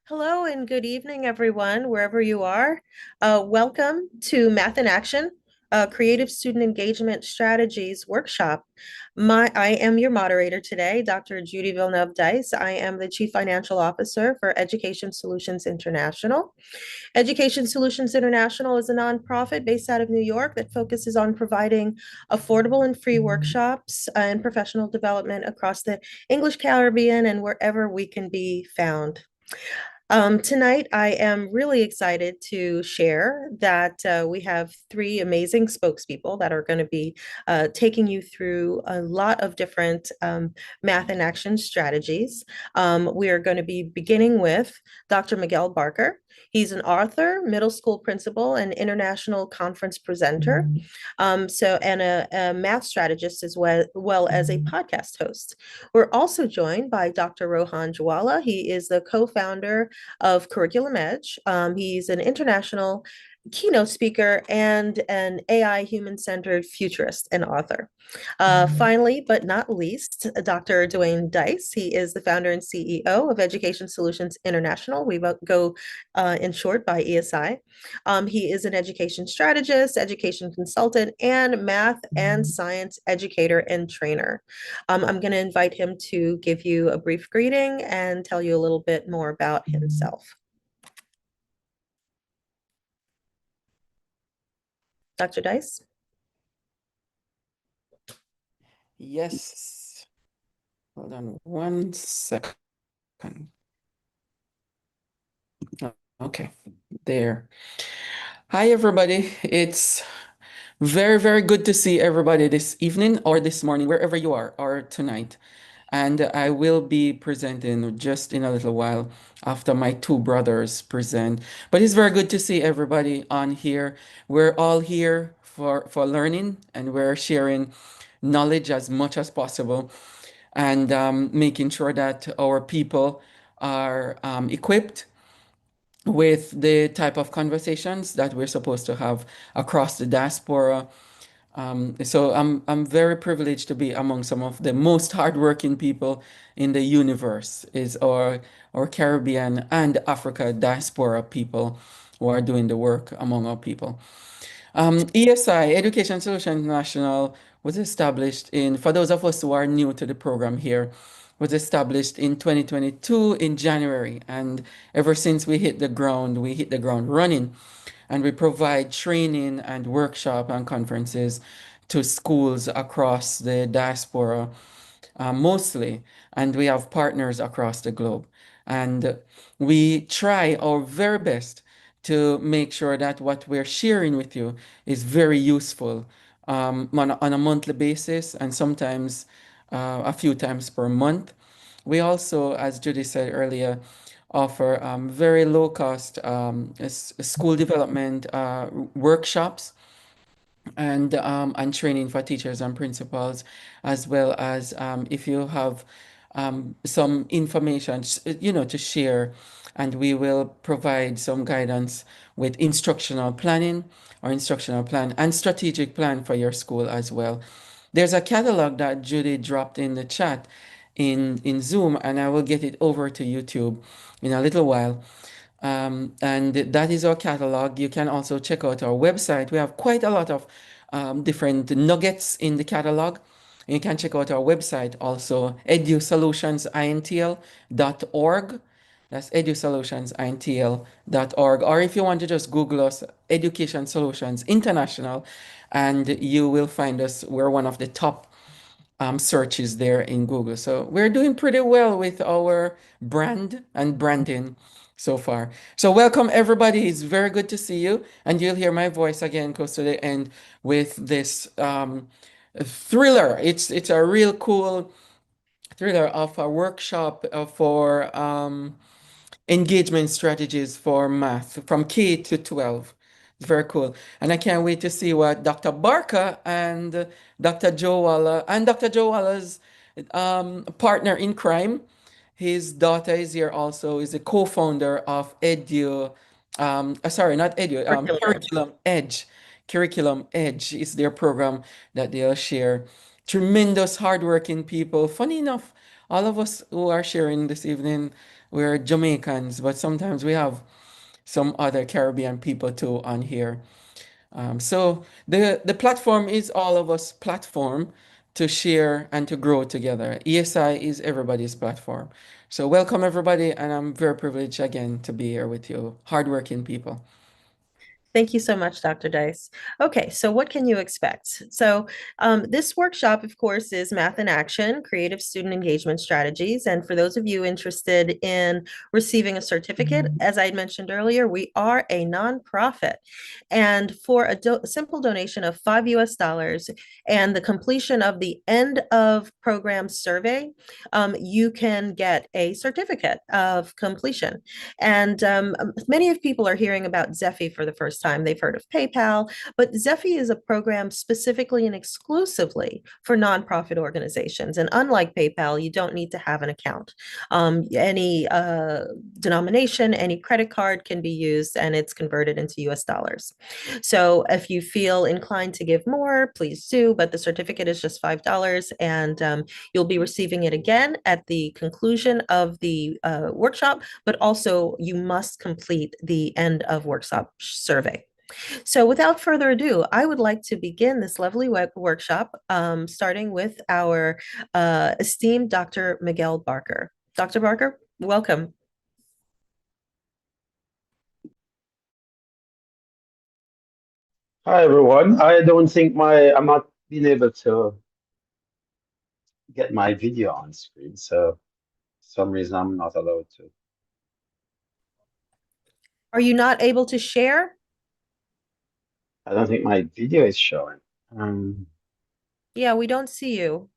Hello and good evening, everyone, wherever you are. Welcome to Math in Action, Creative Student Engagement Strategies Workshop. I am your moderator today, Dr. Judy Villeneuve-Dice. I am the Chief Financial Officer for Education Solutions International. Education Solutions International is a nonprofit based out of New York that focuses on providing affordable and free workshops and professional development across the English Caribbean and wherever we can be found. Tonight, I am really excited to share that we have three amazing spokespeople that are going to be taking you through a lot of different math and action strategies. We are going to be beginning with Dr. Miguel Barker. He's an author, middle school principal, and international conference presenter. And a math strategist as well as a podcast host. We're also joined by Dr. Rohan Jwala. He is the co-founder of Curriculum Edge. He's an international keynote speaker and an AI human-centered futurist and author. Finally, but not least, Dr. Dwayne Dice. He is the founder and CEO of Education Solutions International. We go in short by ESI. He is an education strategist, education consultant, and math and science educator and trainer. I'm going to invite him to give you a brief greeting and tell you a little bit more about himself. Dr. Dice? Yes. Hold on 1 second. Okay, there. Hi, everybody. It's very, very good to see everybody this evening or this morning, wherever you are, or tonight. And I will be presenting just in a little while after my two brothers present. But it's very good to see everybody on here. We're all here for learning, and we're sharing knowledge as much as possible, and making sure that our people are equipped with the type of conversations that we're supposed to have across the diaspora. So I'm very privileged to be among some of the most hardworking people in the universe, is our Caribbean and Africa diaspora people who are doing the work among our people. ESI, Education Solutions International, was established for those of us who are new to the program here, was established in 2022 in January. And ever since we hit the ground running. And we provide training and workshop and conferences to schools across the diaspora, mostly, and we have partners across the globe. And we try our very best to make sure that what we're sharing with you is very useful, on a monthly basis, and sometimes a few times per month. We also, as Judy said earlier, offer very low cost school development workshops and training for teachers and principals, as well as if you have some information, to share, and we will provide some guidance with instructional planning or instructional plan and strategic plan for your school as well. There's a catalog that Judy dropped in the chat in Zoom, and I will get it over to YouTube in a little while. And that is our catalog. You can also check out our website. We have quite a lot of different nuggets in the catalog. You can check out our website also, edusolutionsintl.org. That's edusolutionsintl.org. Or if you want to just Google us, Education Solutions International, and you will find us. We're one of the top searches there in Google. So we're doing pretty well with our brand and branding so far. So welcome everybody. It's very good to see you. And you'll hear my voice again close to the end with this thriller. It's a real cool thriller of a workshop for engagement strategies for math from K to 12. It's very cool. And I can't wait to see what Dr. Barker and Dr. Joe Waller and Dr. Joe Waller's partner in crime. His daughter is here also, is a co-founder of sorry, not Edu, Curriculum Edge. Curriculum Edge. Curriculum Edge is their program that they'll share. Tremendous hardworking people. Funny enough, all of us who are sharing this evening, we're Jamaicans, but sometimes we have some other Caribbean people too on here. So the platform is all of us platform to share and to grow together. ESI is everybody's platform. So welcome everybody, and I'm very privileged again to be here with you, hardworking people. Thank you so much, Dr. Dice. Okay, so what can you expect? So, this workshop, of course, is Math in Action, Creative Student Engagement Strategies. And for those of you interested in receiving a certificate, as I mentioned earlier, we are a nonprofit. And for a simple donation of $5 and the completion of the end of program survey, you can get a certificate of completion. And many of people are hearing about Zephy for the first time. They've heard of PayPal, but Zephy is a program specifically and exclusively for nonprofit organizations. And unlike PayPal, you don't need to have an account. Any denomination, any credit card can be used, and it's converted into US dollars. So if you feel inclined to give more, please do. But the certificate is just $5, and you'll be receiving it again at the conclusion of the workshop, but also you must complete the end of workshop survey. So without further ado, I would like to begin this lovely workshop, starting with our esteemed Dr. Miguel Barker. Dr. Barker, welcome. Hi everyone. I don't think I'm not being able to get my video on screen, so for some reason I'm not allowed to. Are you not able to share? I don't think my video is showing. Yeah, we don't see you.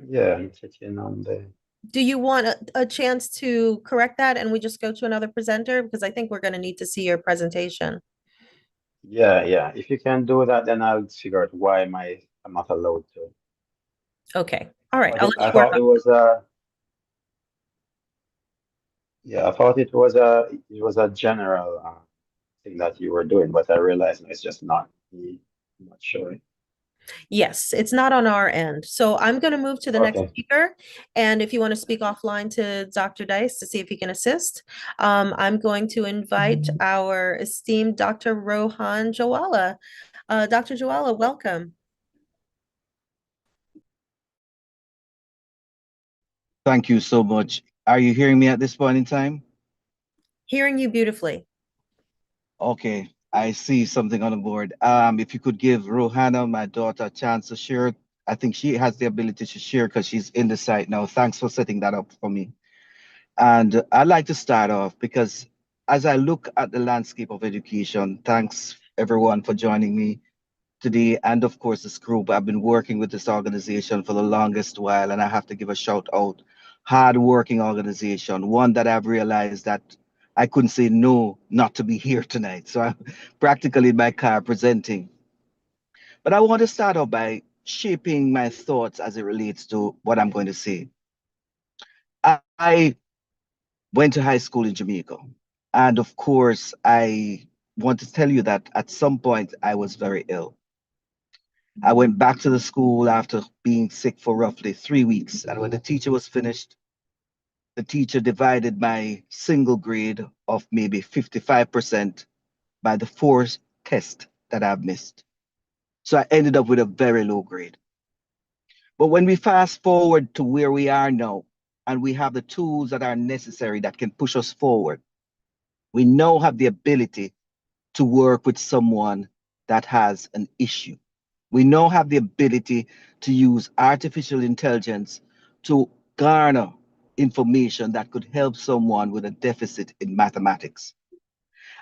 Yeah, I'm checking on the. Do you want a chance to correct that and we just go to another presenter? Because I think we're going to need to see your presentation. Yeah. If you can do that, then I'll figure out why I'm not allowed to. Okay. All right. I'll let I you work thought on. it was a yeah, I thought it was a general thing that you were doing, but I realized it's just not me. I'm not showing. Yes, it's not on our end. So I'm going to move to the next Okay. speaker. And if you want to speak offline to Dr. Dice to see if he can assist, I'm going to invite our esteemed Dr. Rohan Jawala. Dr. Jawala, welcome. Thank you so much. Are you hearing me at this point in time? Hearing you beautifully. Okay, I see something on the board. If you could give Rohana, my daughter, a chance to share. I think she has the ability to share because she's in the site now. Thanks for setting that up for me. And I'd like to start off because as I look at the landscape of education, thanks everyone for joining me today, and of course this group. I've been working with this organization for the longest while, and I have to give a shout out. Hard working organization, one that I've realized that I couldn't say no not to be here tonight. So I'm practically in my car presenting. But I want to start off by shaping my thoughts as it relates to what I'm going to say. I went to high school in Jamaica. And of course, I want to tell you that at some point I was very ill. I went back to the school after being sick for roughly 3 weeks. And when the teacher was finished, the teacher divided my single grade of maybe 55% by the four tests that I've missed. So I ended up with a very low grade. But when we fast forward to where we are now, and we have the tools that are necessary that can push us forward, we now have the ability to work with someone that has an issue. We now have the ability to use artificial intelligence to garner information that could help someone with a deficit in mathematics.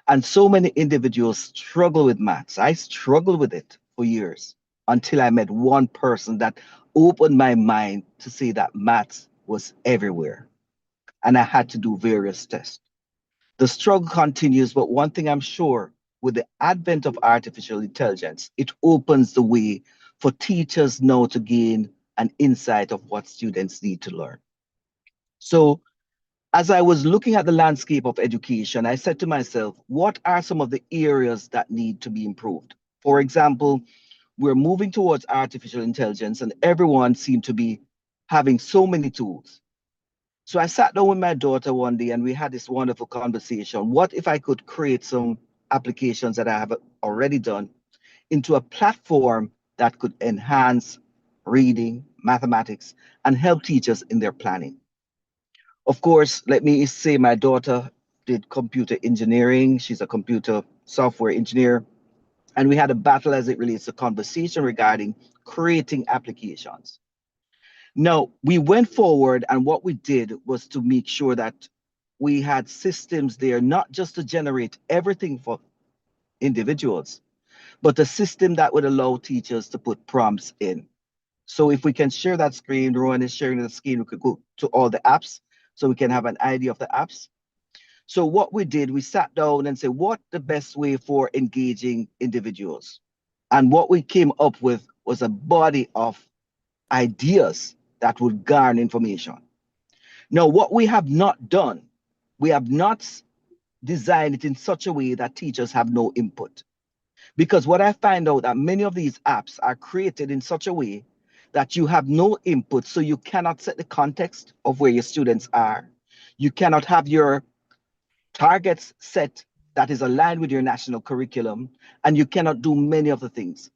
And so many individuals struggle with maths. I struggled with it for years. until I met one person that opened my mind to see that maths was everywhere. And I had to do various tests. The struggle continues, but one thing I'm sure, with the advent of artificial intelligence, it opens the way for teachers now to gain an insight of what students need to learn. So, as I was looking at the landscape of education, I said to myself, what are some of the areas that need to be improved? For example, we're moving towards artificial intelligence, and everyone seemed to be having so many tools. So I sat down with my daughter one day and we had this wonderful conversation. What if I could create some applications that I have already done into a platform that could enhance reading, mathematics, and help teachers in their planning? Of course, let me say my daughter did computer engineering. She's a computer software engineer. And we had a battle as it relates to conversation regarding creating applications. Now, we went forward, and what we did was to make sure that we had systems there, not just to generate everything for individuals, but a system that would allow teachers to put prompts in. So if we can share that screen, Rowan is sharing the screen, we could go to all the apps so we can have an idea of the apps. So what we did, we sat down and said, what the best way for engaging individuals? And what we came up with was a body of ideas that would garner information. Now, what we have not done, we have not designed it in such a way that teachers have no input. Because what I find out that many of these apps are created in such a way that you have no input, so you cannot set the context of where your students are. You cannot have your targets set that is aligned with your national curriculum, and you cannot do many of the things.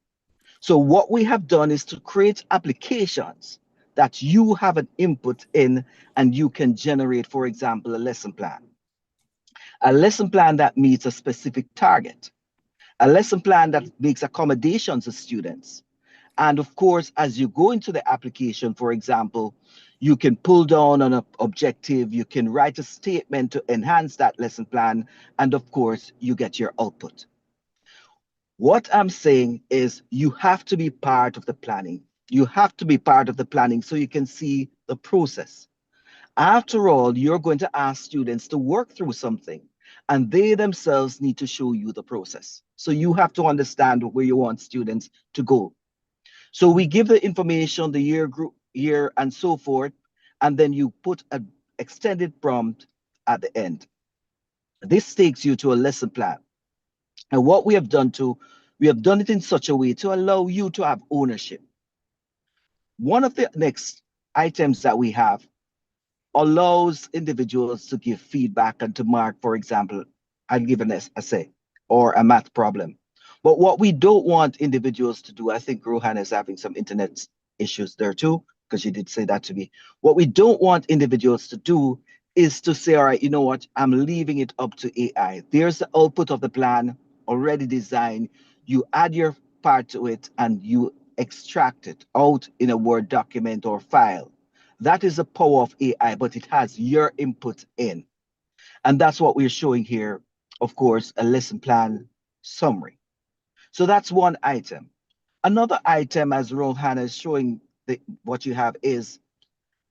So what we have done is to create applications that you have an input in and you can generate, for example, a lesson plan that meets a specific target, a lesson plan that makes accommodations to students. And of course, as you go into the application, for example, you can pull down on an objective, you can write a statement to enhance that lesson plan, and of course, you get your output. What I'm saying is you have to be part of the planning. You have to be part of the planning so you can see the process. After all, you're going to ask students to work through something, and they themselves need to show you the process. So you have to understand where you want students to go. So we give the information, the year, group, year, and so forth, and then you put an extended prompt at the end. This takes you to a lesson plan. And what we have done we have done it in such a way to allow you to have ownership. One of the next items that we have allows individuals to give feedback and to mark, for example, I'll give an essay or a math problem. But what we don't want individuals to do, I think Rohan is having some internet issues there too, because you did say that to me. What we don't want individuals to do is to say, all right, you know what, I'm leaving it up to AI. There's the output of the plan already designed. You add your part to it and you extract it out in a Word document or file. That is the power of AI, but it has your input in. And that's what we're showing here, of course, a lesson plan summary. So that's one item. Another item, as Rohan is showing what you have, is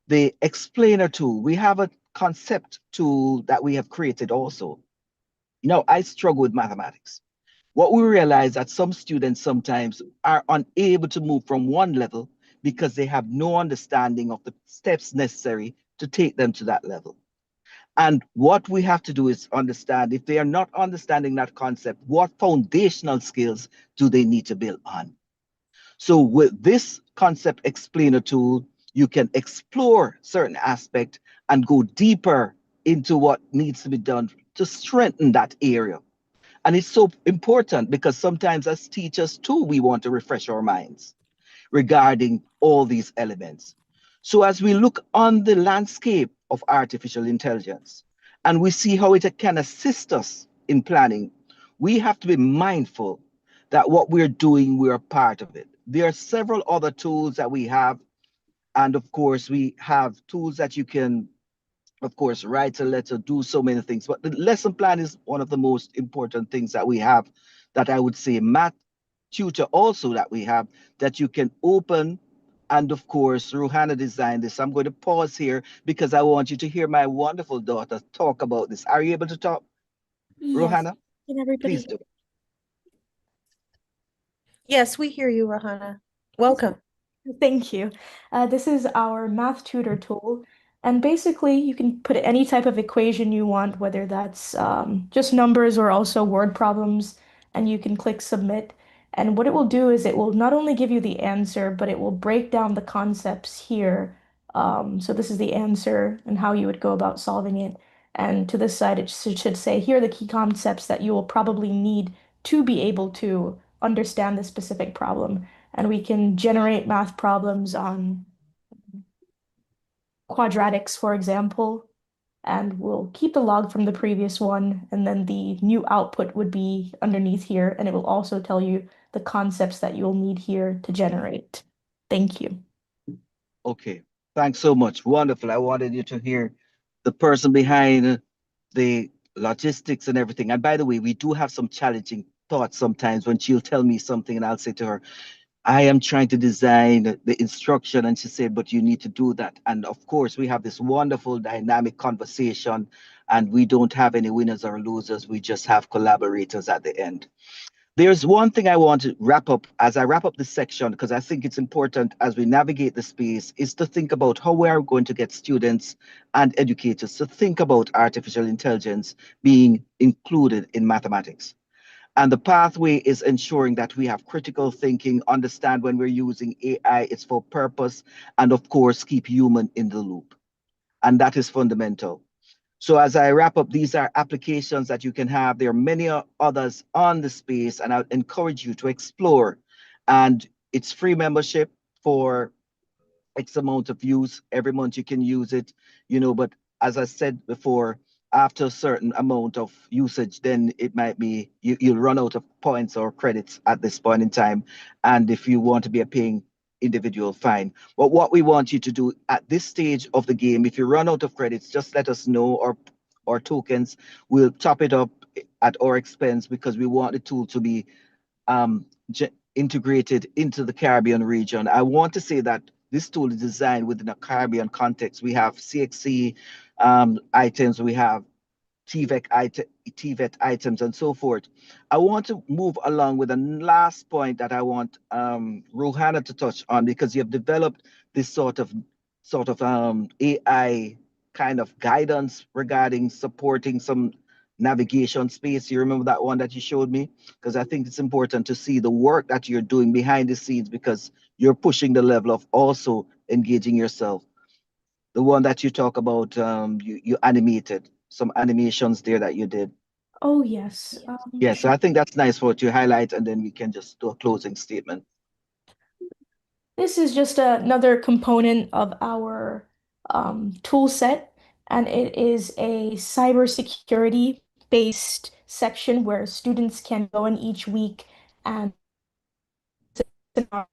the explainer tool. We have a concept tool that we have created also. You know, I struggle with mathematics. What we realize that some students sometimes are unable to move from one level because they have no understanding of the steps necessary to take them to that level. And what we have to do is understand, if they are not understanding that concept, what foundational skills do they need to build on? So with this concept explainer tool, you can explore certain aspect and go deeper into what needs to be done to strengthen that area. And it's so important because sometimes as teachers too, we want to refresh our minds regarding all these elements. So as we look on the landscape of artificial intelligence and we see how it can assist us in planning, we have to be mindful that what we're doing, we're a part of it. There are several other tools that we have. And of course, we have tools that you can, of course, write a letter, do so many things. But the lesson plan is one of the most important things that we have, that I would say math tutor also that we have that you can open. And of course, Ruhana designed this. I'm going to pause here because I want you to hear my wonderful daughter talk about this. Are you able to talk, Yes. Ruhana? Can everybody Please hear? do. Yes, we hear you, Rahana. Yes. Welcome. Thank you. This is our math tutor tool. And basically, you can put any type of equation you want, whether that's just numbers or also word problems, and you can click submit. And what it will do is it will not only give you the answer, but it will break down the concepts here. So this is the answer and how you would go about solving it. And to this side, it should say, here are the key concepts that you will probably need to be able to understand this specific problem, and we can generate math problems on quadratics, for example, and we'll keep the log from the previous one, and then the new output would be underneath here, and it will also tell you the concepts that you'll need here to generate. Thank you. Okay. Thanks so much. Wonderful. I wanted you to hear the person behind the logistics and everything. And by the way, we do have some challenging thoughts sometimes when she'll tell me something and I'll say to her, I am trying to design the instruction. And she said, but you need to do that. And of course, we have this wonderful dynamic conversation and we don't have any winners or losers. We just have collaborators at the end. There's one thing I want to wrap up as I wrap up this section, because I think it's important as we navigate the space, is to think about how we are going to get students and educators to think about artificial intelligence being included in mathematics. And the pathway is ensuring that we have critical thinking, understand when we're using AI, it's for purpose, and of course, keep human in the loop. And that is fundamental. So as I wrap up, these are applications that you can have. There are many others on the space, and I encourage you to explore. And it's free membership for X amount of use. Every month you can use it, but as I said before, after a certain amount of usage, then it might be you'll run out of points or credits at this point in time. And if you want to be a paying individual, fine. But what we want you to do at this stage of the game, if you run out of credits, just let us know, or tokens. We'll top it up at our expense because we want the tool to be um, integrated into the Caribbean region. I want to say that this tool is designed within a Caribbean context. We have CXC items, we have TVET items, and so forth. I want to move along with a last point that I want Rohana to touch on, because you have developed this sort of AI kind of guidance regarding supporting some navigation space. You remember that one that you showed me? Because I think it's important to see the work that you're doing behind the scenes, because you're pushing the level of also engaging yourself. The one that you talk about, you animated some animations there that you did. Oh, yes. Yeah, so Sure. I think that's nice for to highlight, and then we can just do a closing statement. This is just another component of our tool set, and it is a cybersecurity based section where students can go in each week and help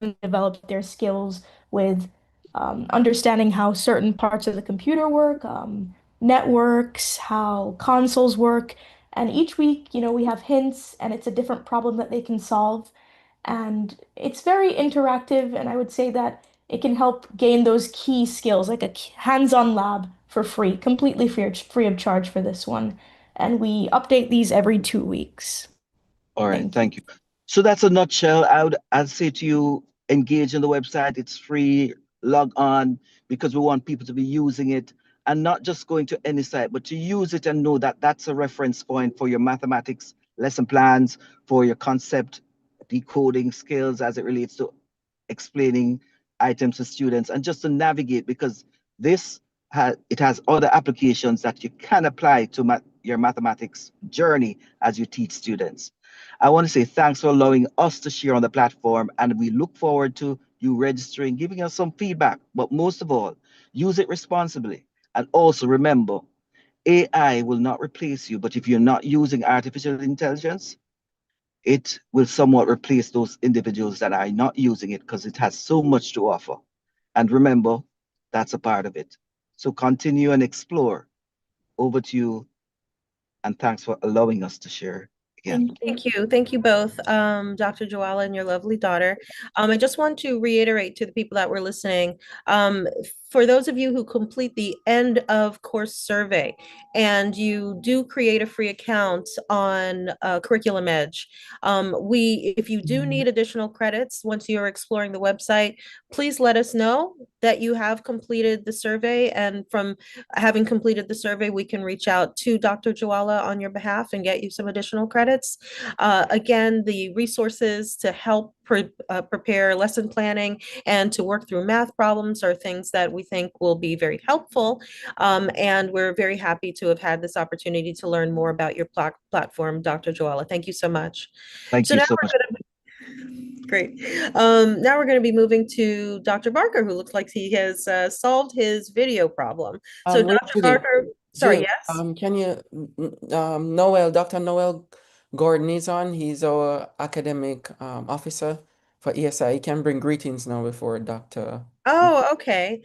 them develop their skills with understanding how certain parts of the computer work, networks, how consoles work. And each week, we have hints, and it's a different problem that they can solve. And it's very interactive, and I would say that it can help gain those key skills, like a hands-on lab for free, completely free of charge for this one. And we update these every 2 weeks. All right, Thank you. thank you. So that's a nutshell. I'd say to you, engage in the website. It's free. Log on, because we want people to be using it and not just going to any site, but to use it and know that that's a reference point for your mathematics lesson plans, for your concept decoding skills as it relates to explaining items to students, and just to navigate, because this it has other applications that you can apply to your mathematics journey as you teach students. I want to say thanks for allowing us to share on the platform, and we look forward to you registering, giving us some feedback, but most of all, use it responsibly. And also remember, AI will not replace you, but if you're not using artificial intelligence, it will somewhat replace those individuals that are not using it, because it has so much to offer. And remember, that's a part of it. So continue and explore. Over to you, and thanks for allowing us to share. Yeah. Thank you. Thank you. Thank you both, Dr. Joala and your lovely daughter. I just want to reiterate to the people that were listening, for those of you who complete the end of course survey and you do create a free account on Curriculum Edge, if you do need additional credits once you're exploring the website, please let us know that you have completed the survey. And from having completed the survey, we can reach out to Dr. Joala on your behalf and get you some additional credits. Again, the resources to help prepare lesson planning and to work through math problems are things that we think will be very helpful. And we're very happy to have had this opportunity to learn more about your platform, Dr. Joala. Thank you so much. Thank So you now so we're much. going to Great. Now we're going to be moving to Dr. Barker, who looks like he has solved his video problem. So Wait, Dr. Judy, Barker, sorry, Jill, yes? can you, Noel, Dr. Noel Gordon is on. He's our academic officer for ESI. He can bring greetings now before Dr. Oh, okay.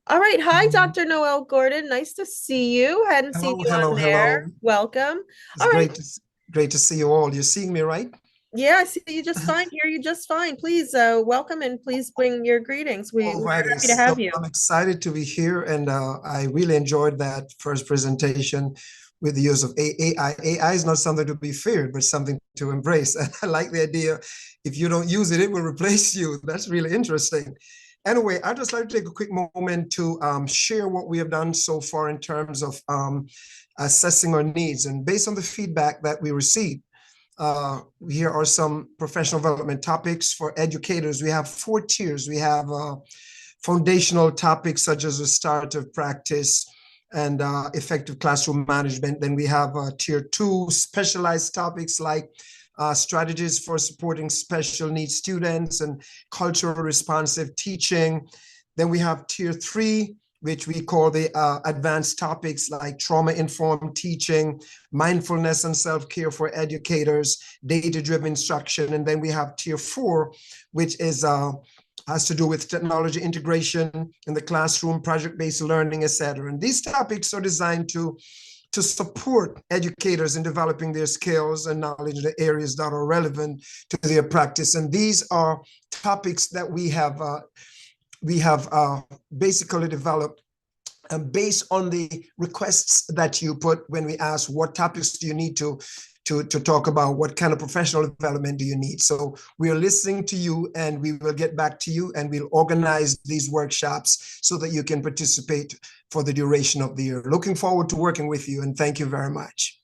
All right. Hi, Dr. Noel Gordon. Nice to see you. Hadn't seen Hello, you on hello, there. hello. Welcome. It's All right. great to see you all. You're seeing me, right? Yeah, I see you just fine. Hear you just fine. Please welcome and please bring your greetings. We're Alrighty. happy to So have you. I'm excited to be here, and I really enjoyed that first presentation with the use of AI. AI is not something to be feared, but something to embrace. And I like the idea, if you don't use it, it will replace you. That's really interesting. Anyway, I'd just like to take a quick moment to share what we have done so far in terms of assessing our needs. And based on the feedback that we received, here are some professional development topics for educators. We have 4 tiers. We have foundational topics such as restorative practice and effective classroom management. Then we have tier 2, specialized topics like strategies for supporting special needs students and cultural responsive teaching. Then we have tier 3, which we call the advanced topics like trauma-informed teaching, mindfulness and self-care for educators, data-driven instruction. And then we have tier 4, which is has to do with technology integration in the classroom, project-based learning, etc. And these topics are designed to support educators in developing their skills and knowledge in the areas that are relevant to their practice. And these are topics that we have basically developed based on the requests that you put when we ask what topics do you need to talk about, what kind of professional development do you need. So we are listening to you, and we will get back to you, and we'll organize these workshops so that you can participate for the duration of the year. Looking forward to working with you, and thank you very much.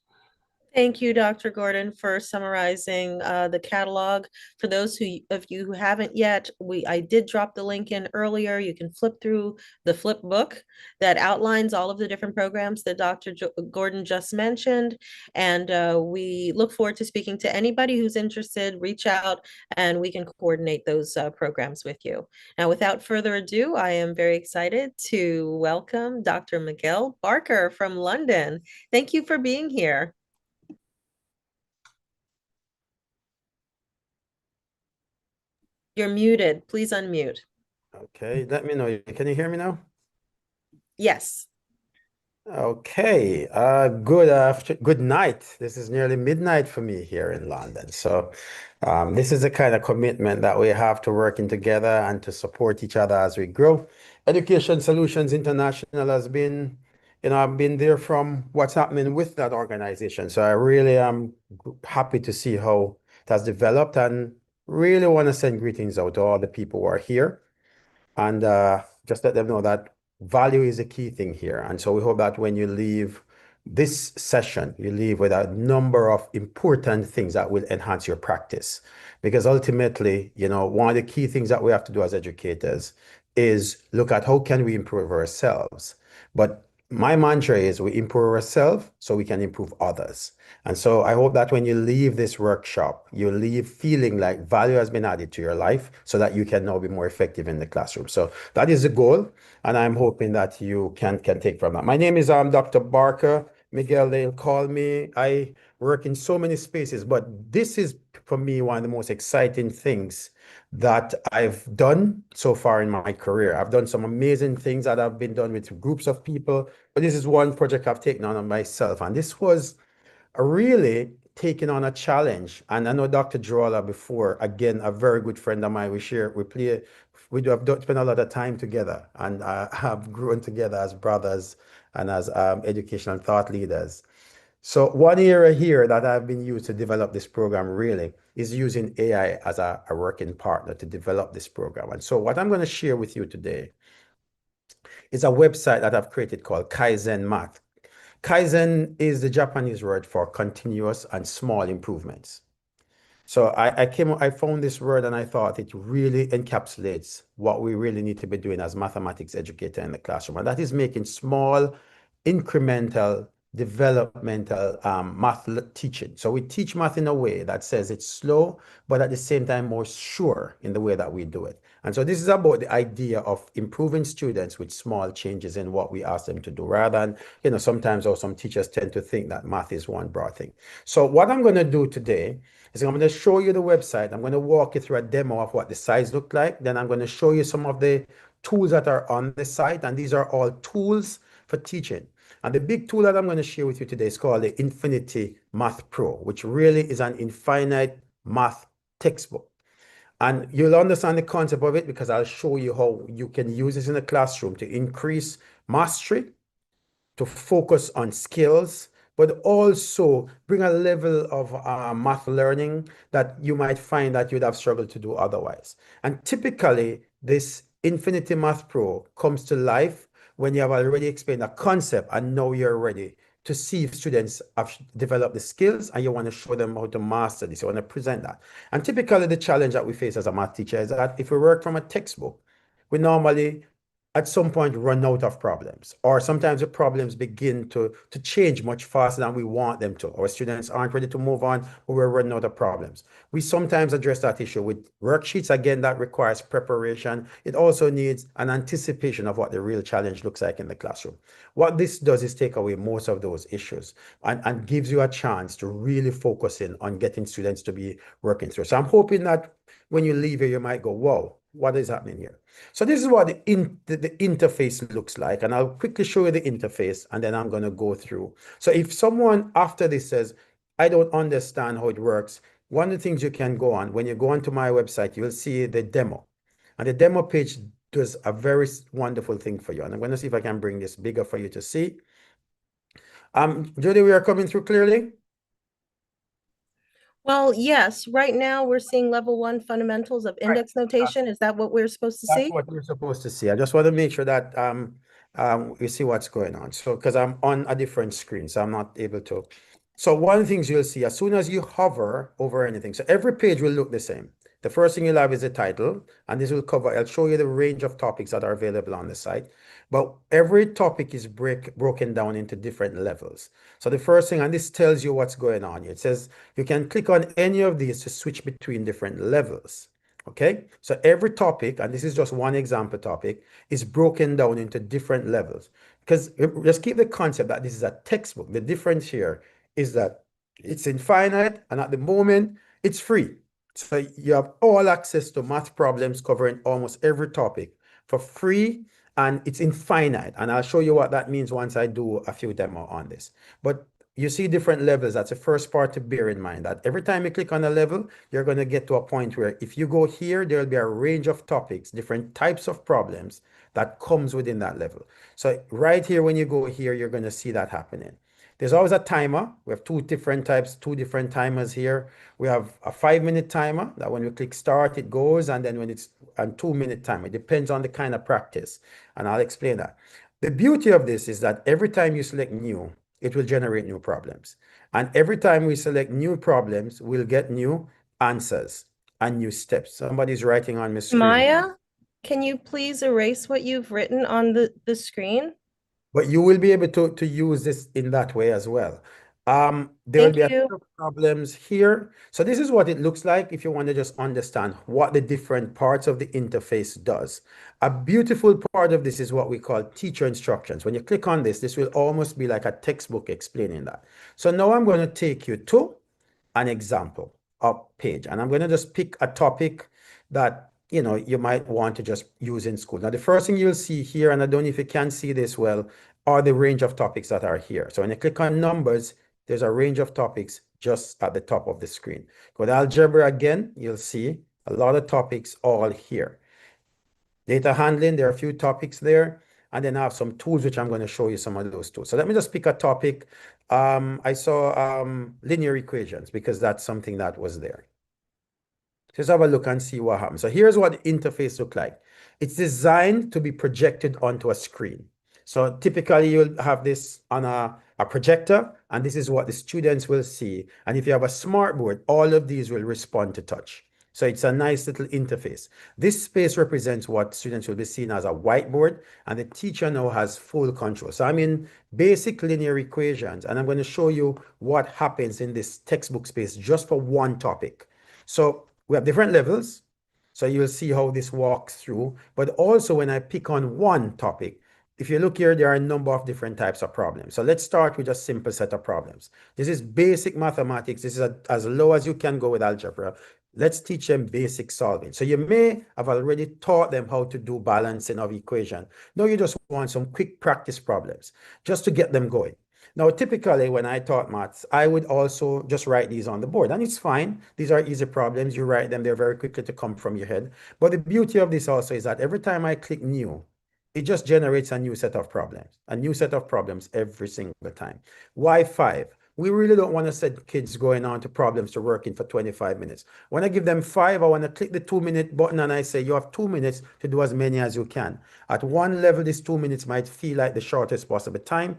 Thank you, Dr. Gordon, for summarizing the catalog. For those of you who haven't yet, I did drop the link in earlier. You can flip through the flip book that outlines all of the different programs that Dr. Gordon just mentioned. And we look forward to speaking to anybody who's interested. Reach out and we can coordinate those programs with you. Now, without further ado, I am very excited to welcome Dr. Miguel Barker from London. Thank you for being here. You're muted. Please unmute. Okay, let me know. Can you hear me now? Yes. Okay, good night. This is nearly midnight for me here in London. So this is the kind of commitment that we have to working together and to support each other as we grow. Education Solutions International has been, I've been there from what's happening with that organization. So I really am happy to see how it has developed, and really want to send greetings out to all the people who are here, and just let them know that value is a key thing here. And so we hope that when you leave this session, you leave with a number of important things that will enhance your practice. Because ultimately, one of the key things that we have to do as educators is look at how can we improve ourselves. But my mantra is we improve ourselves so we can improve others. And so I hope that when you leave this workshop, you leave feeling like value has been added to your life so that you can now be more effective in the classroom. So that is the goal, and I'm hoping that you can take from that. My name is Dr. Barker. Miguel, they'll call me. I work in so many spaces, but this is for me one of the most exciting things that I've done so far in my career. I've done some amazing things that have been done with groups of people, but this is one project I've taken on myself. And this was a really taking on a challenge. And I know Dr. Drola before, again, a very good friend of mine. We do have spent a lot of time together and have grown together as brothers and as educational thought leaders. So one area here that I've been used to develop this program really is using AI as a working partner to develop this program. And so what I'm going to share with you today is a website that I've created called Kaizen Math. Kaizen is the Japanese word for continuous and small improvements. So I found this word and I thought it really encapsulates what we really need to be doing as mathematics educator in the classroom. And that is making small, incremental, developmental math teaching. So we teach math in a way that says it's slow, but at the same time more sure in the way that we do it. And so this is about the idea of improving students with small changes in what we ask them to do, rather than, sometimes or some teachers tend to think that math is one broad thing. So what I'm going to do today is I'm going to show you the website. I'm going to walk you through a demo of what the sites look like. Then I'm going to show you some of the tools that are on the site. And these are all tools for teaching. And the big tool that I'm going to share with you today is called the Infinity Math Pro, which really is an infinite math textbook. And you'll understand the concept of it because I'll show you how you can use this in the classroom to increase mastery, to focus on skills, but also bring a level of math learning that you might find that you'd have struggled to do otherwise. And typically, this Infinity Math Pro comes to life when you have already explained a concept and now you're ready to see if students have developed the skills and you want to show them how to master this. You want to present that. And typically, the challenge that we face as a math teacher is that if we work from a textbook, we normally at some point run out of problems, or sometimes the problems begin to change much faster than we want them to. Our students aren't ready to move on, or we're running out of problems. We sometimes address that issue with worksheets. Again, that requires preparation. It also needs an anticipation of what the real challenge looks like in the classroom. What this does is take away most of those issues and gives you a chance to really focus in on getting students to be working through. So I'm hoping that when you leave here, you might go, whoa, what is happening here? So this is what the interface looks like. And I'll quickly show you the interface and then I'm going to go through. So if someone after this says, I don't understand how it works, one of the things you can go on, when you go onto my website, you'll see the demo. And the demo page does a very wonderful thing for you. And I'm going to see if I can bring this bigger for you to see. Judy, we are coming through clearly? Well, yes, right now we're seeing level 1 fundamentals of index notation. Is that what we're supposed to That's see? what we're supposed to see. I just want to make sure that we see what's going on. So, because I'm on a different screen, so I'm not able to. So one of the things you'll see as soon as you hover over anything, so every page will look the same. The first thing you'll have is the title, and this will cover, I'll show you the range of topics that are available on the site. But every topic is broken down into different levels. So the first thing, and this tells you what's going on here. It says you can click on any of these to switch between different levels. Okay, so every topic, and this is just one example topic, is broken down into different levels. Because just keep the concept that this is a textbook. The difference here is that it's infinite, and at the moment, it's free. So you have all access to math problems covering almost every topic for free, and it's infinite. And I'll show you what that means once I do a few demo on this. But you see different levels. That's the first part to bear in mind, that every time you click on a level, you're going to get to a point where if you go here, there'll be a range of topics, different types of problems that comes within that level. So right here, when you go here, you're going to see that happening. There's always a timer. We have two different timers here. We have a 5-minute timer that when we click start, it goes, and then when it's a 2-minute timer, it depends on the kind of practice. And I'll explain that. The beauty of this is that every time you select new, it will generate new problems. And every time we select new problems, we'll get new answers and new steps. Somebody's writing on my screen. Maya, can you please erase what you've written on the screen? But you will be able to use this in that way as well. There will Thank be a you. lot of problems here. So this is what it looks like if you want to just understand what the different parts of the interface does. A beautiful part of this is what we call teacher instructions. When you click on this, this will almost be like a textbook explaining that. So now I'm going to take you to an example of page, and I'm going to just pick a topic that you might want to just use in school. Now, the first thing you'll see here, and I don't know if you can see this well, are the range of topics that are here. So when you click on numbers, there's a range of topics just at the top of the screen. Go to algebra again, you'll see a lot of topics all here. Data handling, there are a few topics there. And then I have some tools, which I'm going to show you some of those tools. So let me just pick a topic. I saw linear equations because that's something that was there. Just have a look and see what happens. So here's what the interface looks like. It's designed to be projected onto a screen. So typically you'll have this on a projector, and this is what the students will see. And if you have a smart board, all of these will respond to touch. So it's a nice little interface. This space represents what students will be seeing as a whiteboard, and the teacher now has full control. So I'm in basic linear equations, and I'm going to show you what happens in this textbook space just for one topic. So we have different levels. So you'll see how this walks through. But also when I pick on one topic, if you look here, there are a number of different types of problems. So let's start with a simple set of problems. This is basic mathematics. This is as low as you can go with algebra. Let's teach them basic solving. So you may have already taught them how to do balancing of equation. Now you just want some quick practice problems just to get them going. Now, typically when I taught maths, I would also just write these on the board, and it's fine. These are easy problems. You write them, they're very quickly to come from your head. But the beauty of this also is that every time I click new, it just generates a new set of problems every single time. Why 5? We really don't want to send kids going on to problems to working for 25 minutes. When I give them 5, I want to click the 2-minute button and I say, you have 2 minutes to do as many as you can. At one level, this 2 minutes might feel like the shortest possible time,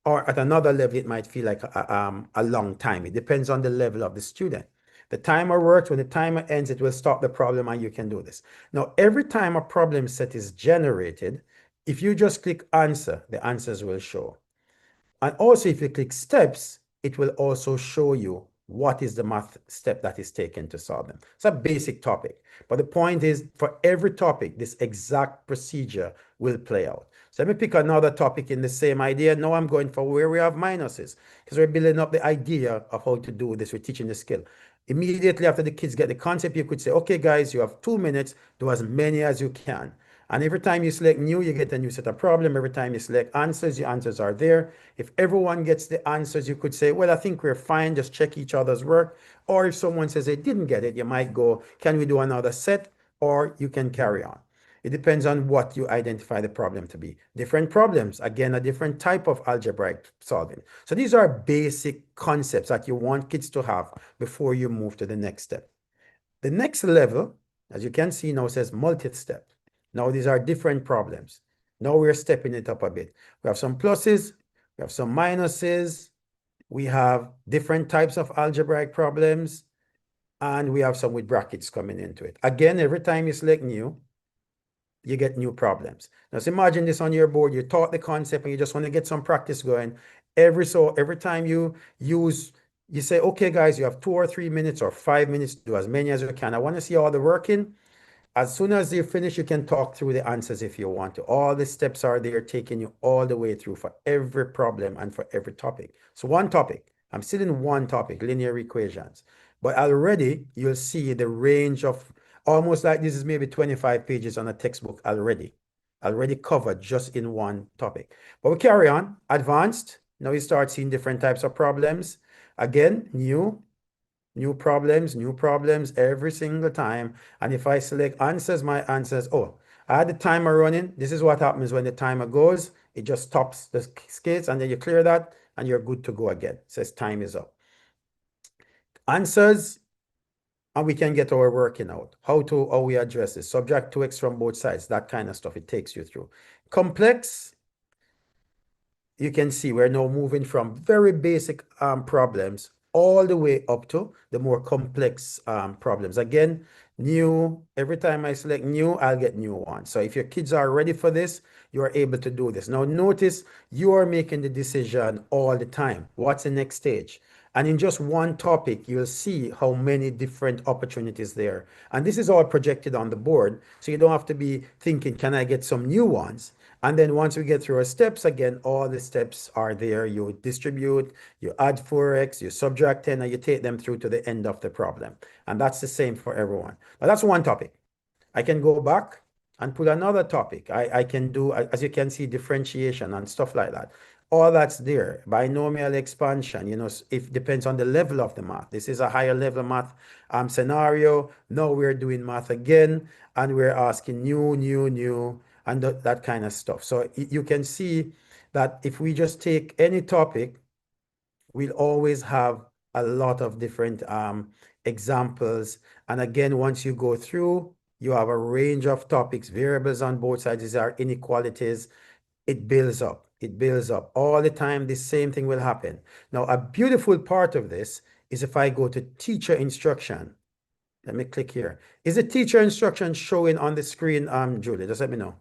or at another level, it might feel like a long time. It depends on the level of the student. The timer works. When the timer ends, it will stop the problem and you can do this. Now, every time a problem set is generated, if you just click answer, the answers will show. And also, if you click steps, it will also show you what is the math step that is taken to solve them. It's a basic topic. But the point is, for every topic, this exact procedure will play out. So let me pick another topic in the same idea. Now I'm going for where we have minuses, because we're building up the idea of how to do this. We're teaching the skill. Immediately after the kids get the concept, you could say, okay, guys, you have 2 minutes, do as many as you can. And every time you select new, you get a new set of problem. Every time you select answers, your answers are there. If everyone gets the answers, you could say, well, I think we're fine. Just check each other's work. Or if someone says they didn't get it, you might go, can we do another set? Or you can carry on. It depends on what you identify the problem to be. Different problems, again, a different type of algebraic solving. So these are basic concepts that you want kids to have before you move to the next step. The next level, as you can see now, says multi-step. Now these are different problems. Now we're stepping it up a bit. We have some pluses, we have some minuses, we have different types of algebraic problems, and we have some with brackets coming into it. Again, every time you select new, you get new problems. Now, so imagine this on your board. You taught the concept and you just want to get some practice going. Every time you say, okay, guys, you have 2 or 3 minutes or 5 minutes, do as many as you can. I want to see all the working. As soon as you finish, you can talk through the answers if you want to. All the steps are there, taking you all the way through for every problem and for every topic. So one topic, I'm still in one topic, linear equations. But already you'll see the range of almost like this is maybe 25 pages on a textbook already covered just in one topic. But we carry on, advanced. Now you start seeing different types of problems. Again, new problems every single time. And if I select answers, my answers, oh, I had the timer running. This is what happens when the timer goes. It just stops the skates and then you clear that and you're good to go again. It says time is up. Answers, and we can get our working out. How we address this. Subtract 2x from both sides, that kind of stuff. It takes you through. Complex, you can see we're now moving from very basic problems all the way up to the more complex problems. Again, new, every time I select new, I'll get new ones. So if your kids are ready for this, you are able to do this. Now notice you are making the decision all the time. What's the next stage? And in just one topic, you'll see how many different opportunities there. And this is all projected on the board. So you don't have to be thinking, can I get some new ones? And then once we get through our steps, again, all the steps are there. You distribute, you add 4x, you subtract 10, and you take them through to the end of the problem. And that's the same for everyone. Now that's one topic. I can go back and pull another topic. I can do, as you can see, differentiation and stuff like that. all that's there. Binomial expansion, if depends on the level of the math. This is a higher level math scenario. Now we're doing math again, and we're asking new, and that kind of stuff. So you can see that if we just take any topic, we'll always have a lot of different examples. And again, once you go through, you have a range of topics, variables on both sides. These are inequalities. It builds up. It builds up. All the time, the same thing will happen. Now, a beautiful part of this is if I go to teacher instruction. Let me click here. Is the teacher instruction showing on the screen, Julie? Just let me know.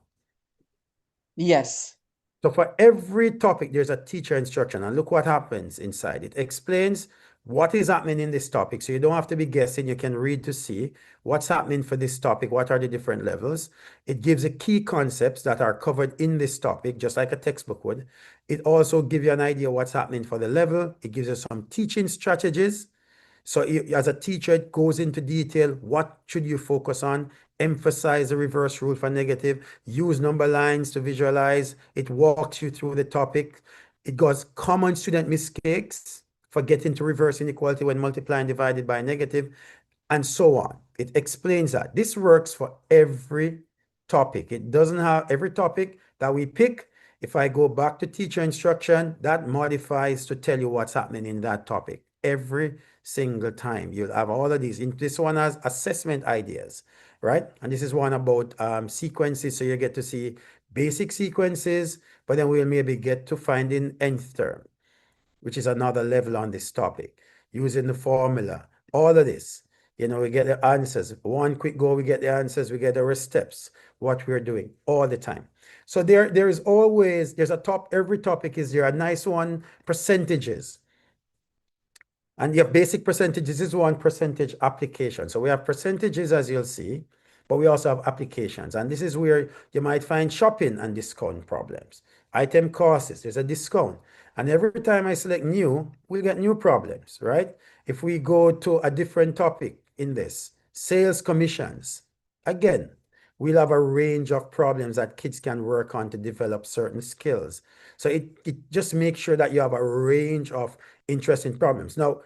Yes. So for every topic, there's a teacher instruction, and look what happens inside. It explains what is happening in this topic. So you don't have to be guessing. You can read to see what's happening for this topic. What are the different levels? It gives the key concepts that are covered in this topic, just like a textbook would. It also gives you an idea what's happening for the level. It gives you some teaching strategies. So as a teacher, it goes into detail. What should you focus on? Emphasize the reverse rule for negative. Use number lines to visualize. It walks you through the topic. It goes common student mistakes, forgetting to reverse inequality when multiplying divided by negative, and so on. It explains that. This works for every topic. It doesn't have every topic that we pick. If I go back to teacher instruction, that modifies to tell you what's happening in that topic every single time. You'll have all of these. This one has assessment ideas, right? And this is one about sequences. So you get to see basic sequences, but then we'll maybe get to finding nth term, which is another level on this topic, using the formula, all of this. We get the answers. One quick go, we get the answers, we get our steps, what we're doing all the time. So there is always, every topic is there, a nice one, percentages. And your basic percentages is one percentage application. So we have percentages, as you'll see, but we also have applications. And this is where you might find shopping and discount problems. Item costs, there's a discount. And every time I select new, we'll get new problems, right? If we go to a different topic in this, sales commissions, again, we'll have a range of problems that kids can work on to develop certain skills. So it just makes sure that you have a range of interesting problems. Now,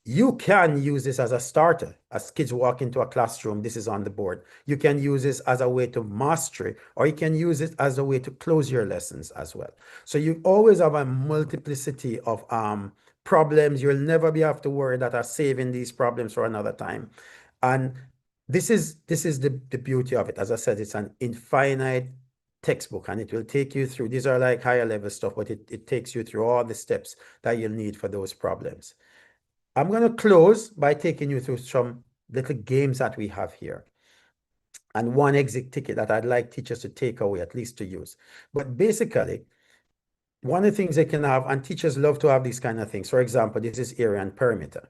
you can use this as a starter. As kids walk into a classroom, this is on the board. You can use this as a way to mastery, or you can use it as a way to close your lessons as well. So you always have a multiplicity of problems. You'll never be have to worry that are saving these problems for another time. And this is the beauty of it. As I said, it's an infinite textbook, and it will take you through. These are like higher level stuff, but it takes you through all the steps that you'll need for those problems. I'm going to close by taking you through some little games that we have here, and one exit ticket that I'd like teachers to take away, at least to use. But basically, one of the things they can have, and teachers love to have these kind of things. For example, this is area and perimeter.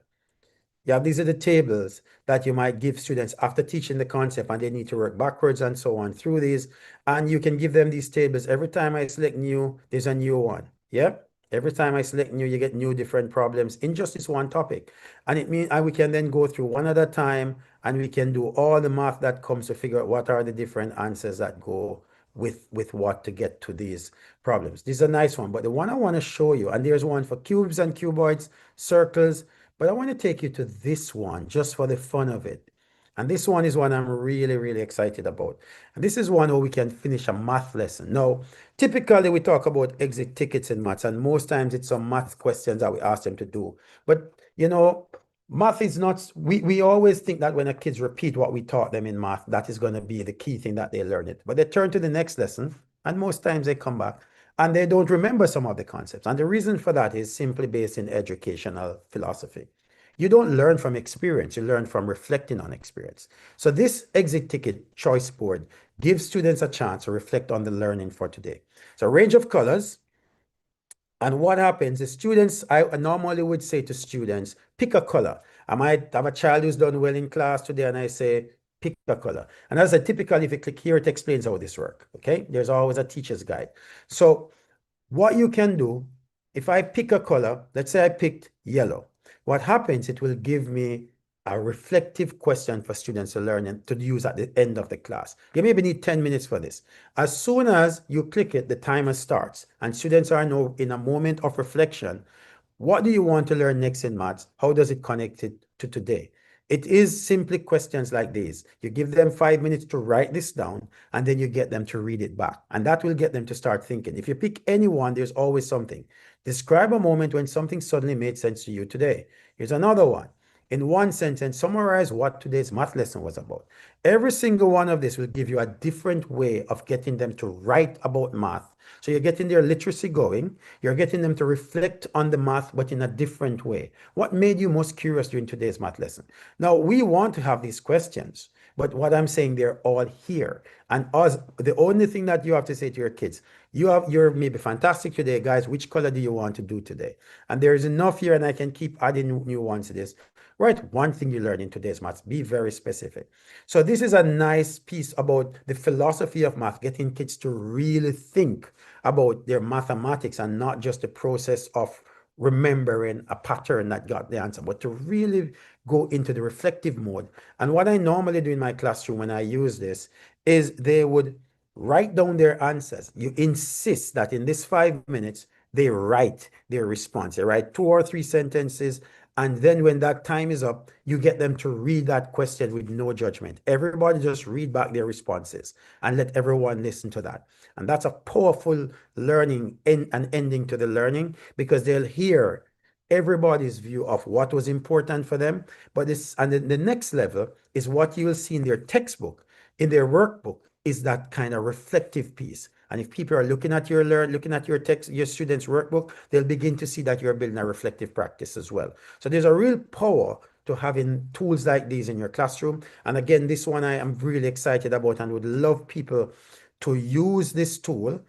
Yeah, these are the tables that you might give students after teaching the concept, and they need to work backwards and so on through these. And you can give them these tables. Every time I select new, there's a new one. Yeah. Every time I select new, you get new different problems in just this one topic. And it means, and we can then go through one at a time, and we can do all the math that comes to figure out what are the different answers that go with what to get to these problems. This is a nice one, but the one I want to show you, and there's one for cubes and cuboids, circles, but I want to take you to this one just for the fun of it. And this one is one I'm really, really excited about. And this is one where we can finish a math lesson. Now, typically we talk about exit tickets in maths, and most times it's some math questions that we ask them to do. But, math is not, we always think that when a kids repeat what we taught them in math, that is going to be the key thing that they learn it. But they turn to the next lesson, and most times they come back and they don't remember some of the concepts. And the reason for that is simply based in educational philosophy. You don't learn from experience, you learn from reflecting on experience. So this exit ticket choice board gives students a chance to reflect on the learning for today. So a range of colors. And what happens is students, I normally would say to students, pick a color. I might have a child who's done well in class today, and I say, pick a color. And as I typically, if you click here, it explains how this works. Okay, there's always a teacher's guide. So what you can do, if I pick a color, let's say I picked yellow, what happens, it will give me a reflective question for students to learn and to use at the end of the class. You maybe need 10 minutes for this. As soon as you click it, the timer starts and students are now in a moment of reflection. What do you want to learn next in maths? How does it connect it to today? It is simply questions like these. You give them 5 minutes to write this down, and then you get them to read it back. And that will get them to start thinking. If you pick any one, there's always something. Describe a moment when something suddenly made sense to you today. Here's another one. In one sentence, summarize what today's math lesson was about. Every single one of this will give you a different way of getting them to write about math. So you're getting their literacy going. You're getting them to reflect on the math, but in a different way. What made you most curious during today's math lesson? Now, we want to have these questions, but what I'm saying, they're all here. And us, the only thing that you have to say to your kids, you're maybe fantastic today, guys. Which color do you want to do today? And there is enough here, and I can keep adding new ones to this. Right, one thing you learn in today's maths, be very specific. So this is a nice piece about the philosophy of math, getting kids to really think about their mathematics and not just the process of remembering a pattern that got the answer, but to really go into the reflective mode. And what I normally do in my classroom when I use this is they would write down their answers. You insist that in this 5 minutes, they write their response. They write 2 or 3 sentences. And then when that time is up, you get them to read that question with no judgment. Everybody just read back their responses and let everyone listen to that. And that's a powerful learning and ending to the learning, because they'll hear everybody's view of what was important for them. But this, and then the next level is what you will see in their textbook, in their workbook, is that kind of reflective piece. And if people are looking at your text, your students' workbook, they'll begin to see that you're building a reflective practice as well. So there's a real power to having tools like these in your classroom. And again, this one I am really excited about and would love people to use this tool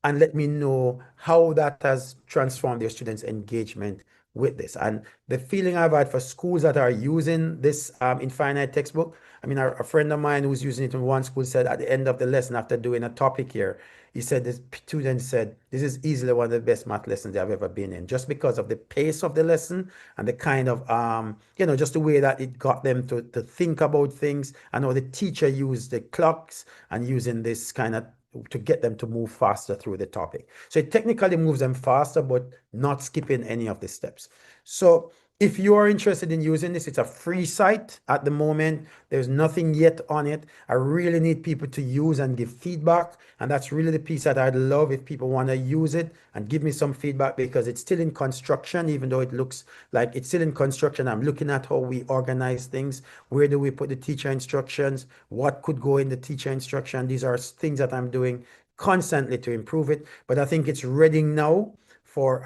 and let me know how that has transformed their students' engagement with this. And the feeling I've had for schools that are using this infinite textbook, I mean, a friend of mine who's using it in one school said at the end of the lesson, after doing a topic here, he said the student said, this is easily one of the best math lessons they've ever been in, just because of the pace of the lesson and the kind of, just the way that it got them to think about things. I know the teacher used the clocks and using this kind of to get them to move faster through the topic. So it technically moves them faster, but not skipping any of the steps. So if you are interested in using this, it's a free site at the moment. There's nothing yet on it. I really need people to use and give feedback. And that's really the piece that I'd love if people want to use it and give me some feedback, because it's still in construction, even though it looks like it's still in construction. I'm looking at how we organize things. Where do we put the teacher instructions? What could go in the teacher instruction? These are things that I'm doing constantly to improve it. But I think it's ready now for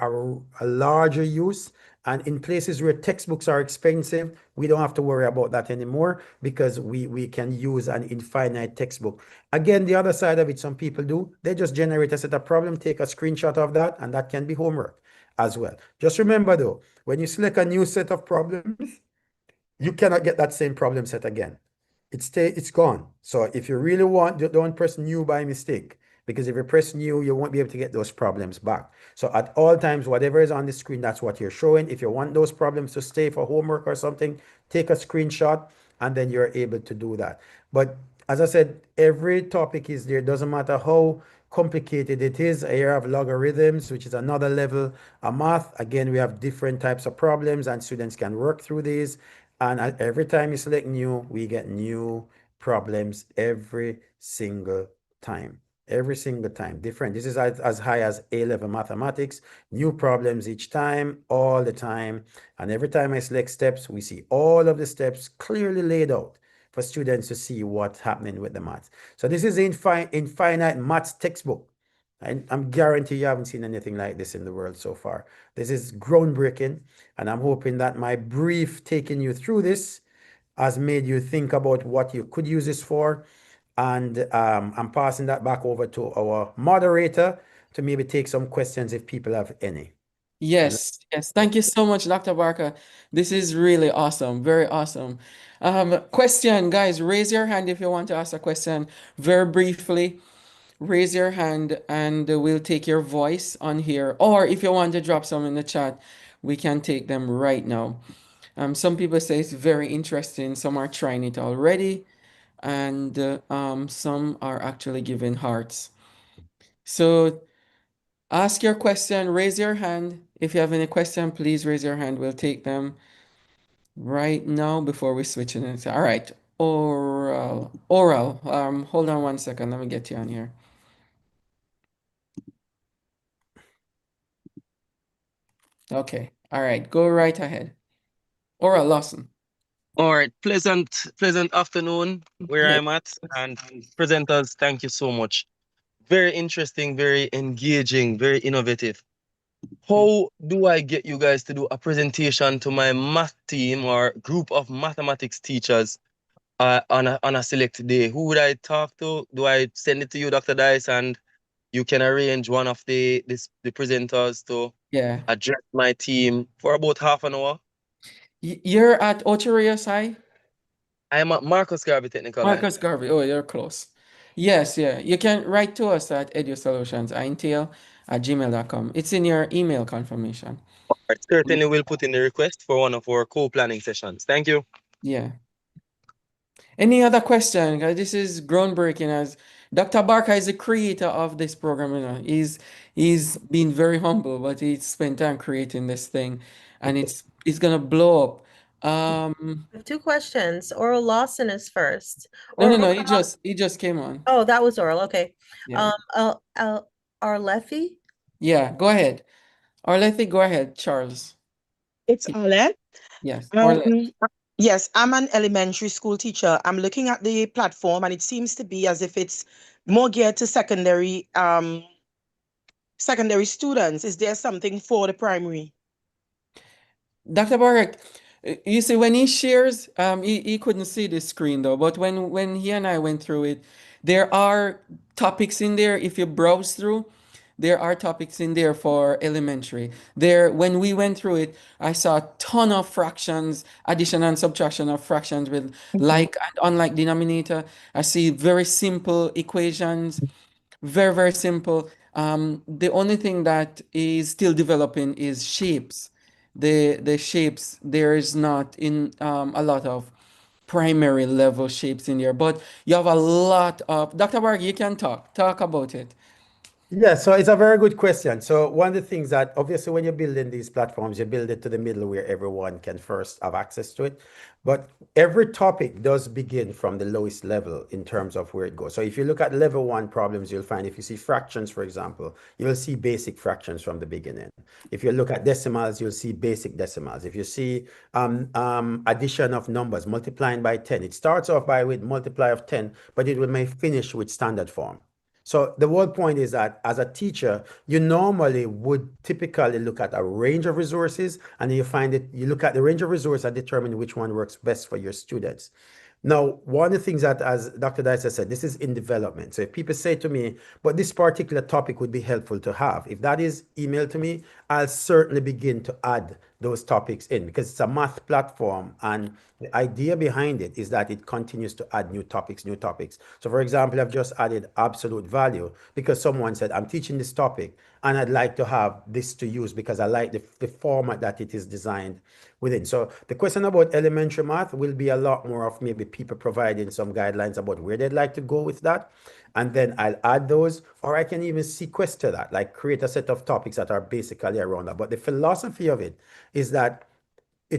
a larger use. And in places where textbooks are expensive, we don't have to worry about that anymore, because we can use an infinite textbook. Again, the other side of it, some people do, they just generate a set of problems, take a screenshot of that, and that can be homework as well. Just remember though, when you select a new set of problems, you cannot get that same problem set again. It's gone. So if you really want, don't press new by mistake, because if you press new, you won't be able to get those problems back. So at all times, whatever is on the screen, that's what you're showing. If you want those problems to stay for homework or something, take a screenshot and then you're able to do that. But as I said, every topic is there. Doesn't matter how complicated it is. Here I have logarithms, which is another level of math. Again, we have different types of problems and students can work through these. And every time you select new, we get new problems every single time. Every single time, different. This is as high as A-level mathematics, new problems each time, all the time. And every time I select steps, we see all of the steps clearly laid out for students to see what's happening with the maths. So this is the infinite maths textbook. I'm guarantee you haven't seen anything like this in the world so far. This is groundbreaking, and I'm hoping that my brief taking you through this has made you think about what you could use this for. And I'm passing that back over to our moderator to maybe take some questions if people have any. Yes, yes. Thank you so much, Dr. Barker. This is really awesome. Very awesome. Question, guys, raise your hand if you want to ask a question very briefly. Raise your hand and we'll take your voice on here. Or if you want to drop some in the chat, we can take them right now. Some people say it's very interesting. Some are trying it already, and some are actually giving hearts. So ask your question, raise your hand. If you have any question, please raise your hand. We'll take them right now before we switch it. All right, oral. Hold on one second. Let me get you on here. Okay. All right. Go right ahead. Oral Lawson. All right, pleasant afternoon where Yes. I'm at. And presenters, thank you so much. Very interesting, very engaging, very innovative. How do I get you guys to do a presentation to my math team or group of mathematics teachers on a select day? Who would I talk to? Do I send it to you, Dr. Dice, and you can arrange one of the presenters to Yeah. address my team for about half an hour? You're at Ocho High? I am at Marcus Garvey Technical Line. Marcus Garvey. Oh, you're close. Yes, yeah. You can write to us at edusolutions@gmail.com. It's in your email confirmation. Right, certainly we'll put in the request for one of our co-planning sessions. Thank you. Yeah. Any other question? 'Cause this is groundbreaking as Dr. Barker is the creator of this program, you know. He's been very humble, but he spent time creating this thing and it's gonna blow up. I have two questions. Oral Lawson is first. No, no, Or no, he just came on. oh, that was oral. Okay. Yeah. Arlethi? Yeah, go ahead. Or let it go ahead, Charles. It's Arlette. Yes. Or let. Um, yes, I'm an elementary school teacher. I'm looking at the platform and it seems to be as if it's more geared to secondary students. Is there something for the primary? Dr. Barak, you see, when he shares, he couldn't see the screen though, but when he and I went through it, there are topics in there. If you browse through, there are topics in there for elementary. There, when we went through it, I saw a ton of fractions, addition and subtraction of fractions with Mhm. like and unlike denominator. I see very simple equations. Very, very simple. The only thing that is still developing is shapes. The shapes, there is not in a lot of primary level shapes in there, but you have a lot of Dr. Barg, you can talk about it. Yeah, so it's a very good question. So one of the things that obviously when you're building these platforms, you build it to the middle where everyone can first have access to it. But every topic does begin from the lowest level in terms of where it goes. So if you look at level one problems, you'll find if you see fractions, for example, you'll see basic fractions from the beginning. If you look at decimals, you'll see basic decimals. If you see addition of numbers, multiplying by 10, it starts off by with multiply of 10, but it will may finish with standard form. So the whole point is that as a teacher, you normally would typically look at a range of resources and you find it, you look at the range of resources and determine which one works best for your students. Now, one of the things that, as Dr. Dicer said, this is in development. So if people say to me, but this particular topic would be helpful to have, if that is emailed to me, I'll certainly begin to add those topics in because it's a math platform. And the idea behind it is that it continues to add new topics, new topics. So for example, I've just added absolute value because someone said, I'm teaching this topic and I'd like to have this to use because I like the format that it is designed within. So the question about elementary math will be a lot more of maybe people providing some guidelines about where they'd like to go with that. And then I'll add those, or I can even sequester that, like create a set of topics that are basically around that. But the philosophy of it is that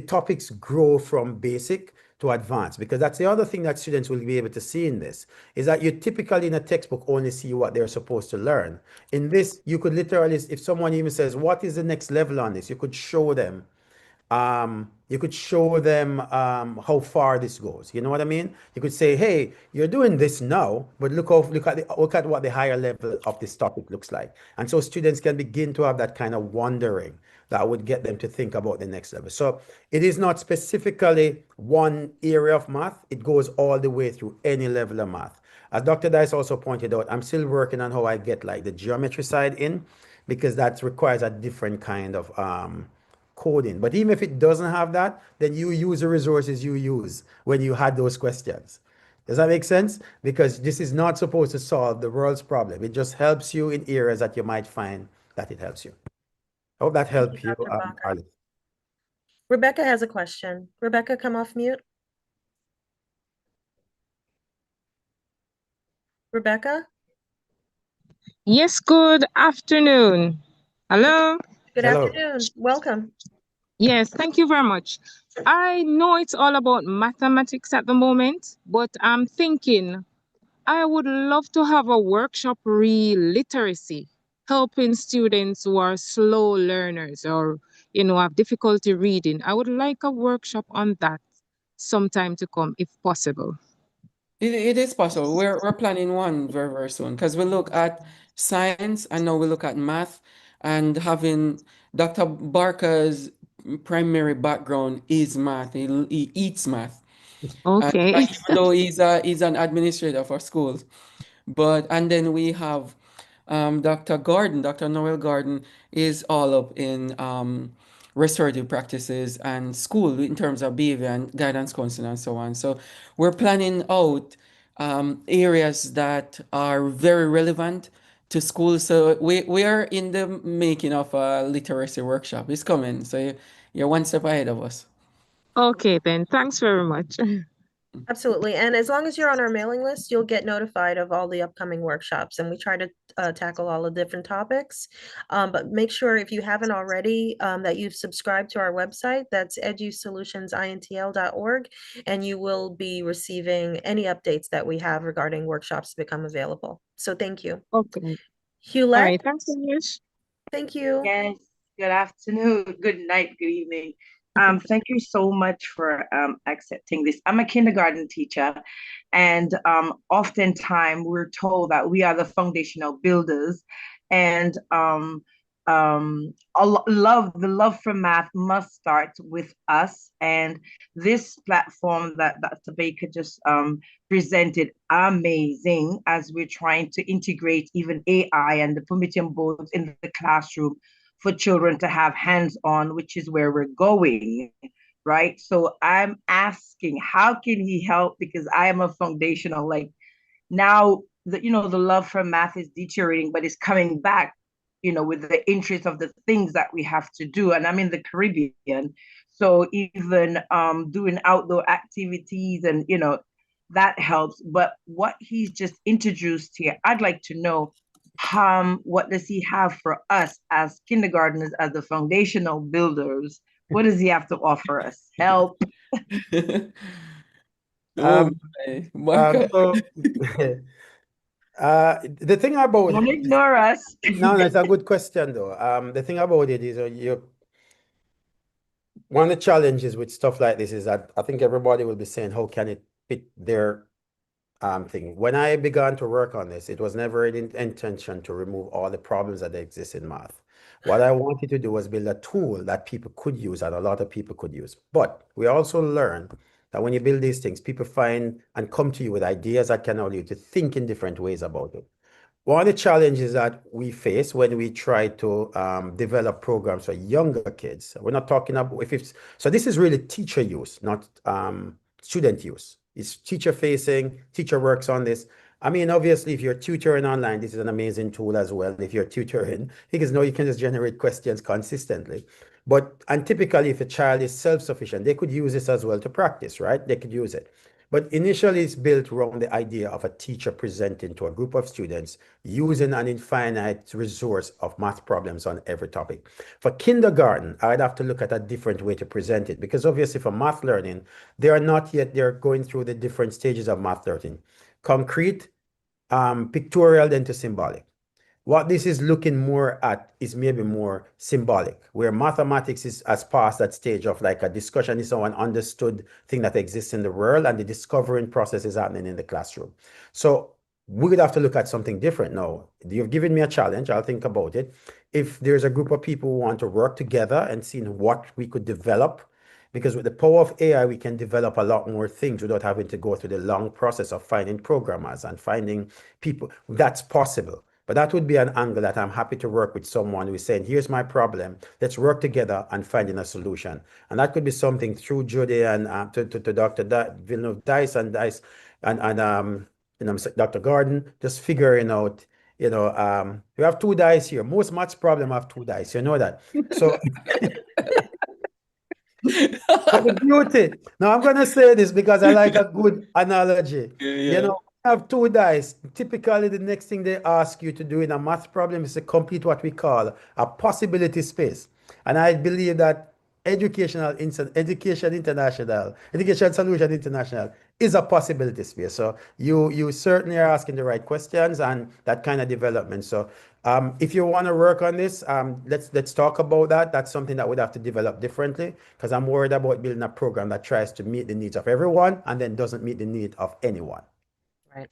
topics grow from basic to advanced because that's the other thing that students will be able to see in this is that you typically in a textbook only see what they're supposed to learn. In this, you could literally, if someone even says, what is the next level on this? You could show them how far this goes. You know what I mean? You could say, "Hey, you're doing this now, but look at what the higher level of this topic looks like." And so students can begin to have that kind of wondering that would get them to think about the next level. So it is not specifically one area of math. It goes all the way through any level of math. As Dr. Dice also pointed out, I'm still working on how I get like the geometry side in because that requires a different kind of coding. But even if it doesn't have that, then you use the resources you use when you had those questions. Does that make sense? Because this is not supposed to solve the world's problem. It just helps you in areas that you might find that it helps you. I hope that Thank you, helped you, Dr. Baca. Arlie. Rebecca has a question. Rebecca, come off mute. Rebecca? Yes, good afternoon. Hello. Good Hello. afternoon. Welcome. Yes, thank you very much. I know it's all about mathematics at the moment, but I'm thinking I would love to have a workshop literacy, helping students who are slow learners or, have difficulty reading. I would like a workshop on that sometime to come, if possible. It is possible. We're planning one very, very soon because we look at science and now we look at math and having Dr. Barker's primary background is math. He eats math. And Okay. even though he's an administrator for schools, but and then we have Dr. Gordon, Dr. Noel Gordon is all up in restorative practices and school in terms of behavior and guidance counseling and so on. So we're planning out areas that are very relevant to school. So we are in the making of a literacy workshop. It's coming. So you're one step ahead of us. Okay, then. Thanks very much. Absolutely. And as long as you're on our mailing list, you'll get notified of all the upcoming workshops. And we try to tackle all the different topics. But make sure if you haven't already that you've subscribed to our website. That's edusolutionsintl.org. And you will be receiving any updates that we have regarding workshops to become available. So thank you. Okay. All Hewlett, right. Thanks so much. thank you. Yes, good afternoon, good night, good evening. Thank you so much for accepting this. I'm a kindergarten teacher, and oftentimes we're told that we are the foundational builders, and the love for math must start with us. And this platform that Dr. Baker just presented, amazing, as we're trying to integrate even AI and the permitting boards in the classroom for children to have hands-on, which is where we're going, right? So I'm asking, how can he help? Because I am a foundational, like now the love for math is deteriorating, but it's coming back, with the interest of the things that we have to do. And I'm in the Caribbean, so even doing outdoor activities and that helps. But what he's just introduced here, I'd like to know, what does he have for us as kindergartners, as the foundational builders? What does he have to offer us? Help. Oh Um, my, Marco. so the thing about Don't ignore us. no, it's a good question though. The thing about it is one of the challenges with stuff like this is that I think everybody will be saying, how can it fit their thing? When I began to work on this, it was never an intention to remove all the problems that exist in math. What I wanted to do was build a tool that people could use and a lot of people could use. But we also learned that when you build these things, people find and come to you with ideas that can allow you to think in different ways about it. One of the challenges that we face when we try to develop programs for younger kids, we're not talking about if it's, so this is really teacher use, not student use. It's teacher facing, teacher works on this. I mean, obviously, if you're tutoring online, this is an amazing tool as well. If you're tutoring, because now you can just generate questions consistently. And typically, if a child is self-sufficient, they could use this as well to practice, right? They could use it. But initially, it's built around the idea of a teacher presenting to a group of students using an infinite resource of math problems on every topic. For kindergarten, I'd have to look at a different way to present it because obviously for math learning, they're going through the different stages of math learning. Concrete, pictorial, then to symbolic. What this is looking more at is maybe more symbolic, where mathematics has passed that stage of like a discussion is an understood thing that exists in the world, and the discovering process is happening in the classroom. So we would have to look at something different now. You've given me a challenge. I'll think about it. If there's a group of people who want to work together and seeing what we could develop, because with the power of AI, we can develop a lot more things without having to go through the long process of finding programmers and finding people. That's possible. But that would be an angle that I'm happy to work with someone who is saying, here's my problem. Let's work together and finding a solution. And that could be something through Judy and to Dr. Villeneuve Dice and Dice and Dr. Gordon, just figuring out, we have two dice here. Most maths problem have two dice. You know that. So But the beauty, now I'm going to say this because I like a good analogy. You know, you have two dice. Typically, the next thing they ask you to do in a math problem is to complete what we call a possibility space. And I believe that Education Solution International is a possibility space. So you certainly are asking the right questions and that kind of development. So if you want to work on this, let's talk about that. That's something that we'd have to develop differently because I'm worried about building a program that tries to meet the needs of everyone and then doesn't meet the need of anyone. Right.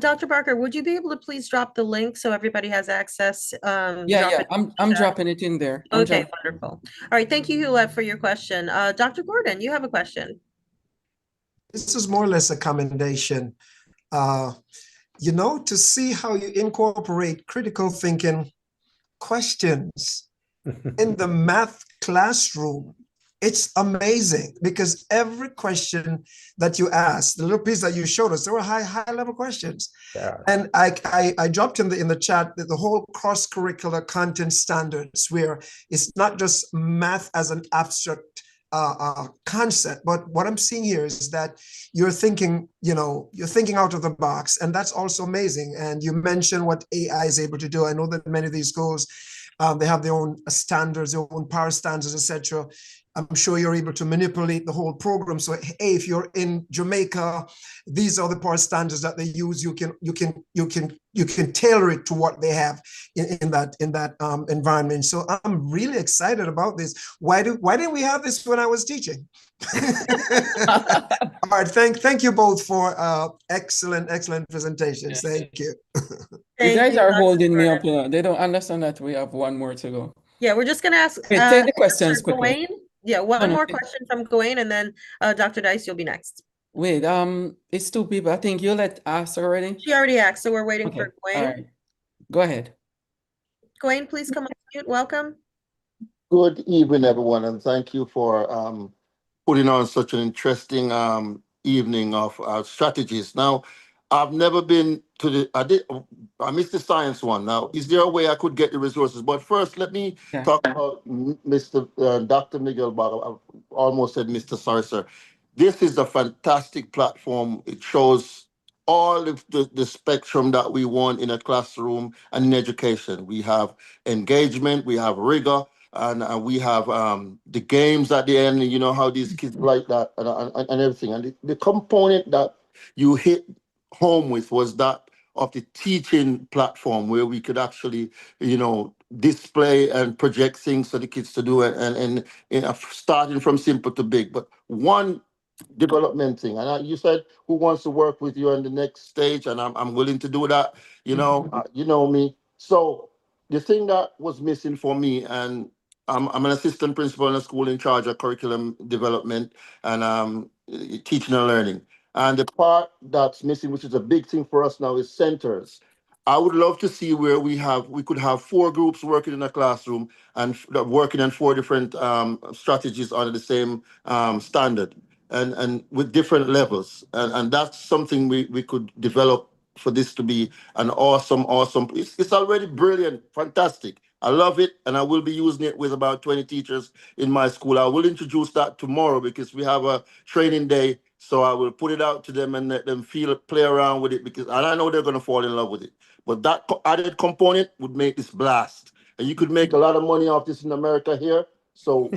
Dr. Barker, would you be able to please drop the link so everybody has access? Yeah, Drop it in I'm the chat. dropping it in there. Okay, wonderful. All right, thank you, Hulette, for your question. Dr. Gordon, you have a question. This is more or less a commendation. You know, to see how you incorporate critical thinking questions in the math classroom. It's amazing because every question that you asked, the little piece that you showed us, they were high level questions. Yeah. And I dropped in the chat that the whole cross curricular content standards, where it's not just math as an abstract concept, but what I'm seeing here is that you're thinking, you're thinking out of the box, and that's also amazing. And you mentioned what AI is able to do. I know that many of these schools, they have their own standards, their own power standards, etc. I'm sure you're able to manipulate the whole program. So, hey, if you're in Jamaica, these are the power standards that they use. You can tailor it to what they have in that environment. So I'm really excited about this. Why didn't we have this when I was teaching? All right, thank you both for excellent presentations. Thank you. You guys you, are Dr. holding me up. Gordon. They don't understand that we have one more to go. Yeah, we're just gonna ask Wait, take the questions answer quickly. Gawain. Yeah, one No, more take- question from Gawain, and then Dr. Dice, you'll be next. Wait, it's two people. I think you let ask already. She already asked, so we're waiting Okay, for all Gawain. right. Go ahead. Gawain, please come on mute. Welcome. Good evening, everyone, and thank you for putting on such an interesting evening of strategies. Now, I've never been to I missed the science one. Now, is there a way I could get the resources? But first, let me Yeah. talk about Dr. Miguel Barra. I almost said Mr. Sorry, sir. This is a fantastic platform. It shows all of the spectrum that we want in a classroom and in education. We have engagement, we have rigor, and we have the games at the end. You know how these kids like that and everything. And the component that you hit home with was that of the teaching platform where we could actually, display and project things for the kids to do it, and starting from simple to big. But one development thing, and you said who wants to work with you on the next stage, and I'm willing to do that. You know me. So the thing that was missing for me, and I'm an assistant principal in a school in charge of curriculum development and teaching and learning. And the part that's missing, which is a big thing for us now, is centers. I would love to see where we could have 4 groups working in a classroom and working on 4 different strategies under the same standard and with different levels. And that's something we could develop for this to be an awesome. It's already brilliant, fantastic. I love it, and I will be using it with about 20 teachers in my school. I will introduce that tomorrow because we have a training day. So I will put it out to them and let them play around with it and I know they're going to fall in love with it. But that added component would make this blast. And you could make a lot of money off this in America here. So,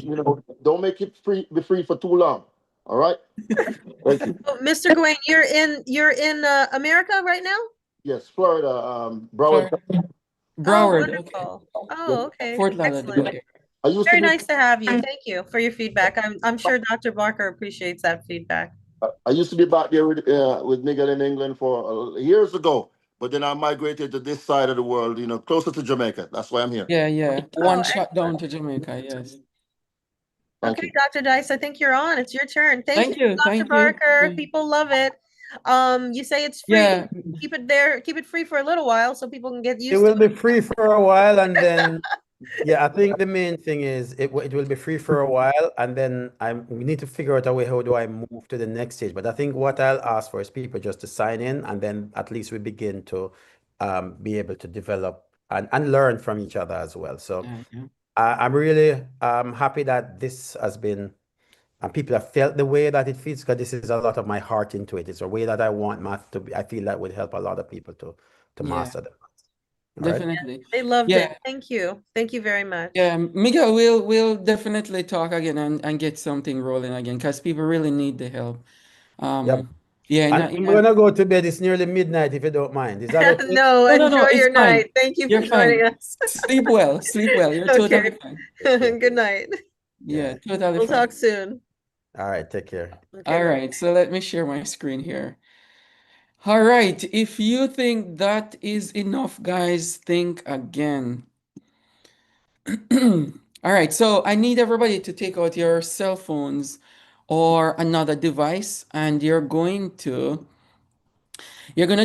don't make it be free for too long. All right? Thank you. Oh, Mr. Gawain, you're in America right now? Yes, Florida, Broward. Broward, Oh, okay. wonderful. Oh, okay. Fort Lauderdale. Excellent. Okay. I used Very to be, nice to have you. Thank you for your feedback. I'm sure Dr. Barker appreciates that feedback. I used to be back there with Miguel in England for years ago, but then I migrated to this side of the world, closer to Jamaica. That's why I'm here. Yeah. One Oh, shot down to Jamaica, yes. Thank Okay, you. Dr. Dice, I think you're on. It's your turn. Thank you, Dr. Thank you. Barker. Yeah. People love it. You say it's free. Yeah, Keep it there. Keep it free for a little while so people can get It used will to be free for a while and then, yeah, I think the main thing is it will be free for a while and then we need to figure out a way, how do I move to the next stage? But I think what I'll ask for is people just to sign in and then at least we begin to be able to develop and learn from each other as well. So yeah. I'm really happy that this has been and people have felt the way that it feels, because this is a lot of my heart into it. It's a way that I want math to be. I feel that would help a lot of people to Yeah, master them. All right. definitely. They loved it. Yeah, Thank you. Thank you very much. yeah, Miguel, we'll definitely talk again and get something rolling again because people really need the help. Yep. Yeah, And I'm gonna go to bed. It's nearly midnight, if you don't mind. Is that okay? No, no, no, no, enjoy it's your fine. night. Thank you for You're joining fine. us. Sleep well, sleep well. You're Okay. totally fine. Good night. Yeah, Yeah. totally We'll fine. talk soon. All right. Take care. Okay, All bye. right, so let me share my screen here. All right, if you think that is enough, guys, think again. All right, so I need everybody to take out your cell phones or another device, and you're gonna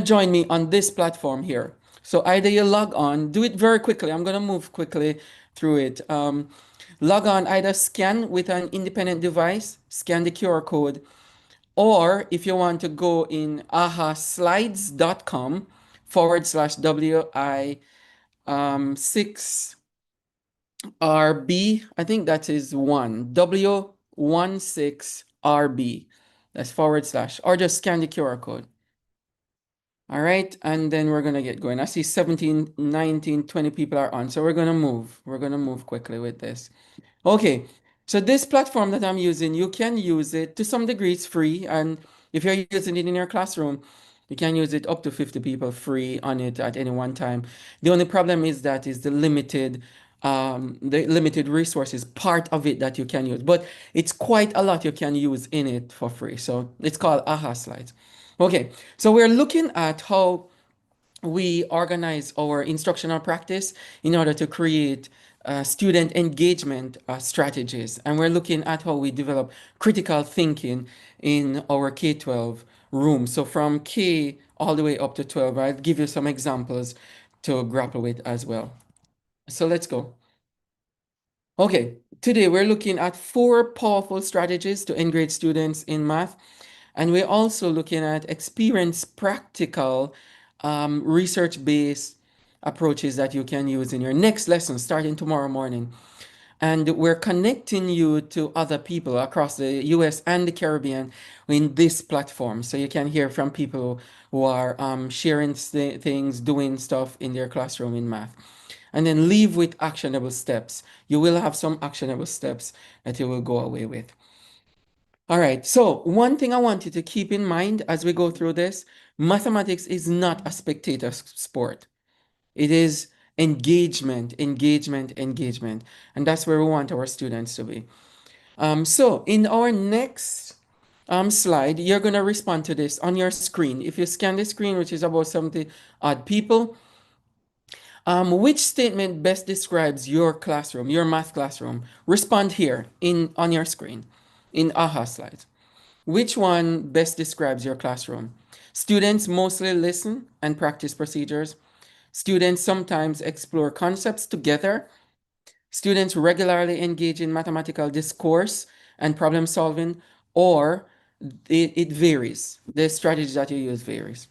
join me on this platform here. So either you log on, do it very quickly. I'm gonna move quickly through it. Log on, either scan with an independent device, scan the QR code, or if you want to go in ahaslides.com / WI 6RB, I think that is one, W16RB. That's / or just scan the QR code. All right, and then we're gonna get going. I see 17, 19, 20 people are on, so we're gonna move. We're gonna move quickly with this. Okay, so this platform that I'm using, you can use it to some degree, it's free. And if you're using it in your classroom, you can use it up to 50 people free on it at any one time. The only problem is that is the limited resources part of it that you can use. But it's quite a lot you can use in it for free. So it's called AHA Slides. Okay, so we're looking at how we organize our instructional practice in order to create student engagement strategies. And we're looking at how we develop critical thinking in our K-12 room. So from K all the way up to 12, I'll give you some examples to grapple with as well. So let's go. Okay, today we're looking at 4 powerful strategies to engage students in math. And we're also looking at experience practical research-based approaches that you can use in your next lesson starting tomorrow morning. And we're connecting you to other people across the US and the Caribbean in this platform. So you can hear from people who are sharing things, doing stuff in their classroom in math. And then leave with actionable steps. You will have some actionable steps that you will go away with. All right, so one thing I want you to keep in mind as we go through this, mathematics is not a spectator sport. It is engagement, engagement, engagement. And that's where we want our students to be. So in our next slide, you're going to respond to this on your screen. If you scan the screen, which is about 70 odd people, which statement best describes your classroom, your math classroom? Respond here on your screen in AHA slides. Which one best describes your classroom? Students mostly listen and practice procedures. Students sometimes explore concepts together. Students regularly engage in mathematical discourse and problem solving, or it varies. The strategy that you use varies.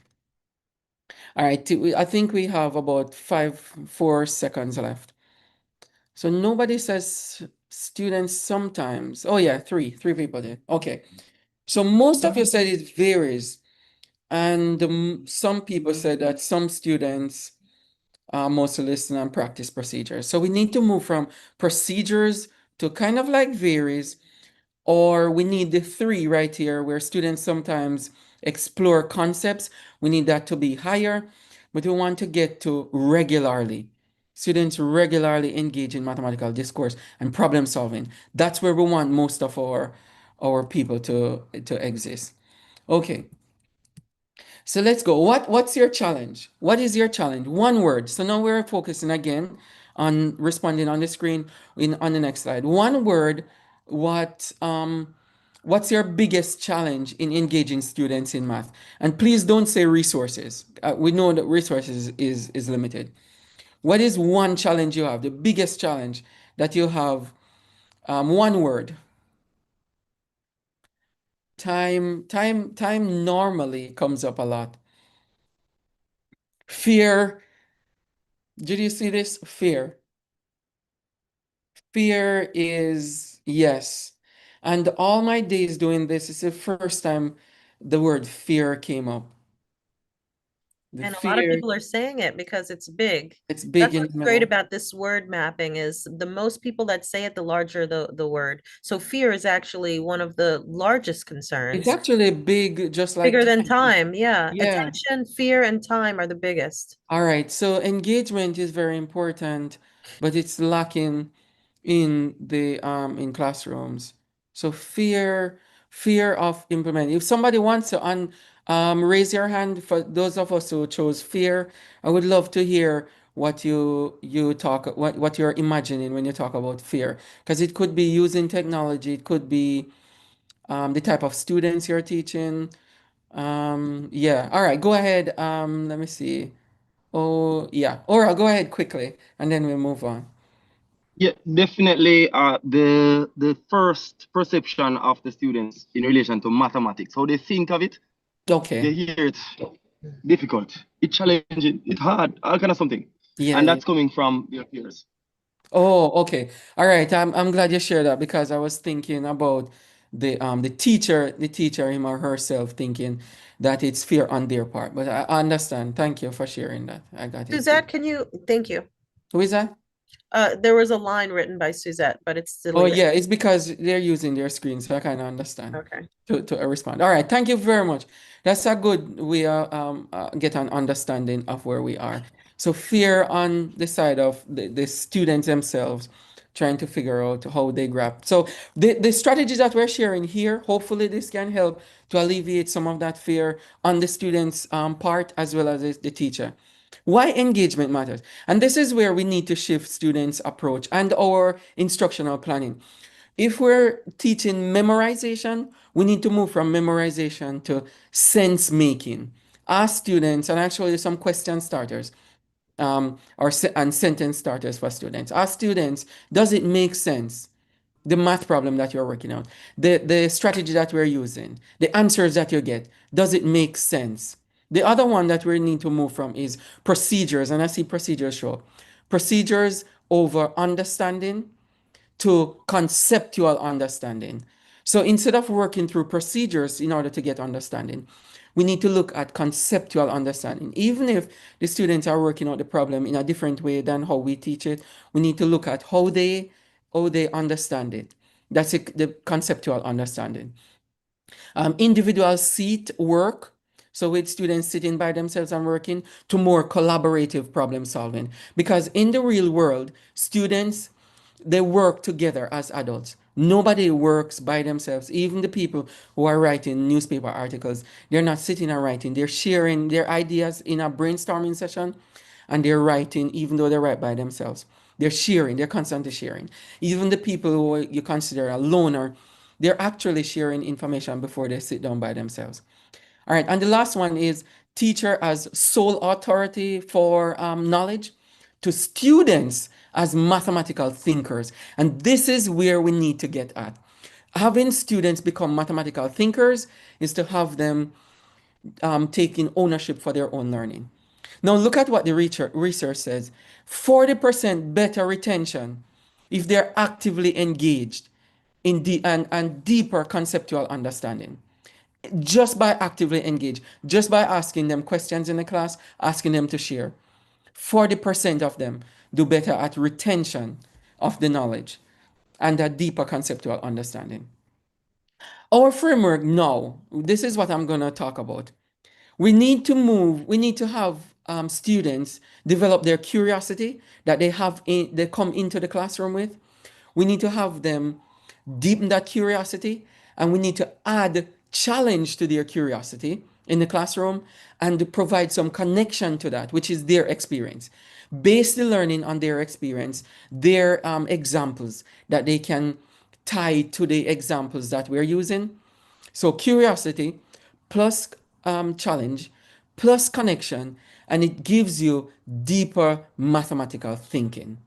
All right, I think we have about 4 seconds left. So nobody says students sometimes. Oh yeah, three people did. Okay. So most of you said it varies. And some people said that some students mostly listen and practice procedures. So we need to move from procedures to kind of like varies, or we need the 3 right here where students sometimes explore concepts. We need that to be higher, but we want to get to regularly. Students regularly engage in mathematical discourse and problem solving. That's where we want most of our people to exist. Okay. So let's go. What's your challenge? What is your challenge? One word. So now we're focusing again on responding on the screen on the next slide. One word. What's your biggest challenge in engaging students in math? And please don't say resources. We know that resources is limited. What is one challenge you have? The biggest challenge that you have? One word. Time normally comes up a lot. Fear. Did you see this? Fear. Fear is yes. And all my days doing this is the first time the word fear came up. The And a lot of fear, people are saying it because it's big. it's big That's in the what's great middle. about this word mapping is the most people that say it, the larger the word. So fear is actually one of the largest It's concerns. actually big, just like Bigger than time. time. Yeah. Yeah. Attention, fear, and time are the biggest. All right. So engagement is very important, but it's lacking in classrooms. So fear of implementing. If somebody wants to raise your hand for those of us who chose fear, I would love to hear what you're imagining when you talk about fear. Because it could be using technology, it could be the type of students you're teaching. Yeah. All right, go ahead. Let me see. Oh, yeah. Or I'll go ahead quickly and then we'll move on. Yeah, definitely. The first perception of the students in relation to mathematics, how they think of it, Okay. they hear it difficult, it challenging, it hard, all kind of something, Yeah, and yeah. that's coming from their peers. Oh, okay. All right. I'm glad you shared that because I was thinking about the teacher him or herself thinking that it's fear on their part. But I understand. Thank you for sharing that. I got it. Suzette, thank you. Who is that? There was a line written by Suzette, but it's Oh deleted. yeah, it's because they're using their screen, so I kind of understand Okay. to respond. All right, thank you very much. That's a good way get an understanding of where we are. So fear on the side of the students themselves, trying to figure out how they grab. So the strategies that we're sharing here, hopefully this can help to alleviate some of that fear on the students' part as well as the teacher. Why engagement matters. And this is where we need to shift students' approach and our instructional planning. If we're teaching memorization, we need to move from memorization to sense making. Ask students, and actually some question starters and sentence starters for students. Ask students, does it make sense? The math problem that you're working on, the strategy that we're using, the answers that you get, does it make sense? The other one that we need to move from is procedures, and I see procedures show up. Procedures over understanding to conceptual understanding. So instead of working through procedures in order to get understanding, we need to look at conceptual understanding. Even if the students are working out the problem in a different way than how we teach it, we need to look at how they understand it. That's the conceptual understanding. Individual seat work, so with students sitting by themselves and working, to more collaborative problem solving. Because in the real world, students, they work together as adults. Nobody works by themselves. Even the people who are writing newspaper articles, they're not sitting and writing. They're sharing their ideas in a brainstorming session and they're writing, even though they write by themselves. They're sharing, they're constantly sharing. Even the people who you consider a loner, they're actually sharing information before they sit down by themselves. All right, and the last one is teacher as sole authority for knowledge to students as mathematical thinkers. And this is where we need to get at. Having students become mathematical thinkers is to have them taking ownership for their own learning. Now, look at what the research says 40% better retention if they're actively engaged in and deeper conceptual understanding. Just by actively engaged, just by asking them questions in the class, asking them to share. 40% of them do better at retention of the knowledge and a deeper conceptual understanding. Our framework now, this is what I'm going to talk about. We need to have students develop their curiosity that they come into the classroom with. We need to have them deepen that curiosity, and we need to add challenge to their curiosity in the classroom and provide some connection to that, which is their experience. Base the learning on their experience, their examples that they can tie to the examples that we're using. So curiosity plus challenge plus connection, and it gives you deeper mathematical thinking.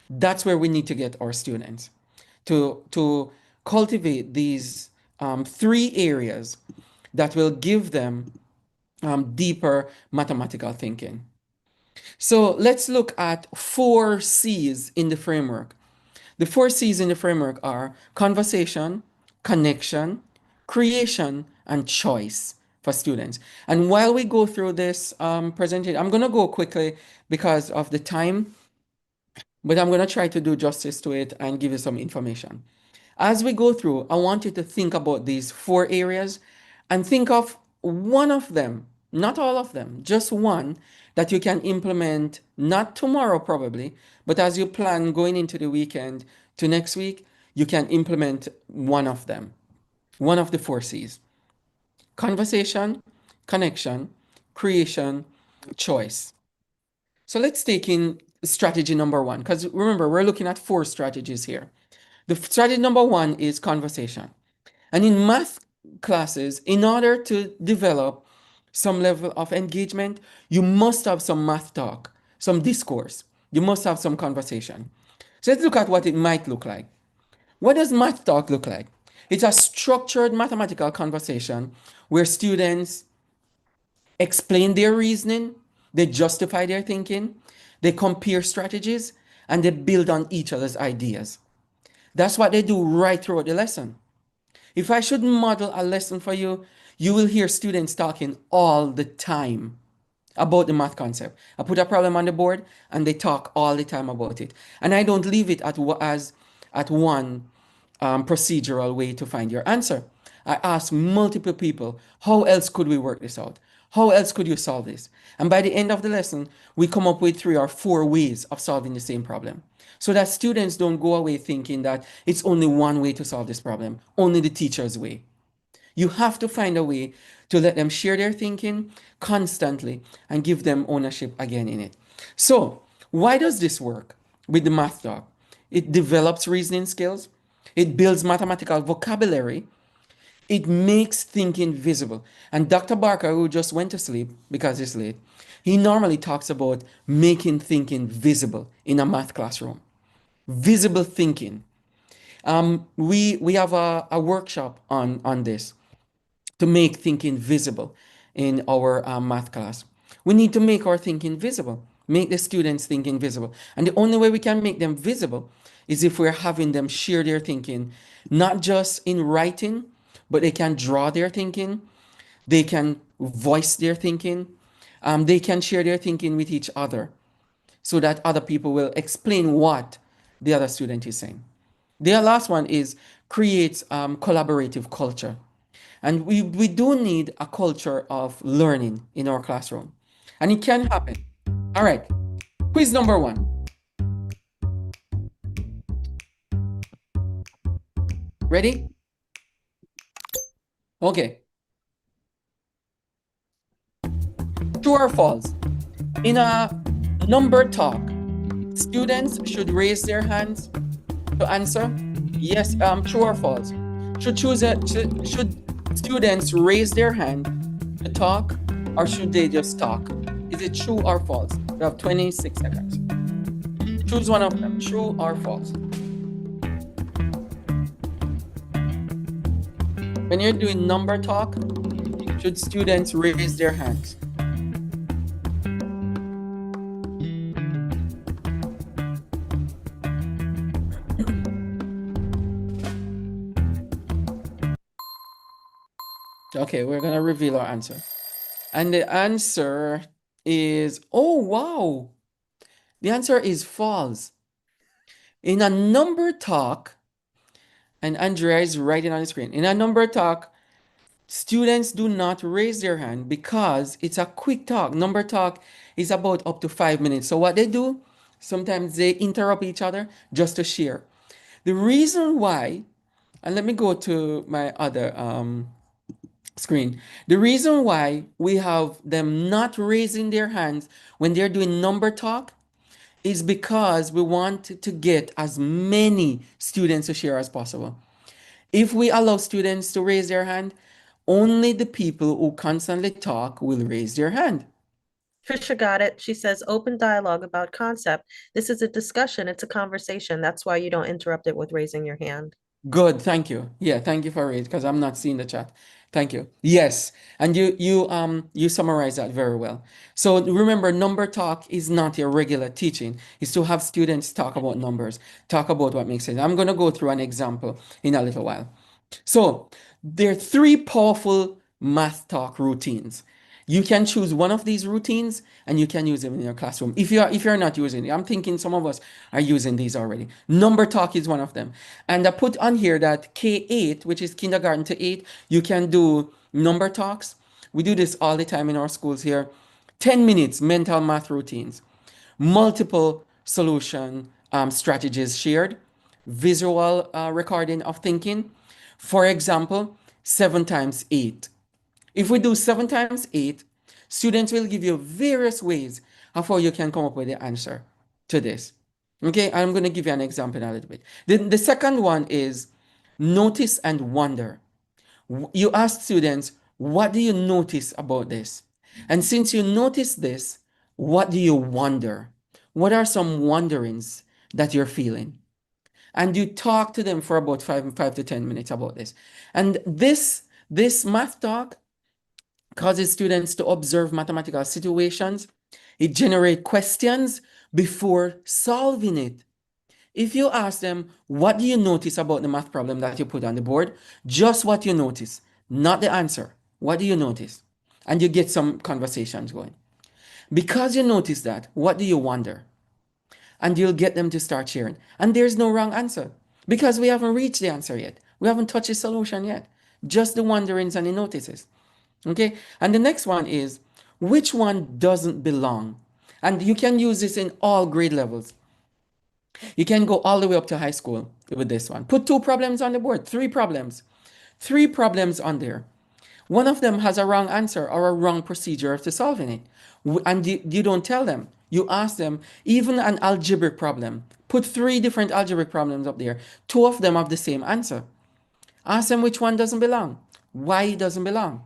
That's where we need to get our students to cultivate these three areas that will give them deeper mathematical thinking. So let's look at 4 C's in the framework. The 4 C's in the framework are conversation, connection, creation, and choice for students. And while we go through this presentation, I'm going to go quickly because of the time, but I'm going to try to do justice to it and give you some information. As we go through, I want you to think about these 4 areas and think of one of them, not all of them, just one that you can implement, not tomorrow probably, but as you plan going into the weekend to next week, you can implement one of them, one of the 4 C's: conversation, connection, creation, choice. So let's take in strategy number 1, because remember, we're looking at 4 strategies here. The strategy number 1 is conversation. And in math classes, in order to develop some level of engagement, you must have some math talk, some discourse. You must have some conversation. So let's look at what it might look like. What does math talk look like? It's a structured mathematical conversation where students explain their reasoning, they justify their thinking, they compare strategies, and they build on each other's ideas. That's what they do right throughout the lesson. If I should model a lesson for you, you will hear students talking all the time about the math concept. I put a problem on the board and they talk all the time about it. And I don't leave it as at one procedural way to find your answer. I ask multiple people, how else could we work this out? How else could you solve this? And by the end of the lesson, we come up with 3 or 4 ways of solving the same problem. So that students don't go away thinking that it's only one way to solve this problem, only the teacher's way. You have to find a way to let them share their thinking constantly and give them ownership again in it. So, why does this work with the math talk? It develops reasoning skills, it builds mathematical vocabulary, it makes thinking visible. And Dr. Barker, who just went to sleep because it's late, he normally talks about making thinking visible in a math classroom. Visible thinking. We have a workshop on this to make thinking visible in our math class. We need to make our thinking visible, make the students thinking visible. And the only way we can make them visible is if we're having them share their thinking, not just in writing, but they can draw their thinking, they can voice their thinking, they can share their thinking with each other so that other people will explain what the other student is saying. The last one is create collaborative culture. And we do need a culture of learning in our classroom. And it can happen. All right. Quiz number 1. Ready? Okay. True or false? In a number talk, students should raise their hands to answer. Yes, true or false? Should students raise their hand to talk, or should they just talk? Is it true or false? You have 26 seconds. Choose one of them, true or false. When you're doing number talk, should students raise their hands? Okay, we're gonna reveal our answer. And the answer is, oh wow, the answer is false. In a number talk, and Andrea is writing on the screen, in a number talk, students do not raise their hand because it's a quick talk. Number talk is about up to 5 minutes. So what they do, sometimes they interrupt each other just to share. The reason why, and let me go to my other screen. The reason why we have them not raising their hands when they're doing number talk is because we want to get as many students to share as possible. If we allow students to raise their hand, only the people who constantly talk will raise their hand. Trisha got it. She says open dialogue about concept. This is a discussion, it's a conversation. That's why you don't interrupt it with raising your hand. Good, thank you. Yeah, thank you for it because I'm not seeing the chat. Thank you. Yes, and you summarize that very well. So remember, number talk is not your regular teaching. It's to have students talk about numbers, talk about what makes sense. I'm going to go through an example in a little while. So there are three powerful math talk routines. You can choose one of these routines and you can use them in your classroom. If you're not using it, I'm thinking some of us are using these already. Number talk is one of them. And I put on here that K8, which is kindergarten to 8, you can do number talks. We do this all the time in our schools here. 10 minutes mental math routines, multiple solution strategies shared, visual recording of thinking. For example, 7 times 8. If we do 7 times 8, students will give you various ways of how you can come up with the answer to this. Okay, I'm going to give you an example in a little bit. The second one is notice and wonder. You ask students, what do you notice about this? And since you notice this, what do you wonder? What are some wonderings that you're feeling? And you talk to them for about 5 to 10 minutes about this. And this math talk causes students to observe mathematical situations. It generates questions before solving it. If you ask them, what do you notice about the math problem that you put on the board? Just what you notice, not the answer. What do you notice? And you get some conversations going. Because you notice that, what do you wonder? And you'll get them to start sharing. And there's no wrong answer because we haven't reached the answer yet. We haven't touched the solution yet. Just the wonderings and the notices. Okay? And the next one is, which one doesn't belong? And you can use this in all grade levels. You can go all the way up to high school with this one. Put two problems on the board, three problems. Three problems on there. One of them has a wrong answer or a wrong procedure to solving it. And you don't tell them. You ask them, even an algebraic problem. Put three different algebraic problems up there. Two of them have the same answer. Ask them which one doesn't belong, why it doesn't belong.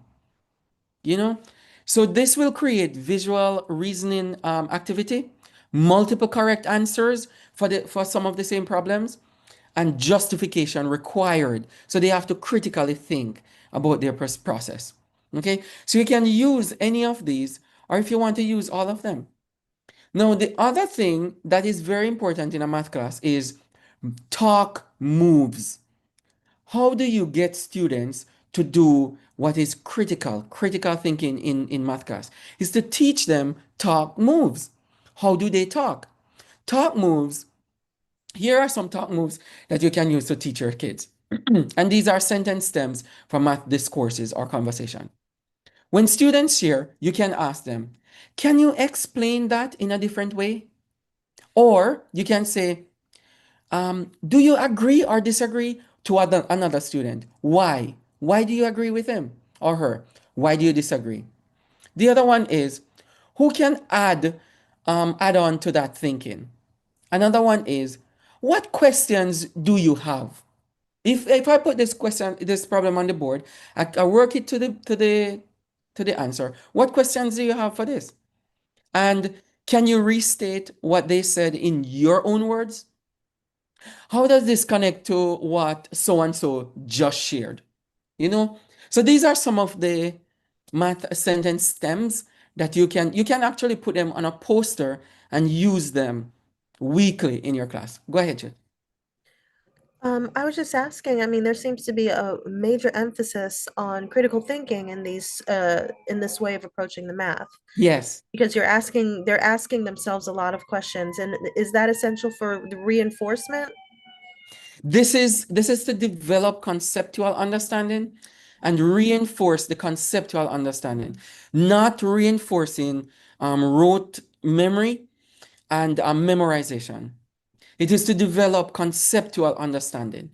You know? So this will create visual reasoning activity, multiple correct answers for some of the same problems, and justification required. So they have to critically think about their process. Okay? So you can use any of these, or if you want to use all of them. Now, the other thing that is very important in a math class is talk moves. How do you get students to do what is critical thinking in math class? Is to teach them talk moves. How do they talk? Talk moves, here are some talk moves that you can use to teach your kids. And these are sentence stems from math discourses or conversation. When students share, you can ask them, can you explain that in a different way? Or you can say, do you agree or disagree to another student? Why? Why do you agree with him or her? Why do you disagree? The other one is, who can add on to that thinking? Another one is, what questions do you have? If I put this problem on the board, I work it to the answer. What questions do you have for this? And can you restate what they said in your own words? How does this connect to what so and so just shared? You know? So these are some of the math sentence stems that you can actually put them on a poster and use them weekly in your class. Go ahead, Jude. I was just asking, I mean, there seems to be a major emphasis on critical thinking in this way of approaching the math Yes. because they're asking themselves a lot of questions. And is that essential for the reinforcement? This is to develop conceptual understanding and reinforce the conceptual understanding, not reinforcing rote memory and memorization. It is to develop conceptual understanding.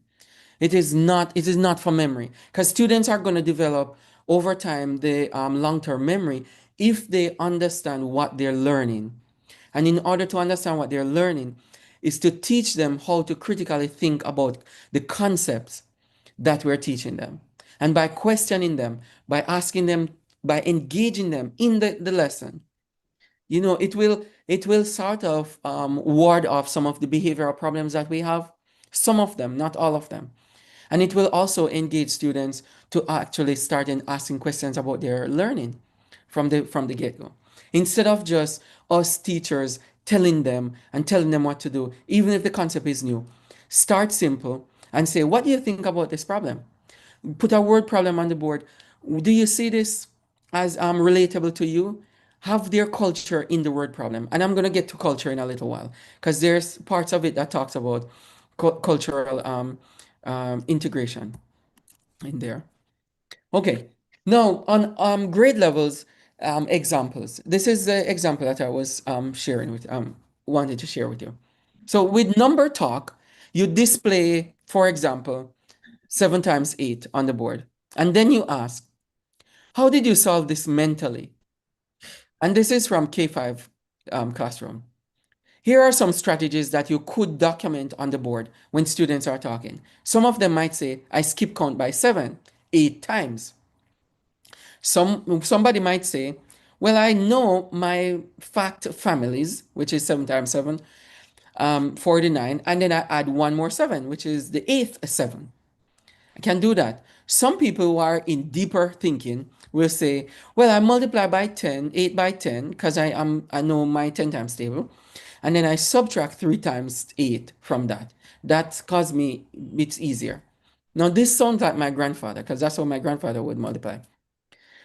It is not for memory because students are going to develop over time the long-term memory if they understand what they're learning. And in order to understand what they're learning, is to teach them how to critically think about the concepts that we're teaching them. And by questioning them, by asking them, by engaging them in the lesson, it will sort of ward off some of the behavioral problems that we have. Some of them, not all of them. And it will also engage students to actually start in asking questions about their learning from the get-go. Instead of just us teachers telling them what to do, even if the concept is new. Start simple and say, what do you think about this problem? put a word problem on the board. Do you see this as relatable to you? Have their culture in the word problem. And I'm going to get to culture in a little while because there's parts of it that talks about cultural integration in there. Okay, now on grade levels examples. This is the example that I was sharing with wanted to share with you. So with number talk, you display, for example, 7 times 8 on the board. And then you ask, how did you solve this mentally? And this is from K5 classroom. Here are some strategies that you could document on the board when students are talking. Some of them might say, I skip count by 7, 8 times. Somebody might say, well, I know my fact families, which is 7 times 7, 49, and then I add one more 7, which is the eighth 7. I can do that. Some people who are in deeper thinking will say, well, I multiply by 10, 8 by 10, because I know my 10 times table. And then I subtract 3 times 8 from that. That caused me, it's easier. Now, this sounds like my grandfather, because that's how my grandfather would multiply.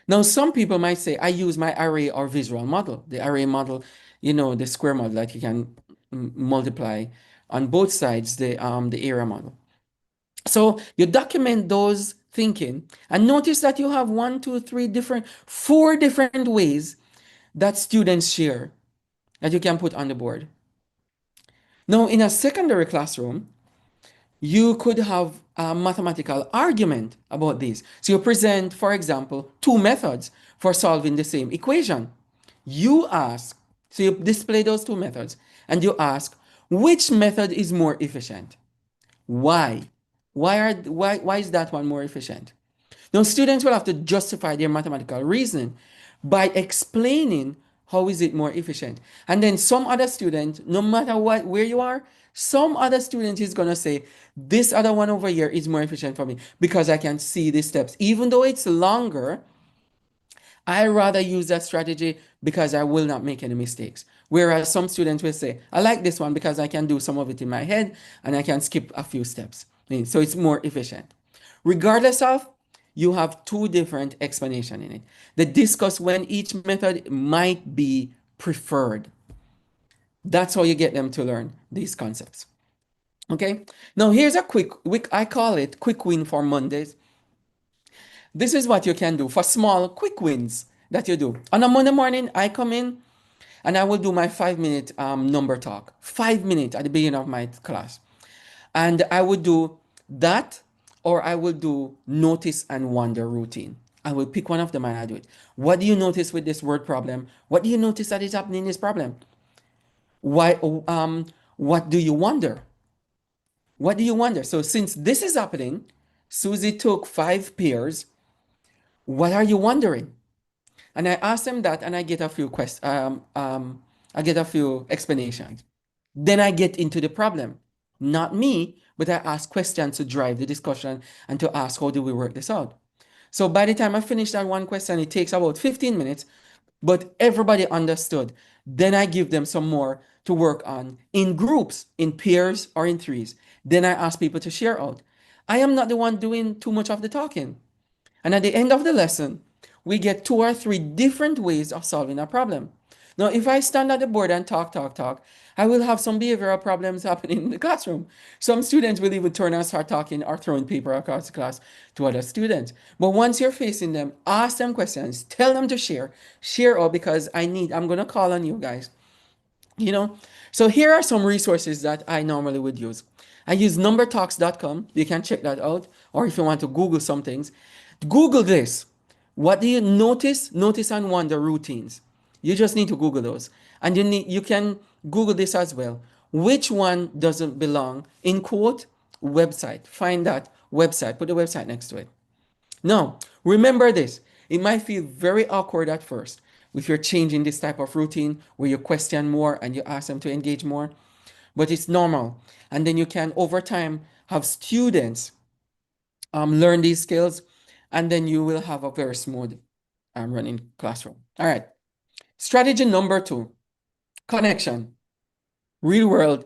Now, some people might say, I use my array or visual model. The array model, the square model that you can multiply on both sides, the area model. So you document those thinking and notice that you have 1, 2, 3 4 different ways that students share that you can put on the board. Now, in a secondary classroom, you could have a mathematical argument about this. So you present, for example, 2 methods for solving the same equation. You ask, so you display those 2 methods, and you ask, which method is more efficient? Why? Why is that one more efficient? Now, students will have to justify their mathematical reasoning by explaining how is it more efficient. And then some other student, no matter where you are, some other student is going to say, this other one over here is more efficient for me because I can see the steps. Even though it's longer, I rather use that strategy because I will not make any mistakes. Whereas some students will say, I like this one because I can do some of it in my head and I can skip a few steps. So it's more efficient. Regardless of, you have 2 different explanations in it. They discuss when each method might be preferred. That's how you get them to learn these concepts. Okay, now here's a quick, I call it quick win for Mondays. This is what you can do for small, quick wins that you do. On a Monday morning, I come in and I will do my 5-minute number talk. 5 minutes at the beginning of my class. And I would do that, or I will do notice and wonder routine. I will pick one of them and I do it. What do you notice with this word problem? What do you notice that is happening in this problem? Why? What do you wonder? What do you wonder? So since this is happening, Susie took 5 pairs. What are you wondering? And I ask them that, and I get a few I get a few explanations. Then I get into the problem. Not me, but I ask questions to drive the discussion and to ask how do we work this out. So by the time I finish that one question, it takes about 15 minutes, but everybody understood. Then I give them some more to work on in groups, in pairs, or in threes. Then I ask people to share out. I am not the one doing too much of the talking. And at the end of the lesson, we get 2 or 3 different ways of solving a problem. Now, if I stand at the board and talk, I will have some behavioral problems happening in the classroom. Some students will even turn and start talking or throwing paper across the class to other students. But once you're facing them, ask them questions, tell them to share all because I'm going to call on you guys. So here are some resources that I normally would use. I use numbertalks.com. You can check that out. Or if you want to Google some things, Google this. What do you notice? Notice and wonder routines. You just need to Google those. And you can Google this as well. Which one doesn't belong in quote website? Find that website. Put the website next to it. Now, remember this. It might feel very awkward at first if you're changing this type of routine where you question more and you ask them to engage more, but it's normal. And then you can, over time, have students learn these skills, and then you will have a very smooth running classroom. All right. Strategy number 2, connection, real world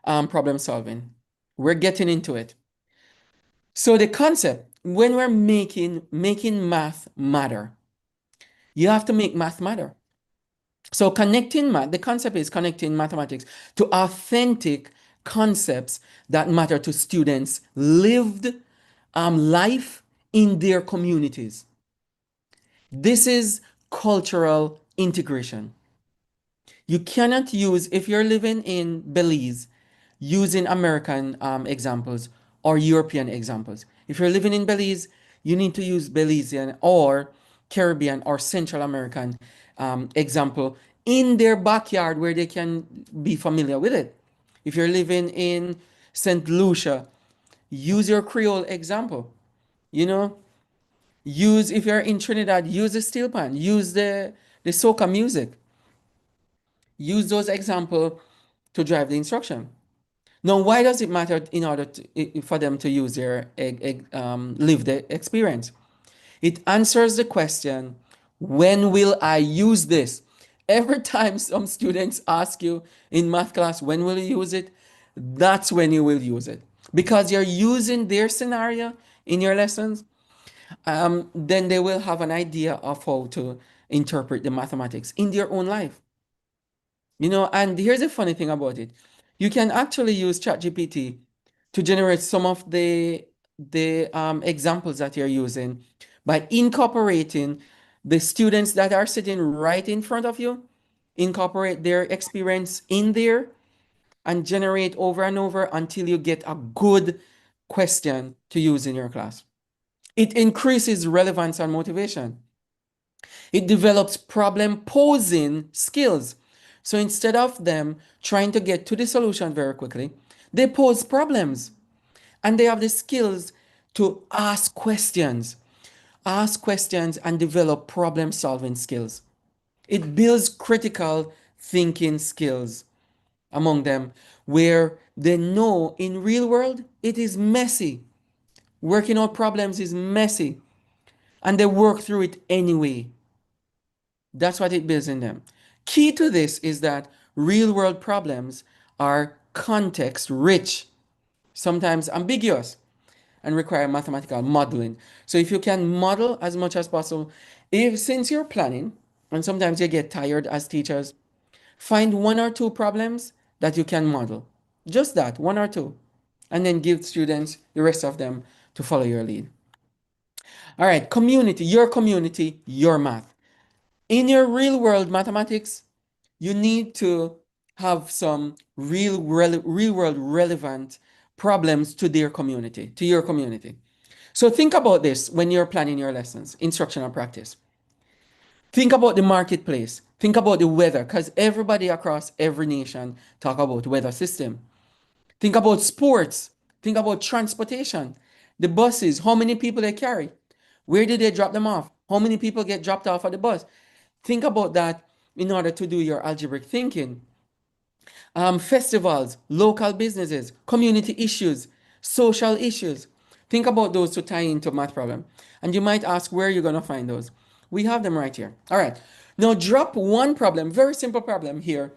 problem solving. We're getting into it. So the concept, when we're making math matter, you have to make math matter. So connecting math, the concept is connecting mathematics to authentic concepts that matter to students' lived life in their communities. This is cultural integration. You cannot use, if you're living in Belize, using American examples or European examples. If you're living in Belize, you need to use Belizean or Caribbean or Central American example in their backyard where they can be familiar with it. If you're living in St. Lucia, use your Creole example. You know, use, if you're in Trinidad, use the steel pan, use the soca music. Use those examples to drive the instruction. Now, why does it matter in order for them to use their lived experience? It answers the question, when will I use this? Every time some students ask you in math class, when will you use it? That's when you will use it. Because you're using their scenario in your lessons, then they will have an idea of how to interpret the mathematics in their own life. You know, and here's the funny thing about it. You can actually use ChatGPT to generate some of the examples that you're using by incorporating the students that are sitting right in front of you, incorporate their experience in there and generate over and over until you get a good question to use in your class. It increases relevance and motivation. It develops problem posing skills. So instead of them trying to get to the solution very quickly, they pose problems and they have the skills to ask questions and develop problem solving skills. It builds critical thinking skills among them where they know in real world it is messy. Working out problems is messy and they work through it anyway. That's what it builds in them. Key to this is that real world problems are context rich, sometimes ambiguous, and require mathematical modeling. So if you can model as much as possible, if since you're planning, and sometimes you get tired as teachers, find one or two problems that you can model. Just that, one or two. And then give students the rest of them to follow your lead. All right, community, your math. In your real world mathematics, you need to have some real world relevant problems to their community, to your community. So think about this when you're planning your lessons, instructional practice. Think about the marketplace. Think about the weather, because everybody across every nation talk about weather system. Think about sports. Think about transportation. The buses, how many people they carry? Where do they drop them off? How many people get dropped off at the bus? Think about that in order to do your algebraic thinking. Festivals, local businesses, community issues, social issues. Think about those to tie into math problem. And you might ask where you're going to find those. We have them right here. All right. Now drop one problem, very simple problem here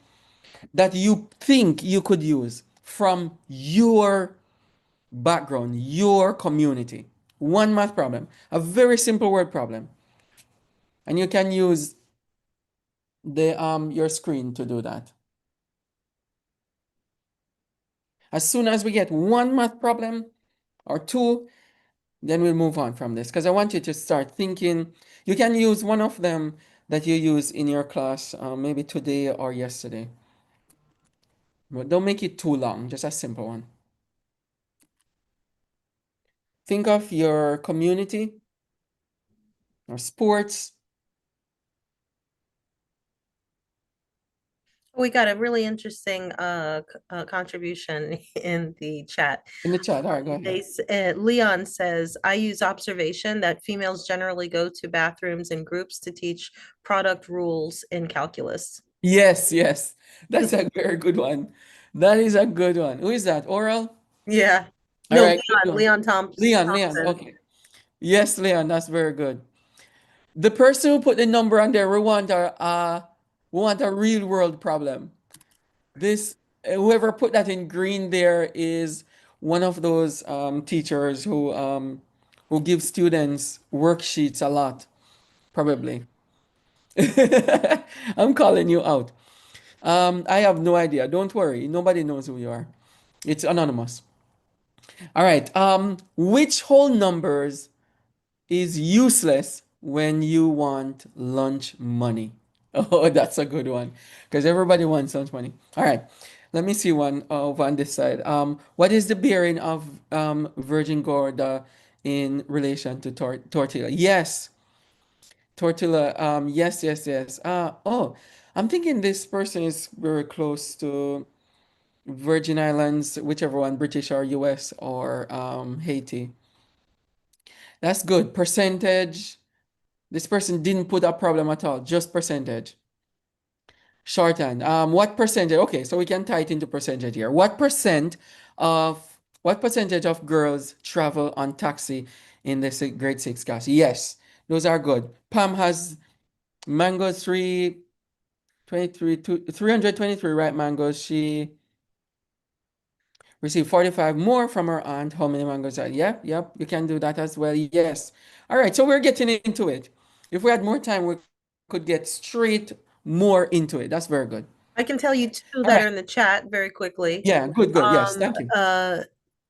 that you think you could use from your background, your community. One math problem, a very simple word problem. And you can use the your screen to do that. As soon as we get one math problem or two, then we'll move on from this because I want you to start thinking. You can use one of them that you use in your class, maybe today or yesterday. But don't make it too long, just a simple one. Think of your community or sports. We got a really interesting contribution in the chat. In the chat. All right, go ahead. Leon says, I use observation that females generally go to bathrooms in groups to teach product rules in calculus. Yes, yes. That's a very good one. That is a good one. Who is that? Oral? Yeah. All No, right, good one. Leon Leon. Thompson. Okay. Yes, Leon, that's very good. The person who put the number on there, we want a real world problem. This whoever put that in green there is one of those teachers who gives students worksheets a lot, probably. I'm calling you out. I have no idea. Don't worry. Nobody knows who you are. It's anonymous. All right. Which whole numbers is useless when you want lunch money? Oh, that's a good one. Because everybody wants lunch money. All right. Let me see one over on this side. What is the bearing of Virgin Gorda in relation to tortilla? Yes, tortilla. Yes, yes, yes. Oh, I'm thinking this person is very close to Virgin Islands, whichever one, British or US or Haiti. That's good. Percentage. This person didn't put a problem at all, just percentage. Shorthand. What percentage? Okay, so we can tie it into percentage here. What percentage of girls travel on taxi in the grade six class? Yes, those are good. Pam has mangoes 323, right? Mangoes. She received 45 more from her aunt. How many mangoes are? Yep, yep, you can do that as well. Yes. All right, so we're getting into it. If we had more time, we could get straight more into it. That's very good. I can tell you two All that right. are in the chat very quickly. Yeah, good, good. Yes, Um, thank you.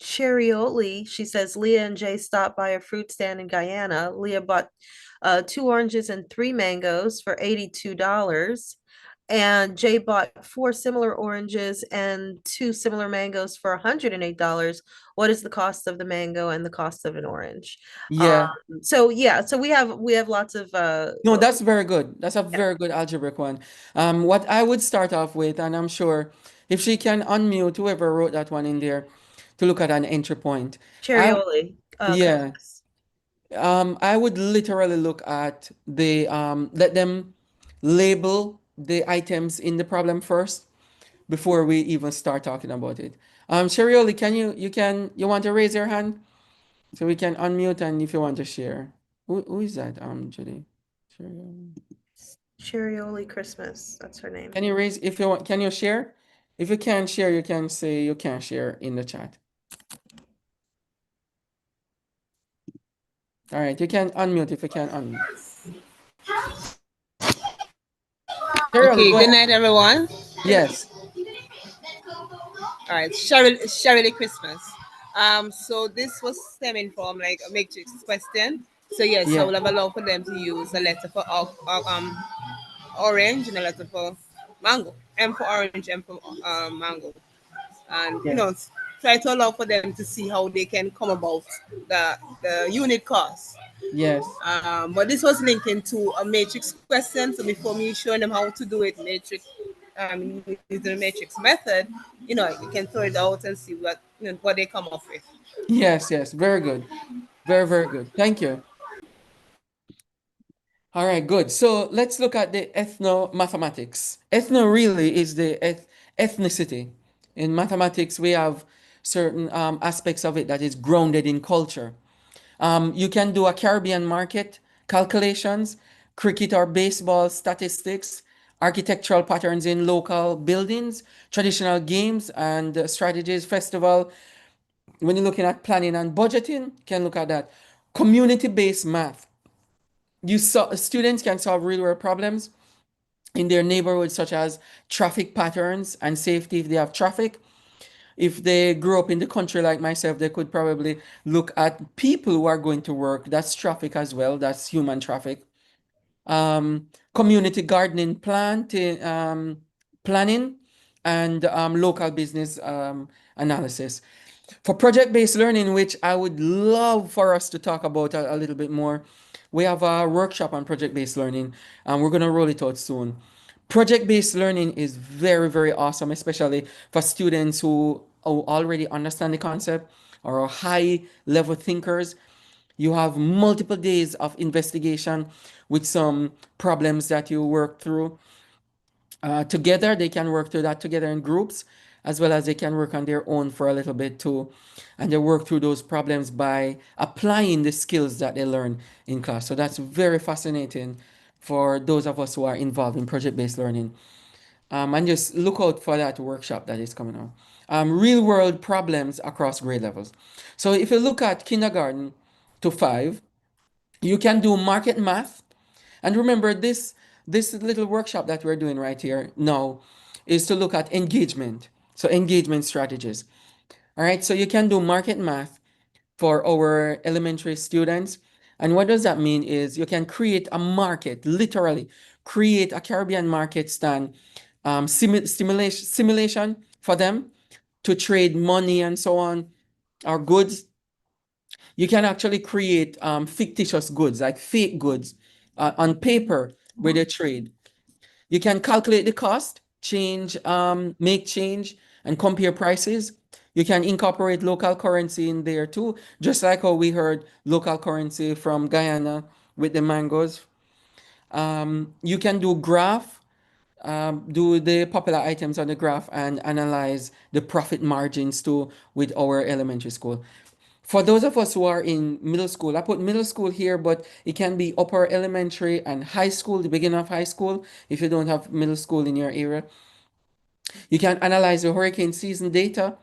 Cherioli, she says Leah and Jay stopped by a fruit stand in Guyana. Leah bought 2 oranges and 3 mangoes for $82. And Jay bought 4 similar oranges and 2 similar mangoes for $108. What is the cost of the mango and the cost of an orange? Yeah. So yeah, so we have lots of No, that's very good. That's a yeah, very good algebraic one. What I would start off with, and I'm sure if she can unmute whoever wrote that one in there to look at an entry point. I Cherioli, yeah. Christmas. I would literally look at let them label the items in the problem first before we even start talking about it. Sharioli, you want to raise your hand so we can unmute and if you want to share. Who is that? Judy. Sharioli. Cherioli Christmas. That's her name. Can you raise if you want? Can you share? If you can't share, you can say you can't share in the chat. All right, you can unmute if you can unmute. Sharioli, Okay, go good ahead. night, everyone. Yes, All right, Shirley Christmas. So this was stemming from like a matrix question. So yes, I yeah, would have allowed for them to use a letter for orange and a letter for mango. M for orange, M for mango, and yeah, try to allow for them to see how they can come about the unit cost. yes. But this was linking to a matrix question. So before me showing them how to do it using the matrix method, you can throw it out and see what they come up with. Yes, yes, very good. Very, very good. Thank you. All right, good. So let's look at the ethno-mathematics. Ethno really is the ethnicity. In mathematics, we have certain aspects of it that is grounded in culture. You can do a Caribbean market calculations, cricket or baseball statistics, architectural patterns in local buildings, traditional games and strategies, festival. When you're looking at planning and budgeting, you can look at that. Community-based math. Students can solve real world problems in their neighborhood, such as traffic patterns and safety if they have traffic. If they grew up in the country like myself, they could probably look at people who are going to work. That's traffic as well. That's human traffic. Community gardening planning and local business analysis. For project-based learning, which I would love for us to talk about a little bit more, we have a workshop on project-based learning, and we're going to roll it out soon. Project-based learning is very, very awesome, especially for students who already understand the concept or are high-level thinkers. You have multiple days of investigation with some problems that you work through together. They can work through that together in groups, as well as they can work on their own for a little bit too. And they work through those problems by applying the skills that they learn in class. So that's very fascinating for those of us who are involved in project-based learning. And just look out for that workshop that is coming out. Real world problems across grade levels. So if you look at kindergarten to 5. You can do market math. And remember, this little workshop that we're doing right here now is to look at engagement. So engagement strategies. All right, so you can do market math for our elementary students. And what does that mean is you can create a market, literally create a Caribbean market stand simulation for them to trade money and so on, or goods. You can actually create fictitious goods, like fake goods, on paper where they trade. You can calculate the cost, make change, and compare prices. You can incorporate local currency in there too, just like how we heard local currency from Guyana with the mangoes. You can do graph, do the popular items on the graph and analyze the profit margins too with our elementary school. For those of us who are in middle school, I put middle school here, but it can be upper elementary and high school, the beginning of high school, if you don't have middle school in your area. You can analyze the hurricane season data.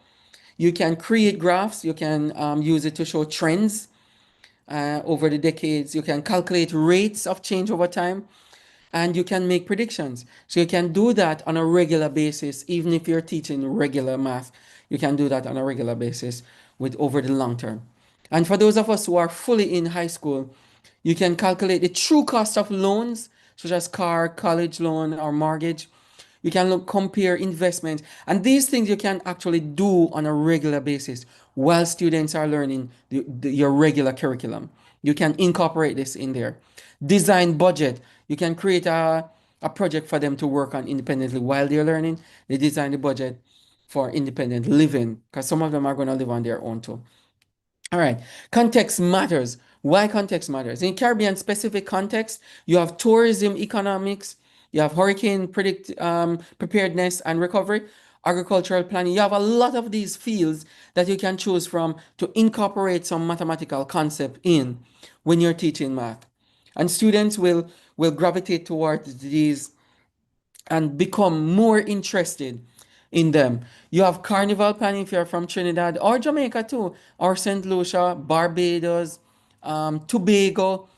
You can create graphs. You can use it to show trends over the decades. You can calculate rates of change over time, and you can make predictions. So you can do that on a regular basis, even if you're teaching regular math. You can do that on a regular basis with over the long term. And for those of us who are fully in high school, you can calculate the true cost of loans, such as car, college loan, or mortgage. You can compare investment. And these things you can actually do on a regular basis while students are learning your regular curriculum. You can incorporate this in there. Design budget. You can create a project for them to work on independently while they're learning. They design the budget for independent living because some of them are going to live on their own too. All right, context matters. Why context matters? In Caribbean specific context, you have tourism economics, you have hurricane preparedness and recovery, agricultural planning. You have a lot of these fields that you can choose from to incorporate some mathematical concept in when you're teaching math. And students will gravitate towards these and become more interested in them. You have carnival planning if you're from Trinidad or Jamaica too, or St. Lucia, Barbados, Tobago.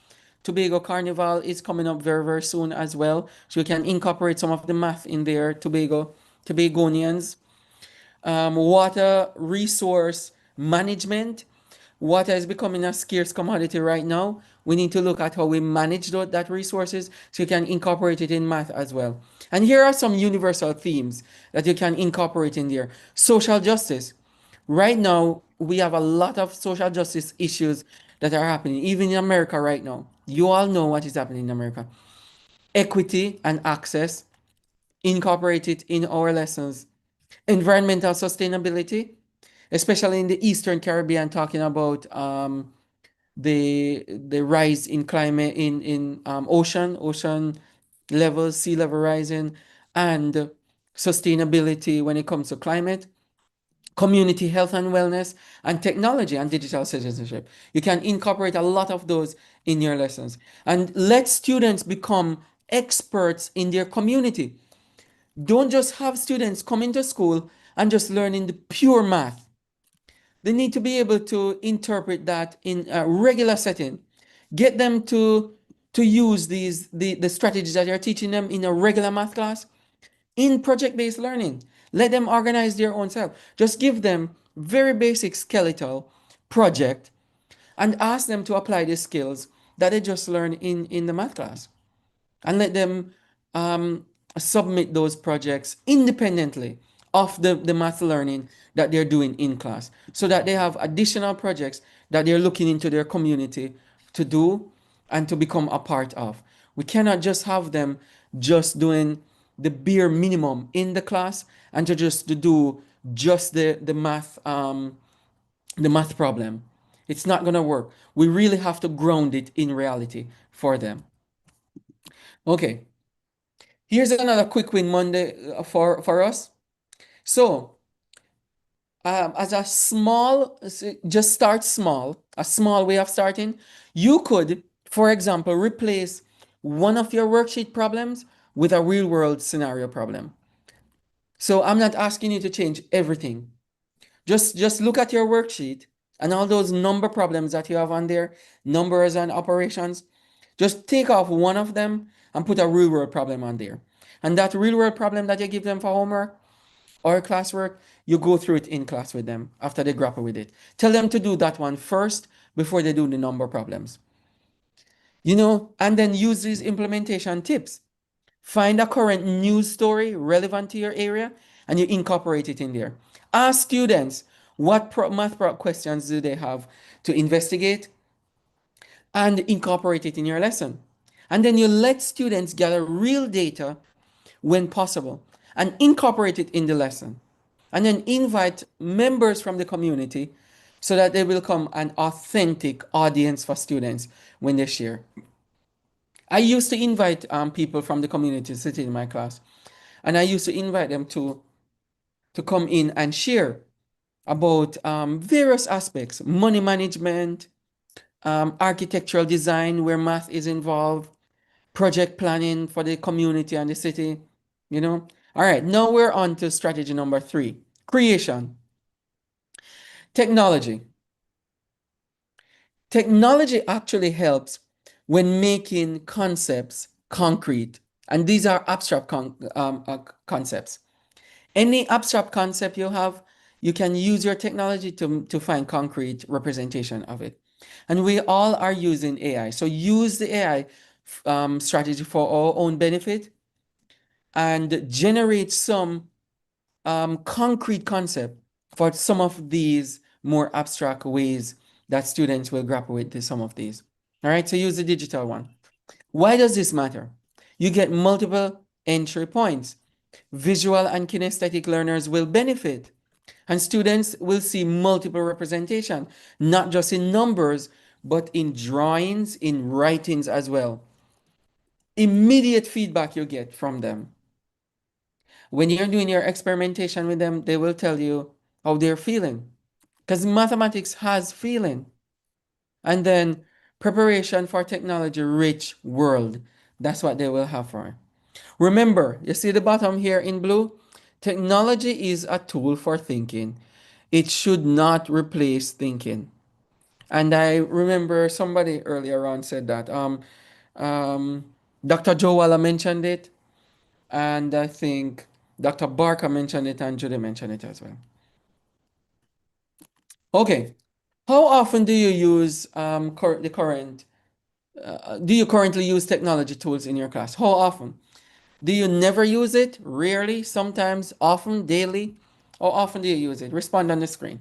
Tobago Carnival is coming up very, very soon as well. So you can incorporate some of the math in there, Tobagonians. Water resource management. Water is becoming a scarce commodity right now. We need to look at how we manage that resources so you can incorporate it in math as well. And here are some universal themes that you can incorporate in there. Social justice. Right now, we have a lot of social justice issues that are happening, even in America right now. You all know what is happening in America. Equity and access, incorporate it in our lessons. Environmental sustainability, especially in the Eastern Caribbean, talking about the rise in climate in ocean levels, sea level rising, and sustainability when it comes to climate, community health and wellness, and technology and digital citizenship. You can incorporate a lot of those in your lessons and let students become experts in their community. Don't just have students come into school and just learning the pure math. They need to be able to interpret that in a regular setting. Get them to use the strategies that you're teaching them in a regular math class in project-based learning. Let them organize their own self. Just give them very basic skeletal project and ask them to apply the skills that they just learned in the math class and let them submit those projects independently of the math learning that they're doing in class so that they have additional projects that they're looking into their community to do and to become a part of. We cannot just have them just doing the bare minimum in the class and to do just the math problem. It's not going to work. We really have to ground it in reality for them. Okay, here's another quick win Monday for us. So, as a just start small, a small way of starting. You could, for example, replace one of your worksheet problems with a real world scenario problem. So I'm not asking you to change everything. Just look at your worksheet and all those number problems that you have on there, numbers and operations, just take off one of them and put a real world problem on there. And that real world problem that you give them for homework or classwork, you go through it in class with them after they grapple with it. Tell them to do that one first before they do the number problems. And then use these implementation tips. Find a current news story relevant to your area and you incorporate it in there. Ask students what math questions do they have to investigate and incorporate it in your lesson. And then you let students gather real data when possible and incorporate it in the lesson. And then invite members from the community so that they will become an authentic audience for students when they share. I used to invite people from the community to sit in my class, and I used to invite them to come in and share about various aspects, money management, architectural design where math is involved, project planning for the community and the city, you know. All right, now we're on to strategy number 3, creation. Technology. Technology actually helps when making concepts concrete, and these are abstract concepts. Any abstract concept you have, you can use your technology to find concrete representation of it. And we all are using AI. So use the AI strategy for our own benefit and generate some concrete concept for some of these more abstract ways that students will grapple with some of these. All right, so use the digital one. Why does this matter? You get multiple entry points. Visual and kinesthetic learners will benefit, and students will see multiple representation, not just in numbers, but in drawings, in writings as well. Immediate feedback you get from them. When you're doing your experimentation with them, they will tell you how they're feeling. Because mathematics has feeling. And then preparation for technology-rich world. That's what they will have for it. Remember, you see the bottom here in blue? Technology is a tool for thinking. It should not replace thinking. And I remember somebody earlier on said that. Dr. Joe Walla mentioned it. And I think Dr. Barker mentioned it and Judy mentioned it as well. Okay. How often do you use do you currently use technology tools in your class? How often? Do you never use it? Rarely? Sometimes? Often? Daily? How often do you use it? Respond on the screen.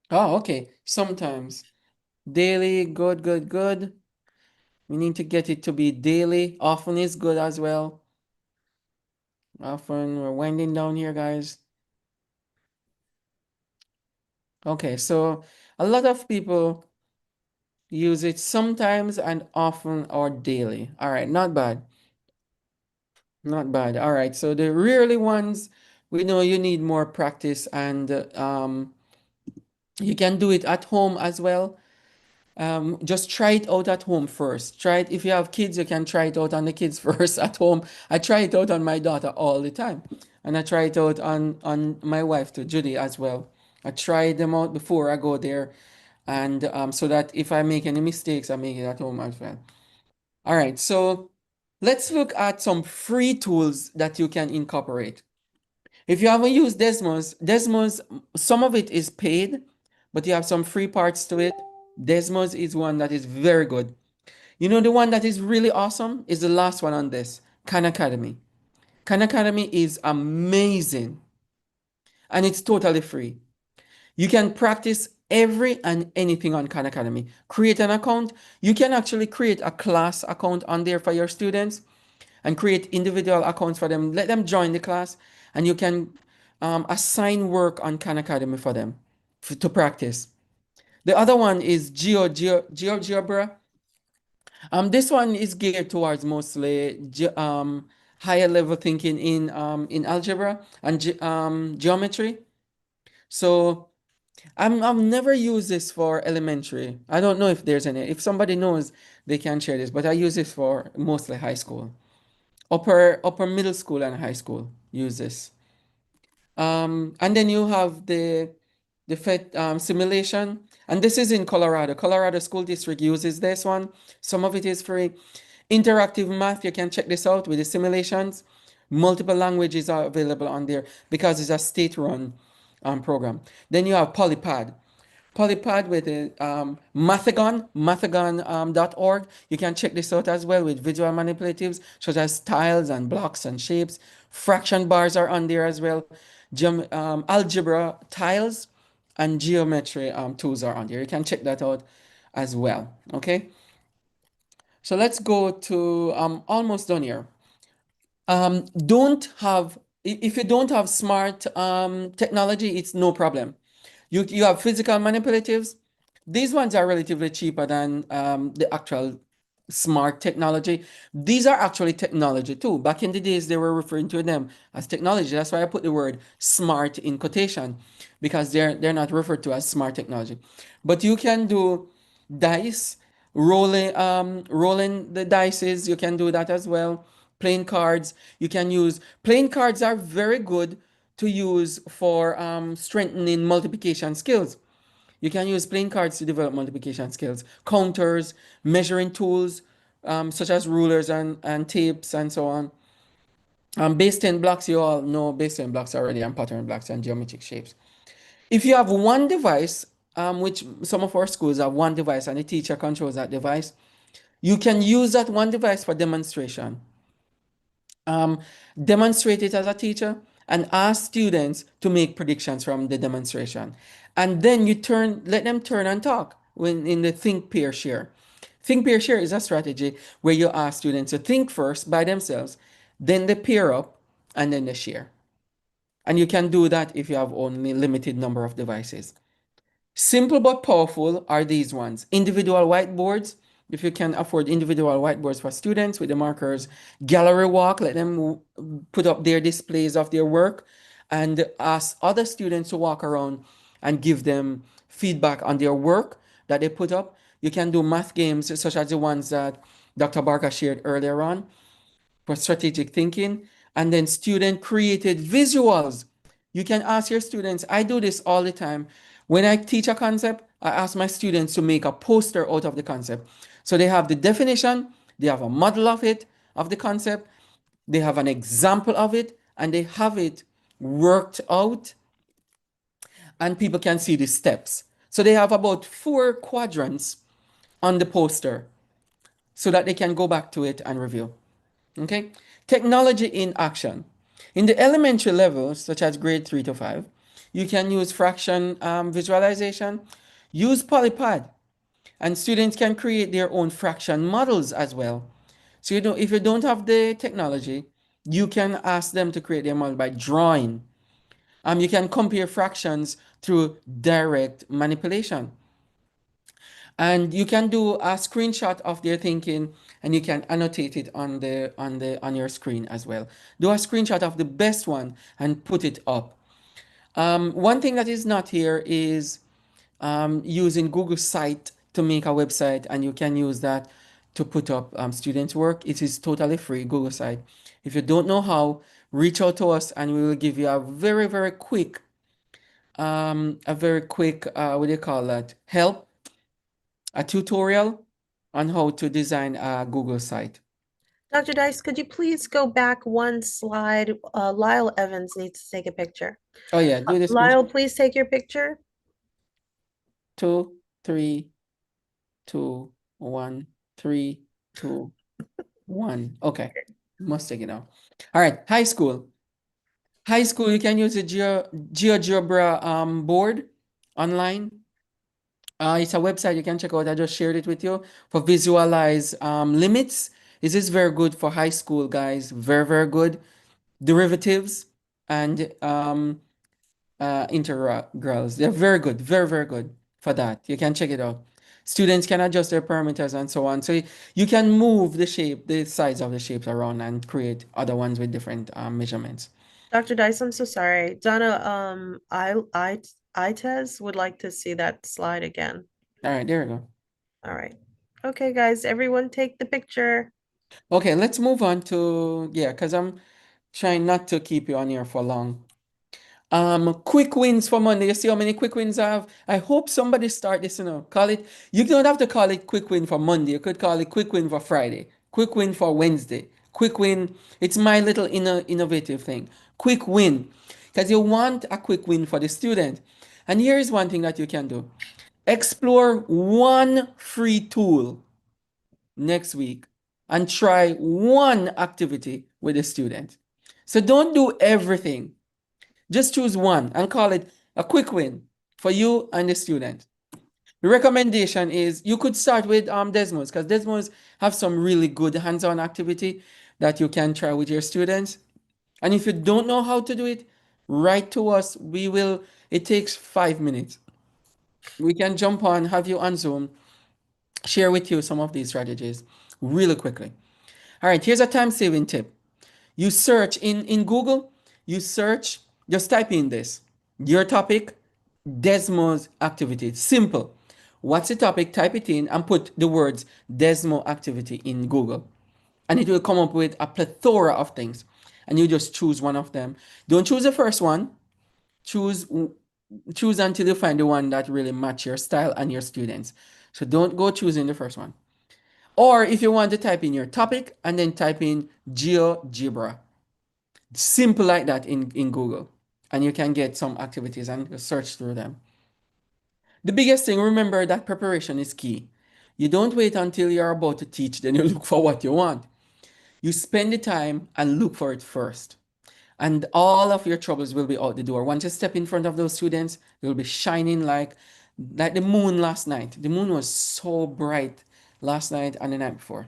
Oh, okay. Sometimes. Daily, good, good, good. We need to get it to be daily. Often is good as well. Often, we're winding down here, guys. Okay, so a lot of people use it sometimes and often or daily. All right, not bad. Not bad. All right, so the rarely ones, we know you need more practice and you can do it at home as well. Just try it out at home first. Try it if you have kids, you can try it out on the kids first at home. I try it out on my daughter all the time, and I try it out on my wife too, Judy as well. I try them out before I go there, and so that if I make any mistakes, I make it at home as well. All right, so let's look at some free tools that you can incorporate. If you haven't used Desmos, some of it is paid, but you have some free parts to it. Desmos is one that is very good. You know, the one that is really awesome is the last one on this, Khan Academy. Khan Academy is amazing and it's totally free. You can practice every and anything on Khan Academy. Create an account. You can actually create a class account on there for your students and create individual accounts for them. Let them join the class and you can assign work on Khan Academy for them to practice. The other one is GeoGebra. This one is geared towards mostly higher level thinking in algebra and geometry. So I've never used this for elementary. I don't know if there's any. If somebody knows, they can share this. But I use this for mostly high school, upper middle school and high school. Use this. And then you have the FET simulation, and this is in Colorado. Colorado School District uses this one. Some of it is free. Interactive math, you can check this out with the simulations. Multiple languages are available on there because it's a state-run program. Then you have Polypad. Polypad with the Mathagon.org. You can check this out as well with visual manipulatives such as tiles and blocks and shapes. Fraction bars are on there as well. Algebra tiles and geometry tools are on there. You can check that out as well. Okay. So let's go to almost done here. Don't have if you don't have smart technology, it's no problem. You have physical manipulatives. These ones are relatively cheaper than the actual smart technology. These are actually technology too. Back in the days, they were referring to them as technology. That's why I put the word smart in quotation because they're not referred to as smart technology. But you can do dice, rolling the dices. You can do that as well. Playing cards. You can use playing cards are very good to use for strengthening multiplication skills. You can use playing cards to develop multiplication skills, counters, measuring tools, such as rulers and tapes and so on. Base 10 blocks, you all know base 10 blocks already, and pattern blocks and geometric shapes. If you have one device, which some of our schools have one device and the teacher controls that device, you can use that one device for demonstration. Demonstrate it as a teacher and ask students to make predictions from the demonstration. And then let them turn and talk when in the think, pair, share. Think, pair, share is a strategy where you ask students to think first by themselves, then they pair up, and then they share. And you can do that if you have only limited number of devices. Simple but powerful are these ones. Individual whiteboards, if you can afford individual whiteboards for students with the markers. Gallery walk, let them put up their displays of their work and ask other students to walk around and give them feedback on their work that they put up. You can do math games such as the ones that Dr. Barker shared earlier on for strategic thinking, and then student created visuals. You can ask your students, I do this all the time. When I teach a concept, I ask my students to make a poster out of the concept. So they have the definition, they have a model of it, of the concept, they have an example of it, and they have it worked out, and people can see the steps. So they have about 4 quadrants on the poster so that they can go back to it and review. Okay? Technology in action. In the elementary levels, such as grade 3 to 5, you can use fraction visualization, use Polypad, and students can create their own fraction models as well. So if you don't have the technology, you can ask them to create their model by drawing. You can compare fractions through direct manipulation. And you can do a screenshot of their thinking and you can annotate it on your screen as well. Do a screenshot of the best one and put it up. One thing that is not here is using Google Site to make a website, and you can use that to put up students' work. It is totally free, Google Site. If you don't know how, reach out to us and we will give you a very, very quick, what do you call that? Help, a tutorial on how to design a Google site. Dr. Dice, could you please go back one slide? Lyle Evans needs to take a picture. Oh yeah, do this. Lyle, please take your picture. 2, 3, 2, 1, 3, 2, 1. Okay, must take it now. All right, high school. High school, you can use the GeoGebra board online. It's a website you can check out. I just shared it with you for visualize limits. This is very good for high school guys. Very, very good. Derivatives and integrals. They're very good. Very, very good for that. You can check it out. Students can adjust their parameters and so on. So you can move the size of the shapes around and create other ones with different measurements. Dr. Dice, I'm so sorry. Donna, Itez would like to see that slide again. All right, there we go. All right. Okay, guys, everyone take the picture. Okay, let's move on to, yeah, because I'm trying not to keep you on here for long. Quick wins for Monday. You see how many quick wins I have? I hope somebody start this, call it, you don't have to call it quick win for Monday. You could call it quick win for Friday, quick win for Wednesday, quick win. It's my little innovative thing. Quick win. Because you want a quick win for the student. And here is one thing that you can do. Explore one free tool next week and try one activity with a student. So don't do everything. Just choose one and call it a quick win for you and the student. The recommendation is you could start with Desmos because Desmos have some really good hands-on activity that you can try with your students. And if you don't know how to do it, write to us. It takes 5 minutes. We can jump on, have you on Zoom, share with you some of these strategies really quickly. All right, here's a time-saving tip. You search in Google, you search, just type in this, your topic, Desmo's activity. Simple. What's the topic? Type it in and put the words Desmo activity in Google. And it will come up with a plethora of things. And you just choose one of them. Don't choose the first one. Choose choose until you find the one that really match your style and your students. So don't go choosing the first one. Or if you want to type in your topic and then type in GeoGebra. Simple like that in Google. And you can get some activities and search through them. The biggest thing, remember that preparation is key. You don't wait until you're about to teach, then you look for what you want. You spend the time and look for it first. And all of your troubles will be out the door. Once you step in front of those students, you'll be shining like the moon last night. The moon was so bright last night and the night before.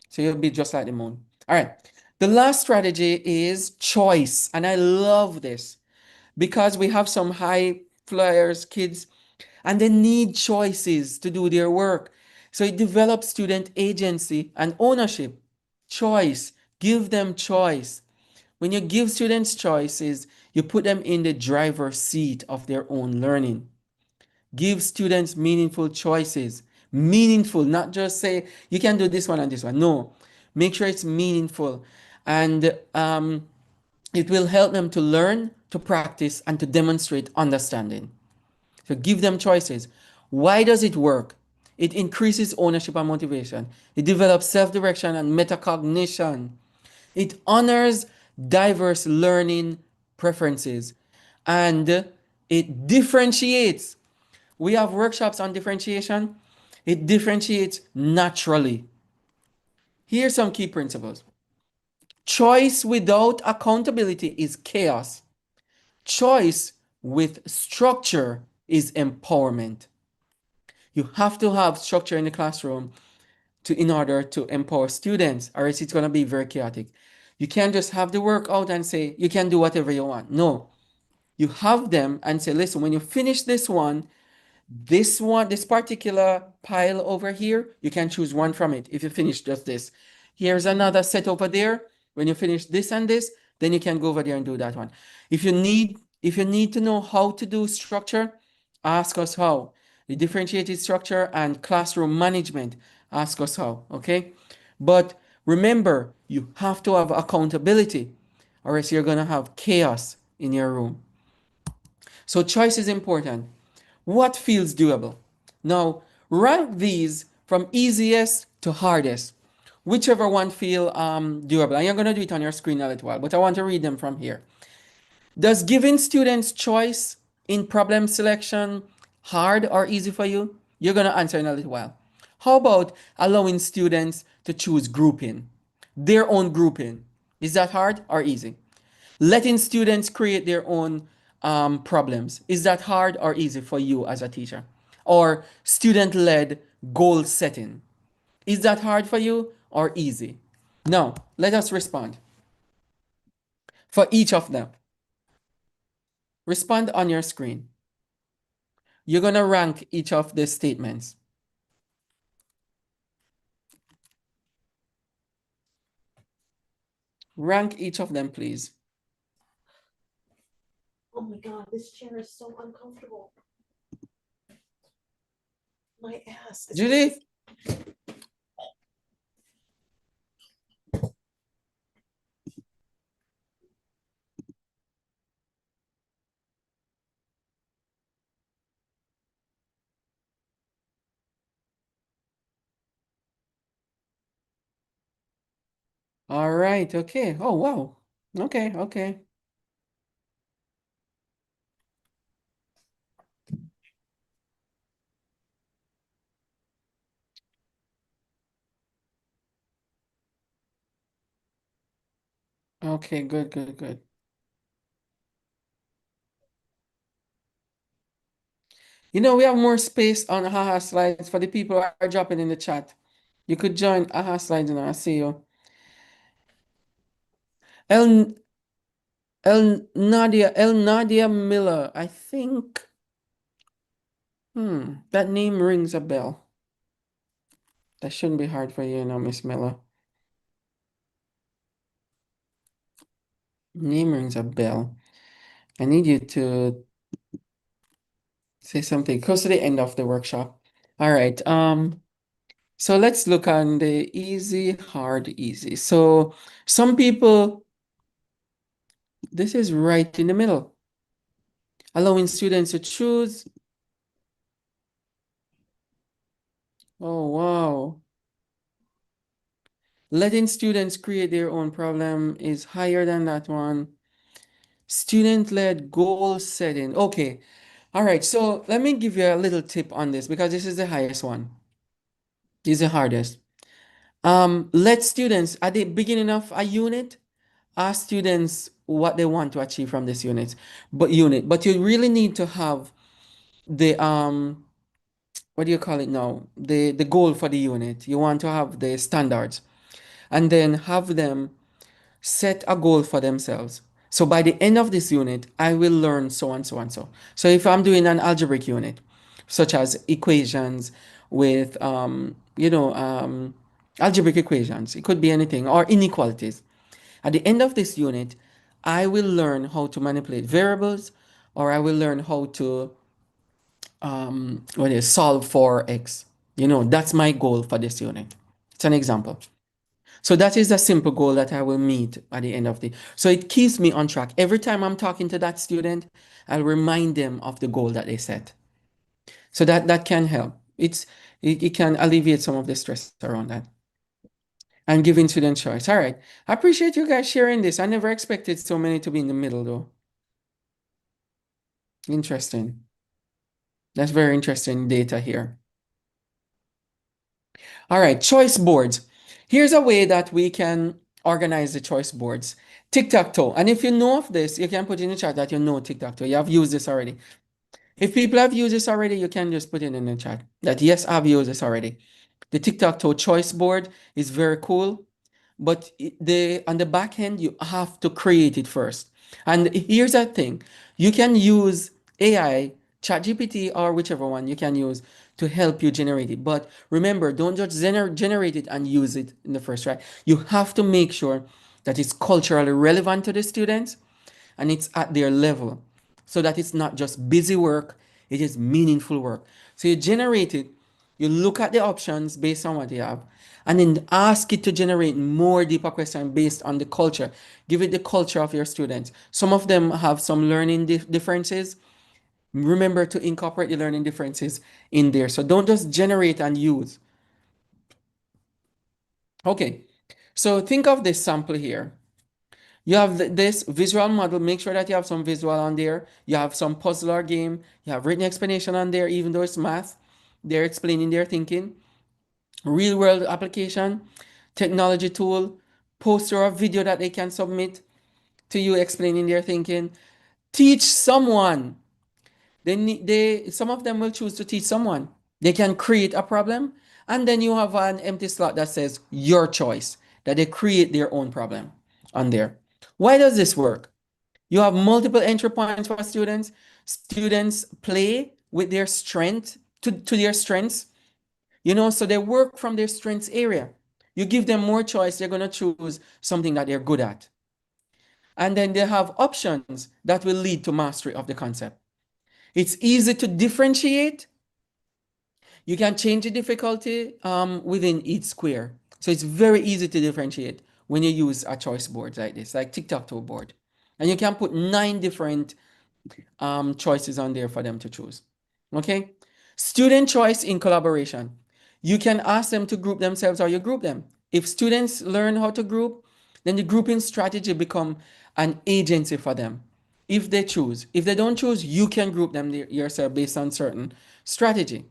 So you'll be just like the moon. All right. The last strategy is choice. And I love this because we have some high flyers kids and they need choices to do their work. So it develops student agency and ownership. Choice. Give them choice. When you give students choices, you put them in the driver's seat of their own learning. Give students meaningful choices. Meaningful, not just say, you can do this one and this one. No, make sure it's meaningful. And it will help them to learn, to practice, and to demonstrate understanding. So give them choices. Why does it work? It increases ownership and motivation. It develops self-direction and metacognition. It honors diverse learning preferences. And it differentiates. We have workshops on differentiation. It differentiates naturally. Here's some key principles. Choice without accountability is chaos. Choice with structure is empowerment. You have to have structure in the classroom in order to empower students, or else it's going to be very chaotic. You can't just have the work out and say you can do whatever you want. No, you have them and say, listen, when you finish this particular pile over here, you can choose one from it if you finish just this. Here's another set over there. When you finish this and this, then you can go over there and do that one. If you need to know how to do structure, ask us how. The differentiated structure and classroom management, ask us how, okay? But remember, you have to have accountability or else you're going to have chaos in your room. So choice is important. What feels doable? Now, rank these from easiest to hardest. Whichever one feel doable. And you're going to do it on your screen a little while, but I want to read them from here. Does giving students choice in problem selection hard or easy for you? You're going to answer in a little while. How about allowing students to choose grouping, their own grouping? Is that hard or easy? Letting students create their own problems. Is that hard or easy for you as a teacher? Or student-led goal setting. Is that hard for you or easy? Now, let us respond for each of them. Respond on your screen. You're going to rank each of the statements. Rank each of them, please. Oh my God, this chair is so uncomfortable. My ass is. Judy? All right, okay. Oh, wow. Okay, okay. Okay, good, good, good. You know, we have more space on AHA slides for the people who are dropping in the chat. You could join AHA slides and I'll see you. El, El Nadia Miller, I think. That name rings a bell. That shouldn't be hard for you, Miss Miller. Name rings a bell. I need you to say something close to the end of the workshop. All right. So let's look on the easy, hard, easy. So some people, this is right in the middle, allowing students to choose. Oh, wow. Letting students create their own problem is higher than that one. Student-led goal setting. Okay. All right. So let me give you a little tip on this because this is the highest one. This is the hardest. Let students at the beginning of a unit ask students what they want to achieve from this unit. But you really need to have the what do you call it now? The goal for the unit. You want to have the standards and then have them set a goal for themselves. So by the end of this unit, I will learn so and so and so. So if I'm doing an algebraic unit, such as equations with algebraic equations, it could be anything, or inequalities. At the end of this unit, I will learn how to manipulate variables, or I will learn how to solve for x. That's my goal for this unit. It's an example. So that is a simple goal that I will meet at the end of the. So it keeps me on track. Every time I'm talking to that student, I'll remind them of the goal that they set. So that can help. It can alleviate some of the stress around that. And giving student choice. All right. I appreciate you guys sharing this. I never expected so many to be in the middle though. Interesting. That's very interesting data here. All right, choice boards. Here's a way that we can organize the choice boards. Tic-tac-toe. And if you know of this, you can put in the chat that you know tic-tac-toe. You have used this already. If people have used this already, you can just put it in the chat that yes, I've used this already. The tic-tac-toe choice board is very cool, but on the back end, you have to create it first. And here's the thing. You can use AI, ChatGPT, or whichever one you can use to help you generate it. But remember, don't just generate it and use it in the first try. You have to make sure that it's culturally relevant to the students and it's at their level so that it's not just busy work, it is meaningful work. So you generate it, you look at the options based on what you have, and then ask it to generate more deeper questions based on the culture. Give it the culture of your students. Some of them have some learning differences. Remember to incorporate the learning differences in there. So don't just generate and use. Okay, so think of this sample here. You have this visual model. Make sure that you have some visual on there. You have some puzzle or game. You have written explanation on there, even though it's math. They're explaining their thinking. Real world application, technology tool, poster or video that they can submit to you explaining their thinking. Teach someone. Some of them will choose to teach someone. They can create a problem, and then you have an empty slot that says your choice, that they create their own problem on there. Why does this work? You have multiple entry points for students. Students play with their strength to their strengths, so they work from their strengths area. You give them more choice, they're going to choose something that they're good at. And then they have options that will lead to mastery of the concept. It's easy to differentiate. You can change the difficulty within each square. So it's very easy to differentiate when you use a choice board like this, like tic-tac-toe board. And you can put 9 different choices on there for them to choose. Okay? Student choice in collaboration. You can ask them to group themselves or you group them. If students learn how to group, then the grouping strategy become an agency for them. If they choose. If they don't choose, you can group them yourself based on certain strategy.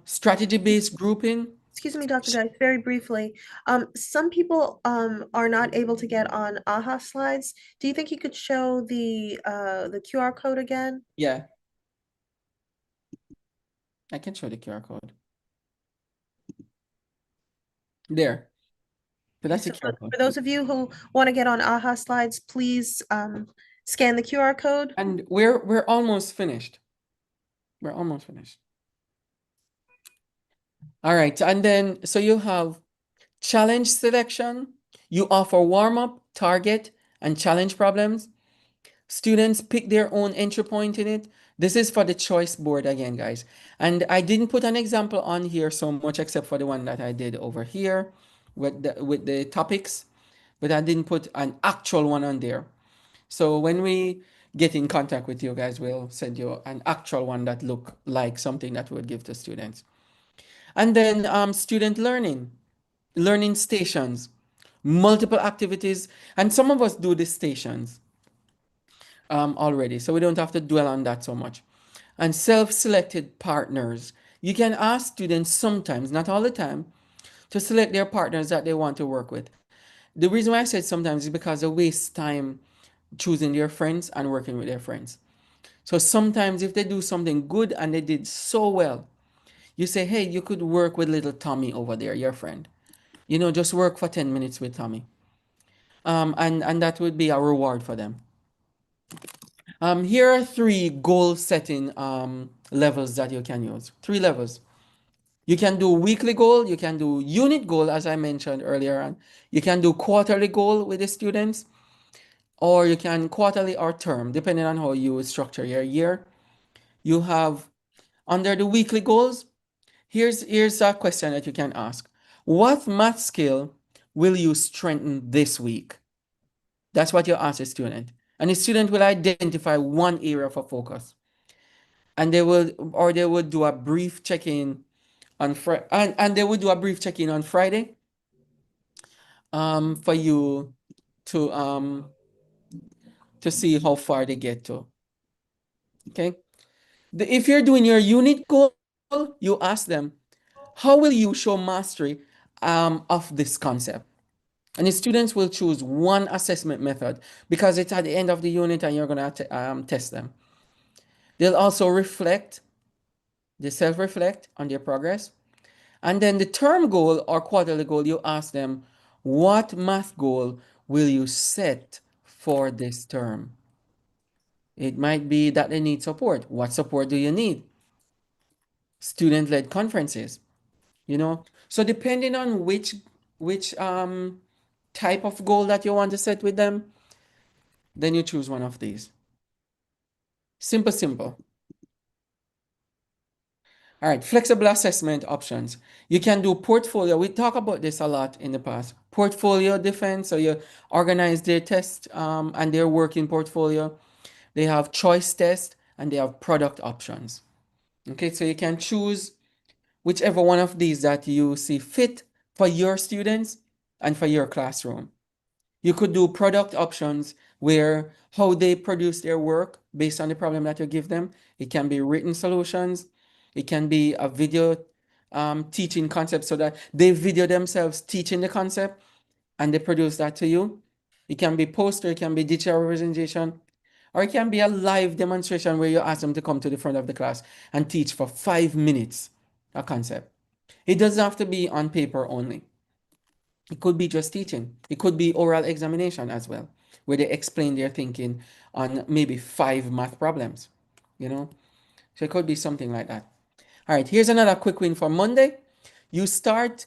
Strategy-based grouping. Excuse me, Dr. Dice, very briefly. Some people are not able to get on AHA slides. Do you think you could show the QR code again? Yeah. I can show the QR code. There. So that's the So QR code. for those of you who want to get on AHA slides, please scan the QR code. And we're almost finished. We're almost finished. All right, and then so you have challenge selection. You offer warm-up, target, and challenge problems. Students pick their own entry point in it. This is for the choice board again, guys. And I didn't put an example on here so much except for the one that I did over here with the topics, but I didn't put an actual one on there. So when we get in contact with you guys, we'll send you an actual one that look like something that we would give to students. And then student learning stations, multiple activities, and some of us do the stations already, so we don't have to dwell on that so much. And self-selected partners. You can ask students sometimes, not all the time, to select their partners that they want to work with. The reason why I said sometimes is because they waste time choosing their friends and working with their friends. So sometimes if they do something good and they did so well, you say, hey, you could work with little Tommy over there, your friend. Just work for 10 minutes with Tommy. And that would be a reward for them. Here are 3 goal setting levels that you can use. 3 levels. You can do weekly goal, you can do unit goal, as I mentioned earlier on. You can do quarterly goal with the students, or you can quarterly or term, depending on how you structure your year. You have under the weekly goals, here's a question that you can ask. What math skill will you strengthen this week? That's what you ask a student. And the student will identify one area for focus. And they would do a brief check-in on Friday, and they would do a brief check-in on Friday for you to see how far they get to. Okay? If you're doing your unit goal, you ask them, how will you show mastery of this concept? And the students will choose one assessment method because it's at the end of the unit and you're going to test them. They'll also they self-reflect on their progress. And then the term goal or quarterly goal, you ask them, what math goal will you set for this term? It might be that they need support. What support do you need? Student-led conferences, So depending on which type of goal that you want to set with them, then you choose one of these. Simple, simple. All right, flexible assessment options. You can do portfolio. We talk about this a lot in the past. Portfolio defense, so you organize their test and their work in portfolio. They have choice test and they have product options. Okay, so you can choose whichever one of these that you see fit for your students and for your classroom. You could do product options where how they produce their work based on the problem that you give them. It can be written solutions. It can be a video teaching concept so that they video themselves teaching the concept and they produce that to you. It can be poster, it can be digital representation, or it can be a live demonstration where you ask them to come to the front of the class and teach for 5 minutes a concept. It doesn't have to be on paper only. It could be just teaching. It could be oral examination as well, where they explain their thinking on maybe 5 math problems, you know? So it could be something like that. All right, here's another quick win for Monday. You start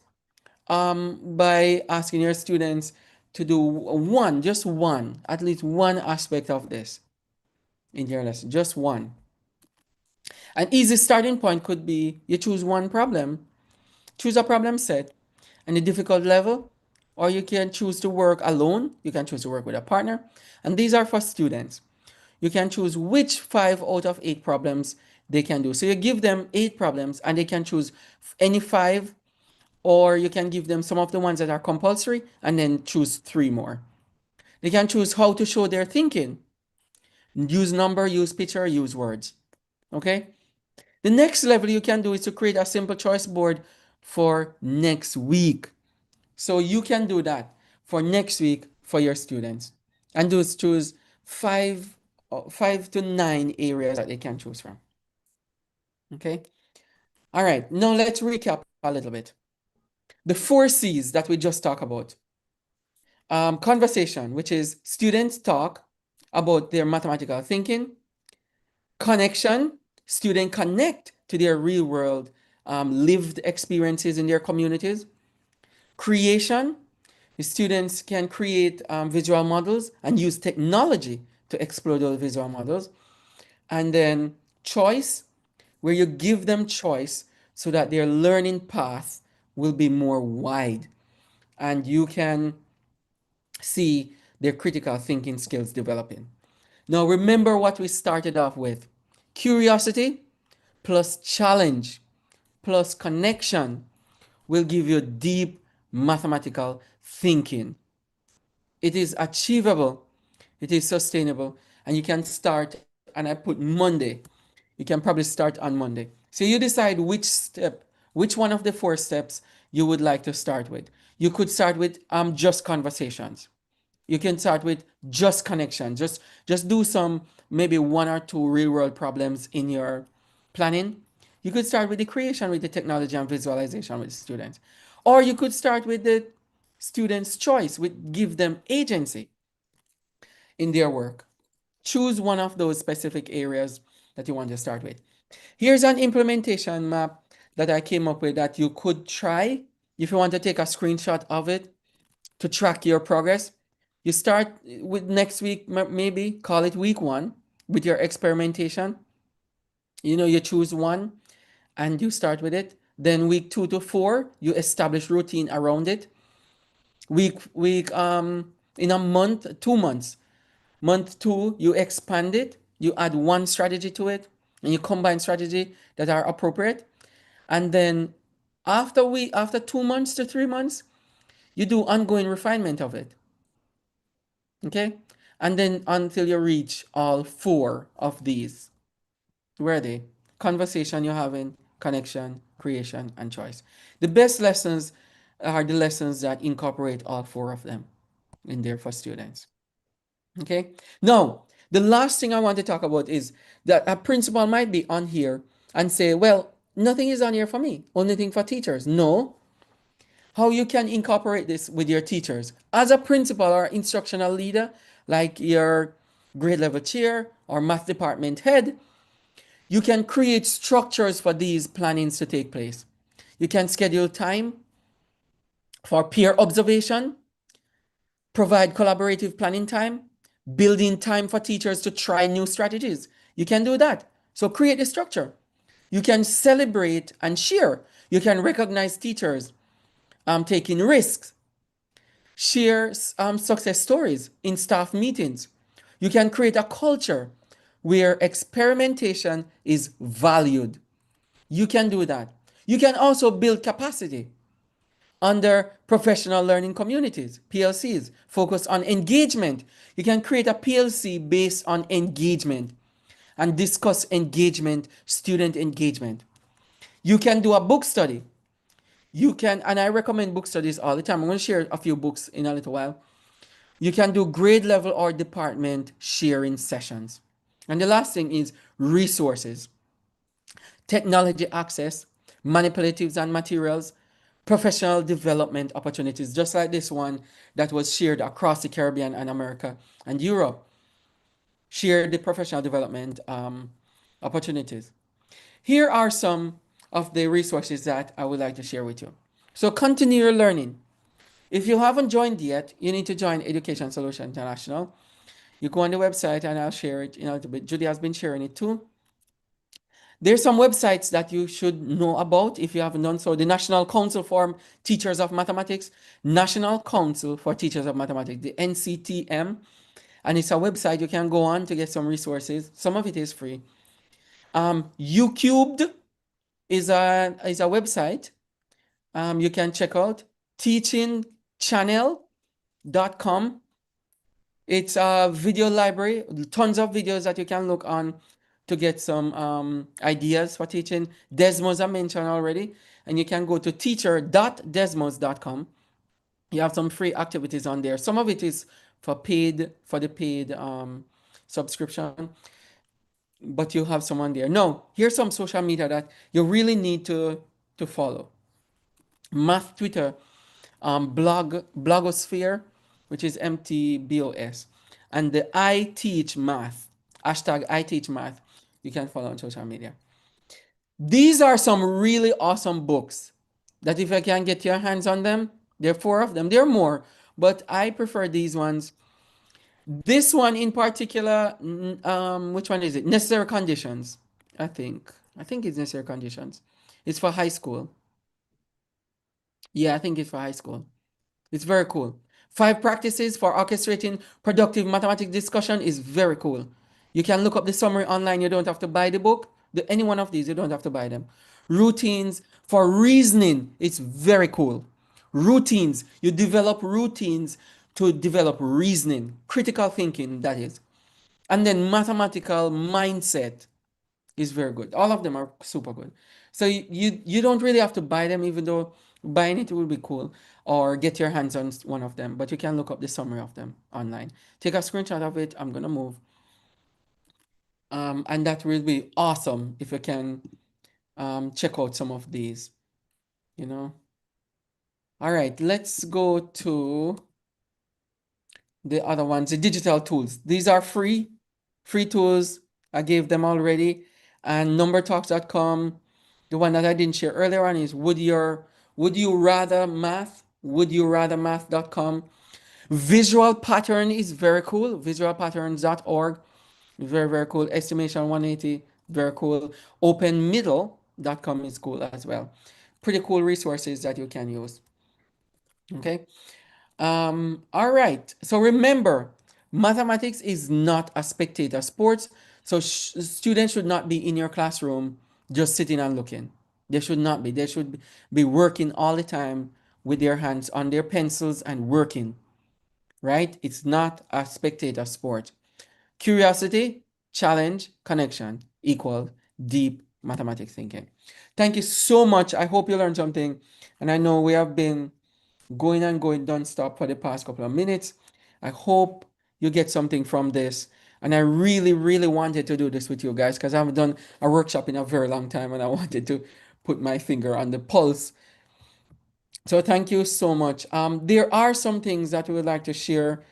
by asking your students to do one, just one, at least one aspect of this in your lesson, just one. An easy starting point could be you choose one problem, choose a problem set and a difficult level, or you can choose to work alone, you can choose to work with a partner, and these are for students. You can choose which 5 out of 8 problems they can do. So you give them 8 problems and they can choose any 5, or you can give them some of the ones that are compulsory and then choose 3 more. They can choose how to show their thinking. Use number, use picture, use words. Okay? The next level you can do is to create a simple choice board for next week. So you can do that for next week for your students. And just choose 5 to 9 areas that they can choose from. Okay? All right, now let's recap a little bit. The 4 C's that we just talked about. Conversation, which is students talk about their mathematical thinking. Connection, students connect to their real world lived experiences in their communities. Creation, the students can create visual models and use technology to explore those visual models. And then choice, where you give them choice so that their learning path will be more wide and you can see their critical thinking skills developing. Now, remember what we started off with: curiosity plus challenge plus connection will give you deep mathematical thinking. It is achievable, it is sustainable, and you can start. And I put Monday. You can probably start on Monday. So you decide which step, which one of the 4 steps you would like to start with. You could start with just conversations. You can start with just connection. Just do some, maybe 1 or 2 real world problems in your planning. You could start with the creation with the technology and visualization with students. Or you could start with the students' choice, with give them agency in their work. Choose one of those specific areas that you want to start with. Here's an implementation map that I came up with that you could try if you want to take a screenshot of it to track your progress. You start with next week, maybe call it week 1 with your experimentation. You choose one and you start with it. Then week 2 to 4, you establish routine around it. Week in a month, 2 months. Month 2, you expand it. You add one strategy to it, and you combine strategy that are appropriate. And then after 2 months to 3 months, you do ongoing refinement of it. Okay? And then until you reach all 4 of these. Where are they? Conversation you're having, connection, creation, and choice. The best lessons are the lessons that incorporate all 4 of them in there for students. Okay? Now, the last thing I want to talk about is that a principal might be on here and say, well, nothing is on here for me, only thing for teachers. No. How you can incorporate this with your teachers. As a principal or instructional leader, like your grade level chair or math department head, you can create structures for these plannings to take place. You can schedule time for peer observation, provide collaborative planning time, building time for teachers to try new strategies. You can do that. So create a structure. You can celebrate and share. You can recognize teachers taking risks. Share success stories in staff meetings. You can create a culture where experimentation is valued. You can do that. You can also build capacity under professional learning communities, PLCs, focused on engagement. You can create a PLC based on engagement and discuss engagement, student engagement. You can do a book study. You can, and I recommend book studies all the time. I'm going to share a few books in a little while. You can do grade level or department sharing sessions. And the last thing is resources, technology access, manipulatives and materials, professional development opportunities, just like this one that was shared across the Caribbean and America and Europe. Share the professional development opportunities. Here are some of the resources that I would like to share with you. So continue your learning. If you haven't joined yet, you need to join Education Solution International. You go on the website and I'll share it in a little bit. Judy has been sharing it too. There's some websites that you should know about if you haven't done so. The National Council for Teachers of Mathematics, National Council for Teachers of Mathematics, the NCTM, and it's a website you can go on to get some resources. Some of it is free. UCubed is a website you can check out. Teachingchannel.com. It's a video library, tons of videos that you can look on to get some ideas for teaching. Desmos I mentioned already, and you can go to teacher.desmos.com. You have some free activities on there. Some of it is for the paid subscription, but you have some on there. Now, here's some social media that you really need to follow. Math Twitter, blogosphere, which is MTBOS, and the I Teach Math, hashtag I Teach Math, you can follow on social media. These are some really awesome books that if I can get your hands on them, there are 4 of them. There are more, but I prefer these ones. This one in particular, which one is it? Necessary Conditions, I think. I think it's Necessary Conditions. It's for high school. Yeah, I think it's for high school. It's very cool. 5 practices for orchestrating productive mathematics discussion is very cool. You can look up the summary online. You don't have to buy the book. Any one of these, you don't have to buy them. Routines for reasoning. It's very cool. Routines. You develop routines to develop reasoning, critical thinking, that is. And then mathematical mindset is very good. All of them are super good. So you don't really have to buy them, even though buying it will be cool, or get your hands on one of them. But you can look up the summary of them online. Take a screenshot of it. I'm gonna move. And that will be awesome if you can check out some of these. You know. All right, let's go to the other ones, the digital tools. These are free tools. I gave them already. And numbertalks.com. The one that I didn't share earlier on is would you rather math? Would you rather math.com. Visual pattern is very cool. Visualpatterns.org. Very, very cool. Estimation 180, very cool. Openmiddle.com is cool as well. Pretty cool resources that you can use. Okay. All right. So remember, mathematics is not a spectator sport. So students should not be in your classroom just sitting and looking. They should not be. They should be working all the time with their hands on their pencils and working, right? It's not a spectator sport. Curiosity, challenge, connection equal deep mathematics thinking. Thank you so much. I hope you learned something. And I know we have been going and going non-stop for the past couple of minutes. I hope you get something from this. And I really, really wanted to do this with you guys because I haven't done a workshop in a very long time and I wanted to put my finger on the pulse. So thank you so much. There are some things that we would like to share.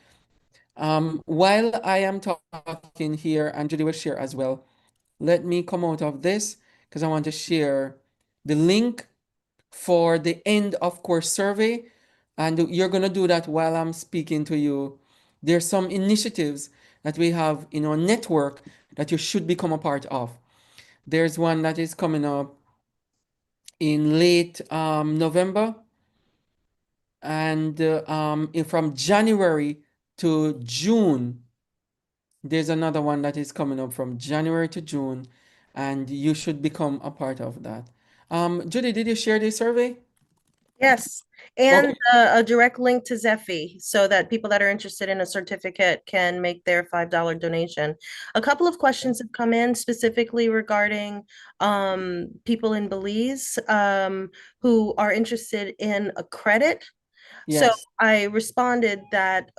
While I am talking here, and Judy will share as well, let me come out of this because I want to share the link for the end of course survey. And you're going to do that while I'm speaking to you. There's some initiatives that we have in our network that you should become a part of. There's one that is coming up in late November, and from January to June, there's another one that is coming up from January to June, and you should become a part of that. Judy, did you share this survey? Yes, and Okay. a direct link to Zephy so that people that are interested in a certificate can make their $5 donation. A couple of questions have come in specifically regarding people in Belize who are interested in a credit. So Yes. I responded that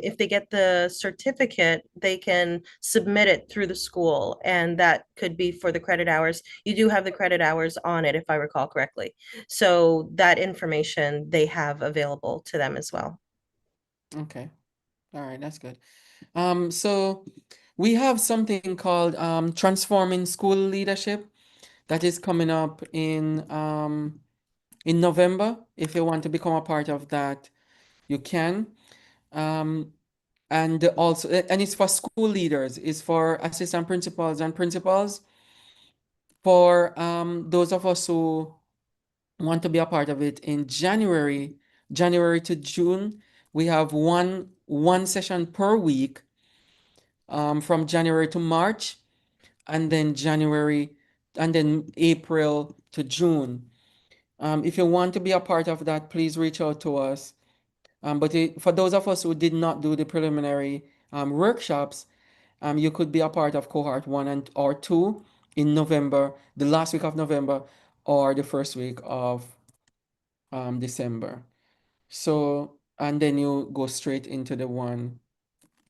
if they get the certificate, they can submit it through the school, and that could be for the credit hours. You do have the credit hours on it, if I recall correctly. So that information they have available to them as well. Okay. All right, that's good. So we have something called Transforming School Leadership that is coming up in November. If you want to become a part of that, you can. Um, and also, and it's for school leaders, it's for assistant principals and principals. For those of us who want to be a part of it in January to June, we have one session per week from January to March, and then January, and then April to June. If you want to be a part of that, please reach out to us. For those of us who did not do the preliminary workshops, you could be a part of cohort 1 or 2 in November, the last week of November, or the first week of December. So, and then you go straight into the one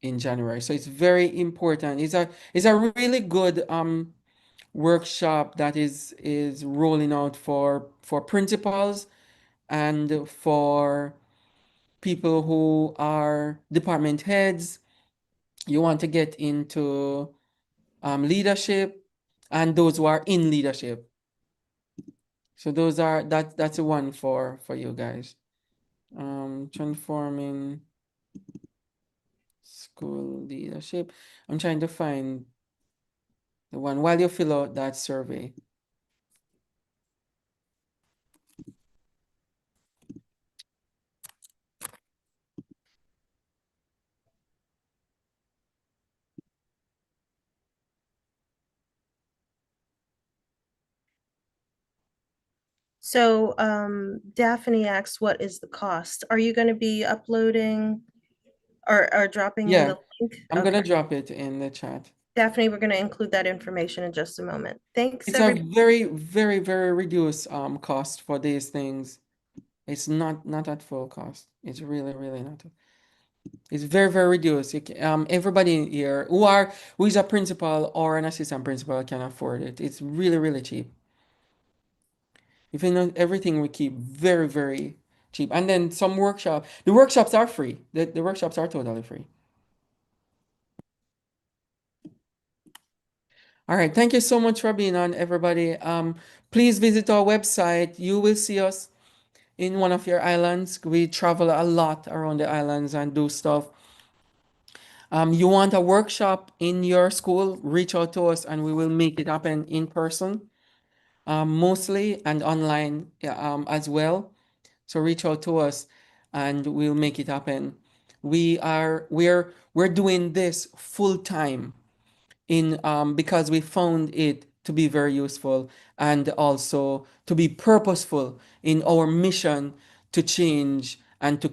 in January. So it's very important. It's a really good workshop that is rolling out for principals and for people who are department heads. You want to get into leadership and those who are in leadership. So that's the one for you guys. Transforming school leadership. I'm trying to find the one while you fill out that survey. So Daphne asks, what is the cost? Are you going to be uploading or dropping in Yeah, the link? I'm Okay. gonna drop it in the chat. Daphne, we're going to include that information in just a moment. Thanks, It's a everybody. very, very, very reduced cost for these things. It's not at full cost. It's really, really not. It's very, very reduced. Everybody here who is a principal or an assistant principal can afford it. It's really, really cheap. If you know everything we keep very, very cheap. And then the workshops are free. The workshops are totally free. All right, thank you so much for being on, everybody. Please visit our website. You will see us in one of your islands. We travel a lot around the islands and do stuff. You want a workshop in your school, reach out to us and we will make it happen in person, mostly, and online as well. So reach out to us and we'll make it happen. We're doing this full time because we found it to be very useful and also to be purposeful in our mission to change and to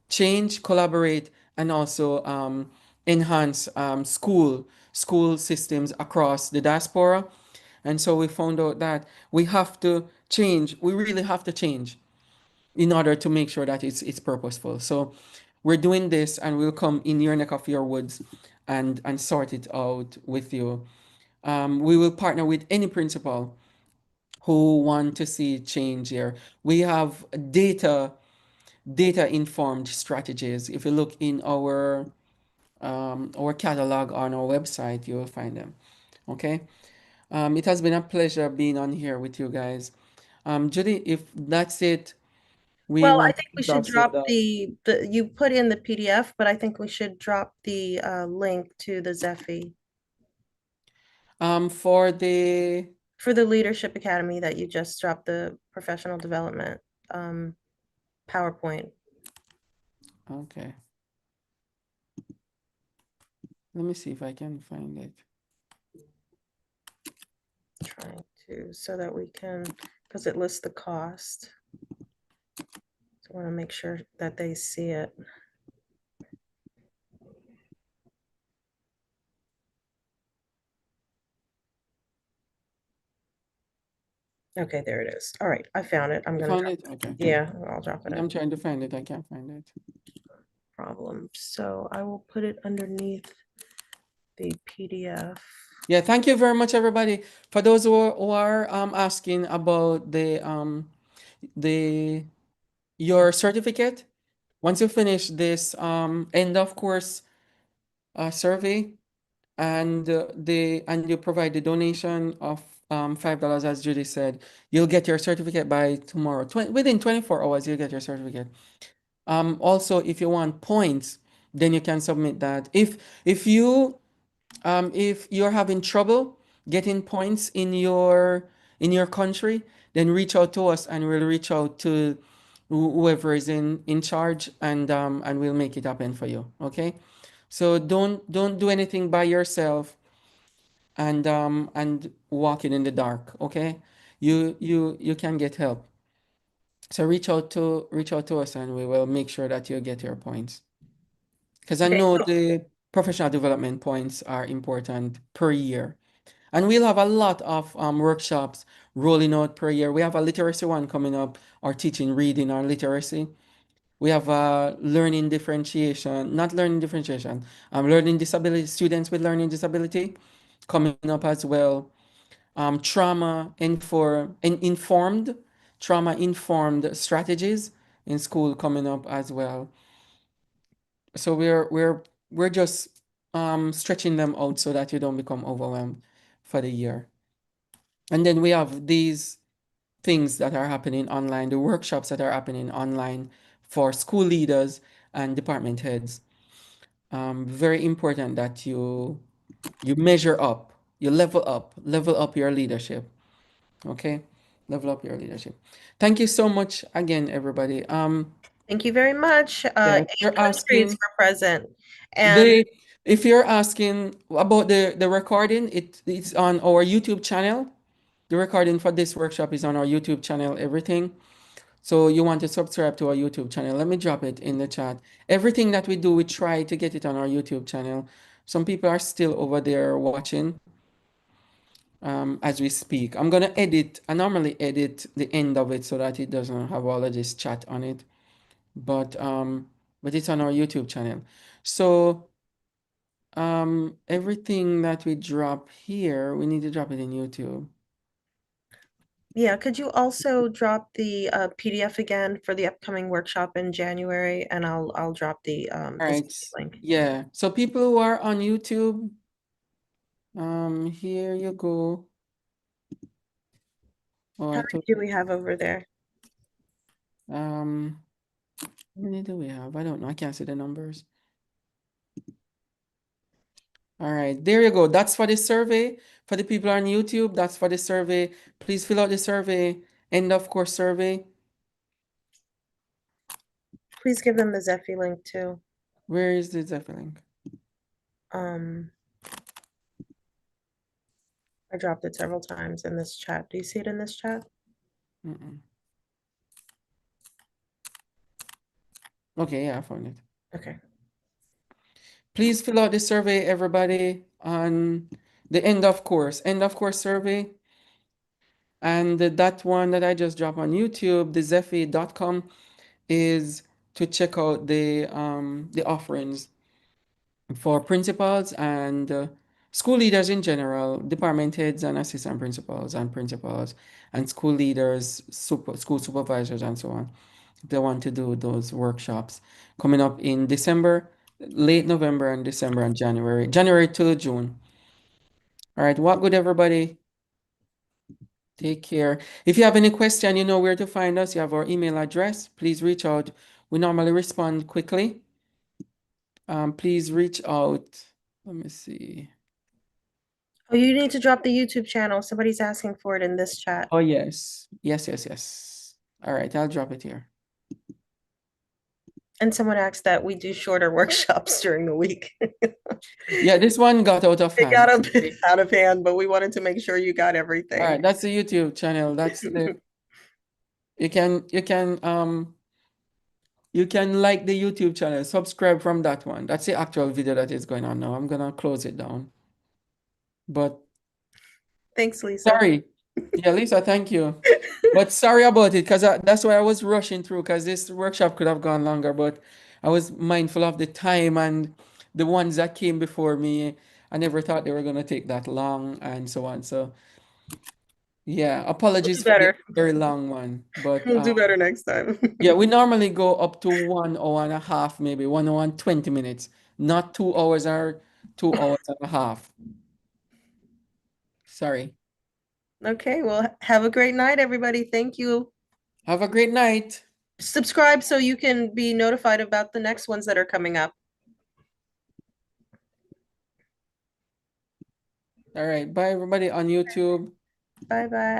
change, collaborate, and also enhance school systems across the diaspora. And so we found out that we have to change. We really have to change in order to make sure that it's purposeful. So we're doing this and we'll come in your neck of your woods and sort it out with you. We will partner with any principal who want to see change here. We have data informed strategies. If you look in our catalog on our website, you will find them. Okay. It has been a pleasure being on here with you guys. Judy, if that's it, we Well, I want to think we kick should off with drop the you put in the PDF, but I think we should drop the link to the Zephy for the for the Leadership Academy that you just dropped the professional development PowerPoint. okay. Let me see if I can find it. Trying to so that we can, because it lists the cost. So I want to make sure that they see it. Okay, there it is. All right, I found it. I'm You gonna found drop it? Okay. Yeah, I'll drop it I'm in. trying to find it. I can't find it. Problem. So I will put it underneath the PDF. Yeah, thank you very much, everybody. For those who are asking about the your certificate, once you finish this end of course survey and you provide the donation of $5, as Judy said, you'll get your certificate by tomorrow. Within 24 hours, you'll get your certificate. Also, if you want points, then you can submit that. If you're having trouble getting points in your country, then reach out to us and we'll reach out to whoever is in charge and we'll make it happen for you. Okay? So don't do anything by yourself and walking in the dark. Okay? You can get help. So reach out to us and we will make sure that you get your points. Because I Okay, know so the professional development points are important per year. And we'll have a lot of workshops rolling out per year. We have a literacy one coming up, or teaching reading or literacy. We have learning differentiation, not learning differentiation, learning disability, students with learning disability coming up as well. Informed, trauma informed strategies in school coming up as well. So we're just stretching them out so that you don't become overwhelmed for the year. And then we have these things that are happening online, the workshops that are happening online for school leaders and department heads. Very important that you measure up, you level up your leadership. Okay, level up your leadership. Thank you so much again, everybody. thank you very much. Yeah, if Eight you're countries asking were present. And the if you're asking about the recording, it's on our YouTube channel. The recording for this workshop is on our YouTube channel, everything. So you want to subscribe to our YouTube channel. Let me drop it in the chat. Everything that we do, we try to get it on our YouTube channel. Some people are still over there watching as we speak. I normally edit the end of it so that it doesn't have all of this chat on it. But it's on our YouTube channel. So everything that we drop here, we need to drop it in YouTube. yeah, could you also drop the PDF again for the upcoming workshop in January? And I'll drop All the right. link. Yeah. So people who are on YouTube, here you go. Oh, How I many took do we have over there? how many do we have? I don't know. I can't see the numbers. All right, there you go. That's for the survey. For the people on YouTube, that's for the survey. Please fill out the survey, end of course survey. Please give them the Zephy link too. Where is the Zephyr link? Um, I dropped it several times in this chat. Do you see it in this chat? Mm-mm. Okay, yeah, I found it. Okay. Please fill out the survey, everybody, on the end of course survey. And that one that I just dropped on YouTube, the Zephy.com, is to check out the offerings for principals and school leaders in general, department heads and assistant principals and school leaders, school supervisors and so on. They want to do those workshops coming up in December, late November and December and January to June. All right, what good, everybody? Take care. If you have any question, you know where to find us. You have our email address. Please reach out. We normally respond quickly. Please reach out. Let me see. Oh, you need to drop the YouTube channel. Somebody's asking for it in this chat. Oh, yes. Yes. All right, I'll drop it here. And someone asked that we do shorter workshops during the week. Yeah, this one got out of It got hand. a bit out of hand, but we wanted to make sure you got All everything. right, that's the YouTube channel. You can like the YouTube channel, subscribe from that one. That's the actual video that is going on now. I'm gonna close it down. But Thanks, Lisa. sorry. Yeah, Lisa, thank you. But sorry about it, because that's why I was rushing through, because this workshop could have gone longer, but I was mindful of the time and the ones that came before me. I never thought they were gonna take that long and so on. So yeah, We'll apologies do for the better. very long one. But We'll do better next time. yeah, we normally go up to 1 hour and a half, maybe 1 hour and 20 minutes, not 2 hours or 2 hours and a half. Sorry. Okay, well, have a great night, everybody. Thank you. Have a great night. subscribe so you can be notified about the next ones that are coming up. All right. Bye, everybody on YouTube. Bye bye.